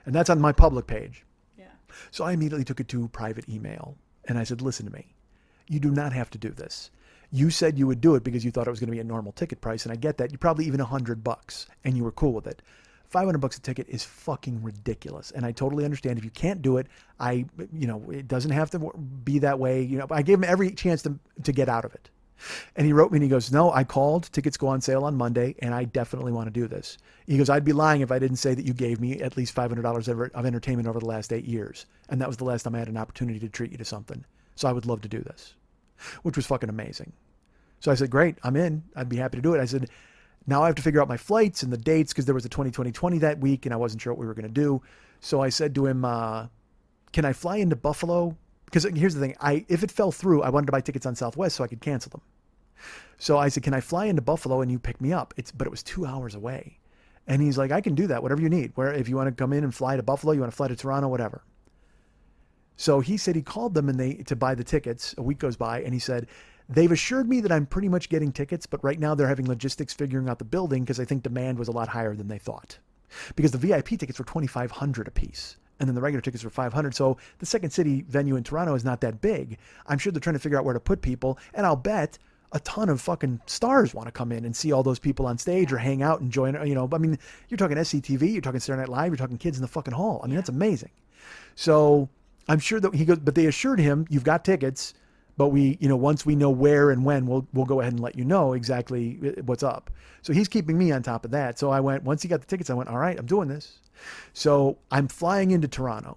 And that's on my public page. Yeah. So I immediately took it to private email and I said, listen to me. You do not have to do this. You said you would do it because you thought it was going to be a normal ticket price. And I get that. You probably even $100 and you were cool with it. $500 a ticket is fucking ridiculous. And I totally understand if you can't do it, it doesn't have to be that way. I gave him every chance to get out of it. And he wrote me and he goes, no, I called. Tickets go on sale on Monday and I definitely want to do this. He goes, I'd be lying if I didn't say that you gave me at least $500 of entertainment over the last 8 years. And that was the last time I had an opportunity to treat you to something. So I would love to do this, which was fucking amazing. So I said, great, I'm in. I'd be happy to do it. I said, now I have to figure out my flights and the dates because there was a 2020 that week and I wasn't sure what we were going to do. So I said to him, can I fly into Buffalo? Because here's the thing. If it fell through, I wanted to buy tickets on Southwest so I could cancel them. So I said, can I fly into Buffalo and you pick me up? But it was 2 hours away. And he's like, I can do that, whatever you need. Where if you want to come in and fly to Buffalo, you want to fly to Toronto, whatever. So he said he called them to buy the tickets. A week goes by and he said, they've assured me that I'm pretty much getting tickets, but right now they're having logistics figuring out the building because I think demand was a lot higher than they thought. Because the VIP tickets were $2,500 a piece. And then the regular tickets were $500. So the Second City venue in Toronto is not that big. I'm sure they're trying to figure out where to put people. And I'll bet a ton of fucking stars want to come in and see all those people on stage or hang out and join, I mean, you're talking SCTV, you're talking Saturday Night Live, you're talking kids in the fucking hall. I mean, that's amazing. So I'm sure that he goes, but they assured him, you've got tickets, but once we know where and when, we'll go ahead and let you know exactly what's up. So he's keeping me on top of that. So once he got the tickets, I went, all right, I'm doing this. So I'm flying into Toronto.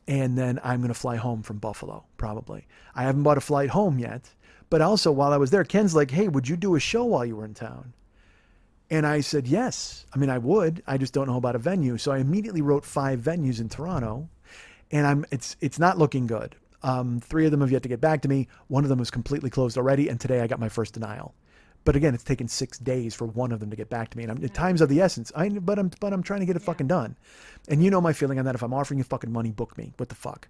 And then I'm going to fly home from Buffalo, probably. I haven't bought a flight home yet. But also, while I was there, Ken's like, hey, would you do a show while you were in town? And I said, yes. I mean, I would. I just don't know about a venue. So I immediately wrote 5 venues in Toronto. And it's not looking good. 3 of them have yet to get back to me. 1 of them was completely closed already. And today I got my first denial. But again, it's taken 6 days for 1 of them to get back to me. And time's of the essence. But I'm trying to get it fucking done. And you know my feeling on that. If I'm offering you fucking money, book me. What the fuck?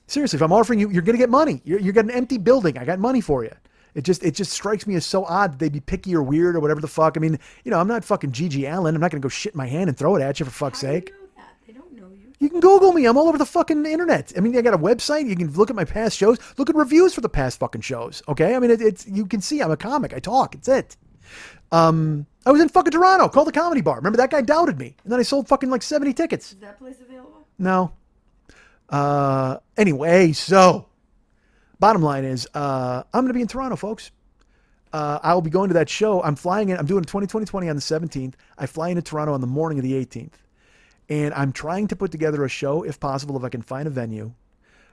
Seriously, if I'm offering you, you're going to get money. You got an empty building. I got money for you. It just strikes me as so odd that they'd be picky or weird or whatever the fuck. I mean, I'm not fucking Gigi Allen. I'm not going to go shit in my hand and throw it at you for fuck's sake. How do you know that? They don't know you. You can Google me. I'm all over the fucking internet. I mean, I got a website. You can look at my past shows. Look at reviews for the past fucking shows. Okay? I mean, you can see I'm a comic. I talk. It's it. I was in fucking Toronto. Called the Comedy Bar. Remember that guy doubted me. And then I sold fucking like 70 tickets. Is that place available? No. Anyway, so bottom line is, I'm going to be in Toronto, folks. I'll be going to that show. I'm flying in. I'm doing 2020 on the 17th. I fly into Toronto on the morning of the 18th. And I'm trying to put together a show, if possible, if I can find a venue.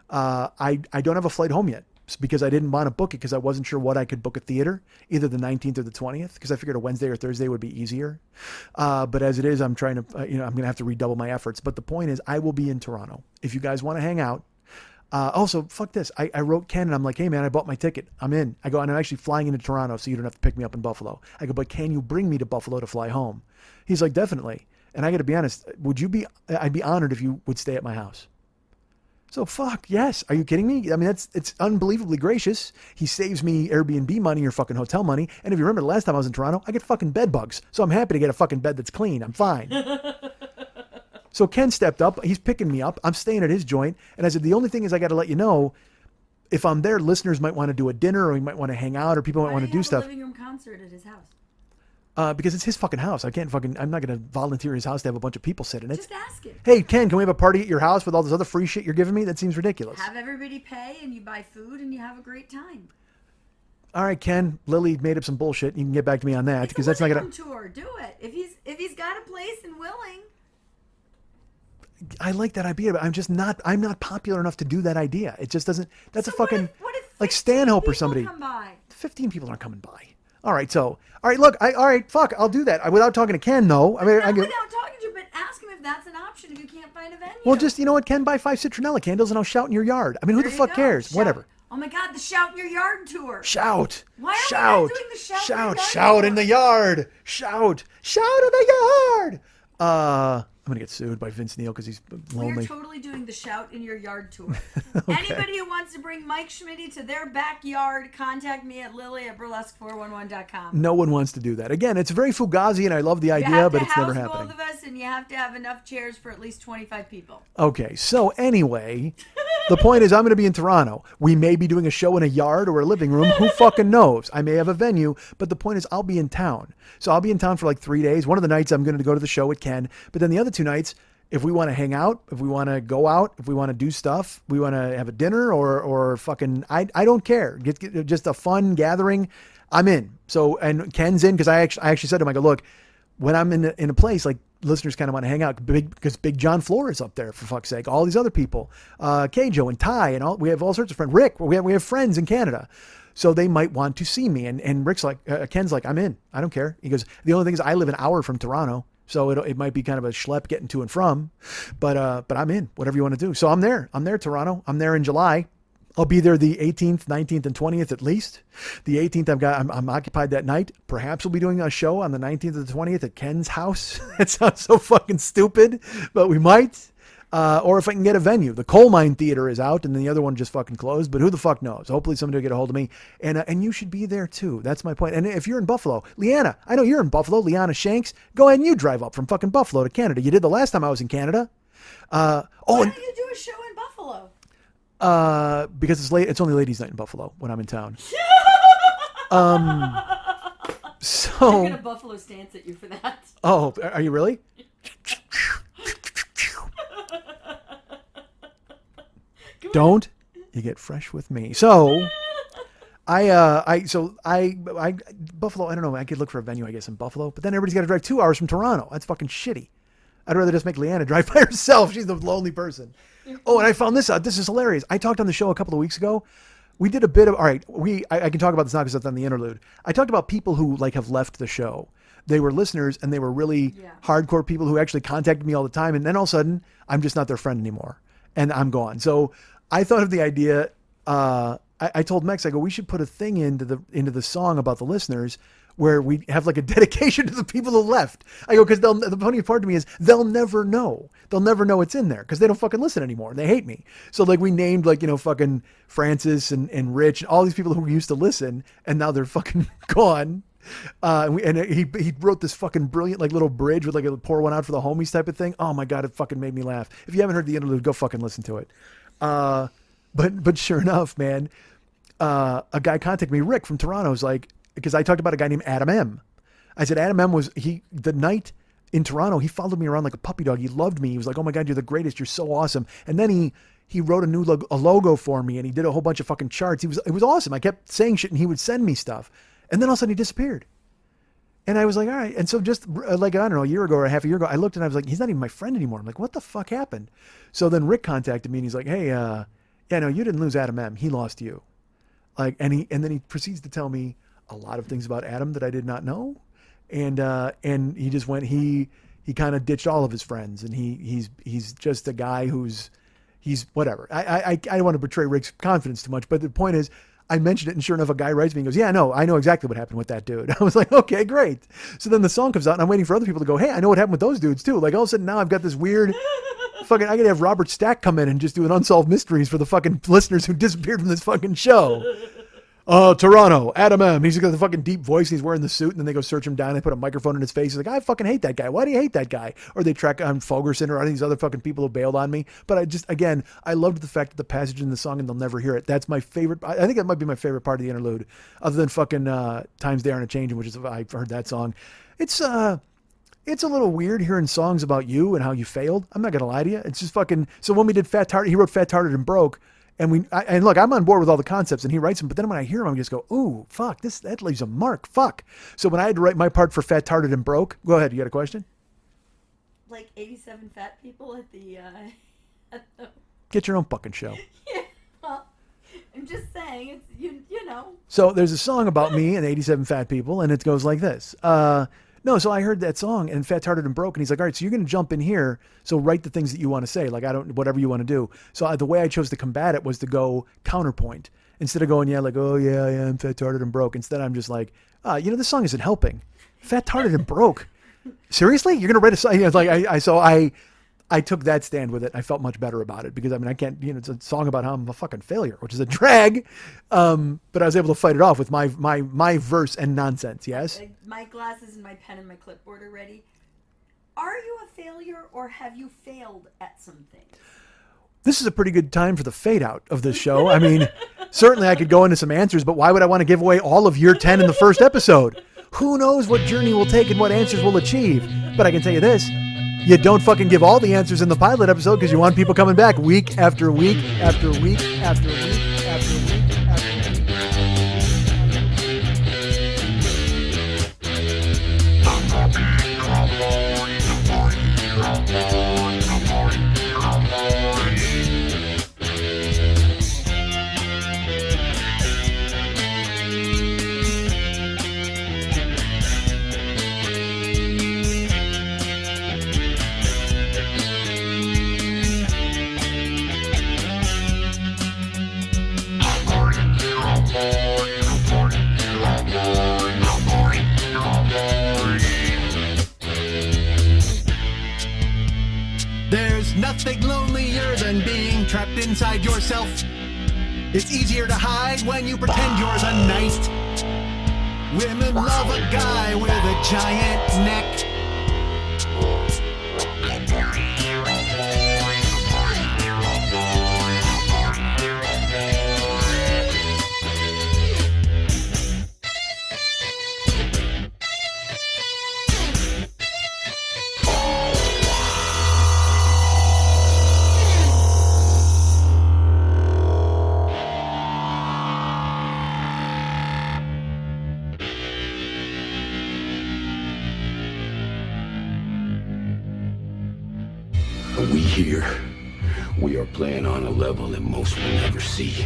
I don't have a flight home yet because I didn't want to book it because I wasn't sure what I could book a theater, either the 19th or the 20th, because I figured a Wednesday or Thursday would be easier. But as it is, I'm trying to, I'm going to have to redouble my efforts. But the point is, I will be in Toronto. If you guys want to hang out. Also, fuck this. I wrote Ken and I'm like, hey man, I bought my ticket. I'm in. I go, and I'm actually flying into Toronto so you don't have to pick me up in Buffalo. I go, but can you bring me to Buffalo to fly home? He's like, definitely. And I got to be honest, I'd be honored if you would stay at my house. So fuck, yes. Are you kidding me? I mean, it's unbelievably gracious. He saves me Airbnb money or fucking hotel money. And if you remember the last time I was in Toronto, I get fucking bed bugs. So I'm happy to get a fucking bed that's clean. I'm fine. So Ken stepped up. He's picking me up. I'm staying at his joint. And I said, the only thing is I got to let you know, if I'm there, listeners might want to do a dinner or we might want to hang out or people might want to do stuff. Why do you have a living room concert at his house? Because it's his fucking house. I'm not going to volunteer his house to have a bunch of people sit in it. Just ask him. Hey, Ken, can we have a party at your house with all this other free shit you're giving me? That seems ridiculous. Have everybody pay and you buy food and you have a great time. All right, Ken, Lily made up some bullshit. You can get back to me on that because that's not going to tour. Do it. If he's got a place and willing. I like that idea, but I'm not popular enough to do that idea. It just doesn't, that's So a fucking, what if like Stanhope or 15 somebody. people come by? 15 people aren't coming by. All right, look, fuck, I'll do that. Without talking to Ken, though. I mean, Not without talking to you, but ask him if that's an option if you can't find a venue. well, just, you know what, Ken, buy 5 citronella candles and I'll shout in your yard. I mean, who There the you fuck go. cares? Shout. Whatever. Oh my God, the Shout in Your Yard tour. Shout. Why are we shout. not doing the Shout in Your Yard Shout tour? in the yard. Shout in the yard. I'm going to get sued by Vince Neil because he's lonely. We're totally doing the Shout in Your Yard tour. Anybody who wants to bring Mike Schmitty to their backyard, contact me at lily@burlesque411.com. No one wants to do that. Again, it's very Fugazi and I love the You idea, have but to it's never house happening. both of us, and you have to have enough chairs for at least 25 people. Okay, so anyway, the point is I'm going to be in Toronto. We may be doing a show in a yard or a living room. Who fucking knows? I may have a venue, but the point is I'll be in town. So I'll be in town for like 3 days. One of the nights I'm going to go to the show with Ken, but then the other 2 nights, if we want to hang out, if we want to go out, if we want to do stuff, we want to have a dinner or fucking, I don't care. Get just a fun gathering. I'm in. So, and Ken's in because I actually said to him, I go, look, when I'm in a place like listeners kind of want to hang out because Big John Flores up there for fuck's sake, all these other people, Kjo and Ty and all, we have all sorts of friends. Rick, we have friends in Canada. So they might want to see me. And Rick's like, Ken's like, I'm in. I don't care. He goes, the only thing is I live an hour from Toronto. So it might be kind of a schlep getting to and from, but I'm in, whatever you want to do. So I'm there, Toronto. I'm there in July. I'll be there the 18th, 19th, and 20th at least. The 18th, I'm occupied that night. Perhaps we'll be doing a show on the 19th or the 20th at Ken's house. That sounds so fucking stupid, but we might. Or if I can get a venue. The Coal Mine Theater is out, and then the other one just fucking closed. But who the fuck knows? Hopefully somebody will get a hold of me, and you should be there too. That's my point. And if you're in Buffalo, Leanna, I know you're in Buffalo. Leanna Shanks, go ahead and you drive up from fucking Buffalo to Canada. You did the last time I was in Canada. Why don't you do a show in Buffalo? Because it's late. It's only ladies' night in Buffalo when I'm in town. So I'm gonna Buffalo stance at you for that. Oh, are you really? Don't you get fresh with me? So Buffalo. I don't know. I could look for a venue, I guess, in Buffalo, but then everybody's got to drive 2 hours from Toronto. That's fucking shitty. I'd rather just make Leanna drive by herself. She's the lonely person. Oh, and I found this out. This is hilarious. I talked on the show a couple of weeks ago. We did a bit of, all right, I can talk about this now because it's on the interlude. I talked about people who like have left the show. They were listeners and they were really hardcore people who actually contacted me all the time. And then all of a sudden, I'm just not their friend anymore. And I'm gone. So I thought of the idea. I told Mex, I go, we should put a thing into the song about the listeners where we have like a dedication to the people who left. I go, because the funny part to me is they'll never know. They'll never know it's in there because they don't fucking listen anymore and they hate me. So like we named like, fucking Francis and Rich and all these people who used to listen and now they're fucking gone. He wrote this fucking brilliant like little bridge with like a pour one out for the homies type of thing. Oh my God, it fucking made me laugh. If you haven't heard the interlude, go fucking listen to it. But sure enough, man, a guy contacted me, Rick from Toronto, was like, because I talked about a guy named Adam M. I said, Adam M the night in Toronto, he followed me around like a puppy dog. He loved me. He was like, oh my God, you're the greatest. You're so awesome. And then he wrote a logo for me and he did a whole bunch of fucking charts. It was awesome. I kept saying shit and he would send me stuff. And then all of a sudden he disappeared. And I was like, all right. And so just like, I don't know, a year ago or half a year ago, I looked and I was like, he's not even my friend anymore. I'm like, what the fuck happened? So then Rick contacted me and he's like, hey, yeah, no, you didn't lose Adam M. He lost you. Like, and then he proceeds to tell me a lot of things about Adam that I did not know. And he just went, he kind of ditched all of his friends and he's just a guy he's whatever. I don't want to betray Rick's confidence too much, but the point is I mentioned it and sure enough, a guy writes me and goes, yeah, no, I know exactly what happened with that dude. I was like, okay, great. So then the song comes out and I'm waiting for other people to go, hey, I know what happened with those dudes too. Like all of a sudden now I've got this weird fucking, I gotta have Robert Stack come in and just do an unsolved mysteries for the fucking listeners who disappeared from this fucking show. Toronto, Adam M. He's got the fucking deep voice. He's wearing the suit, and then they go search him down. They put a microphone in his face. He's like, I fucking hate that guy. Why do you hate that guy? Or they track on Fogerson or any of these other fucking people who bailed on me. But I loved the fact that the passage in the song, and they'll never hear it. That's my favorite. I think that might be my favorite part of the interlude, other than fucking Times They Aren't A-Changin', which is, I've heard that song. It's a little weird hearing songs about you and how you failed. I'm not going to lie to you. It's just fucking, so when we did he wrote Fat, Tarded, and Broke. And look, I'm on board with all the concepts and he writes them, but then when I hear them, I just go, ooh, fuck, that leaves a mark. Fuck. So when I had to write my part for Fat, Tarded, and Broke, go ahead. You got a question? Like 87 fat people at the Get your own fucking show. Yeah, well, I'm just saying, it's, you know. So there's a song about me and 87 fat people and it goes like this. No, so I heard that song and Fat, Tarded, and Broke, and he's like, all right, so you're going to jump in here, so write the things that you want to say, like whatever you want to do. So the way I chose to combat it was to go counterpoint. Instead of going, oh yeah, I'm Fat, Tarded, and Broke. Instead, I'm just like, this song isn't helping. Fat, Tarded, and Broke. Seriously? You're going to write a song? It's like, I took that stand with it. I felt much better about it because I can't, it's a song about how I'm a fucking failure, which is a drag. But I was able to fight it off with my verse and nonsense. Yes. My glasses and my pen and my clipboard are ready. Are you a failure or have you failed at something? This is a pretty good time for the fade out of this show. I mean, certainly I could go into some answers, but why would I want to give away all of year 10 in the first episode? Who knows what journey we'll take and what answers we'll achieve? But I can tell you this. You don't fucking give all the answers in the pilot episode because you want people coming back week after week after week after week after week after week. inside yourself. It's easier to hide when you pretend yours a knight. Women love a guy with a giant neck. We here, we are playing on a level that most will never see.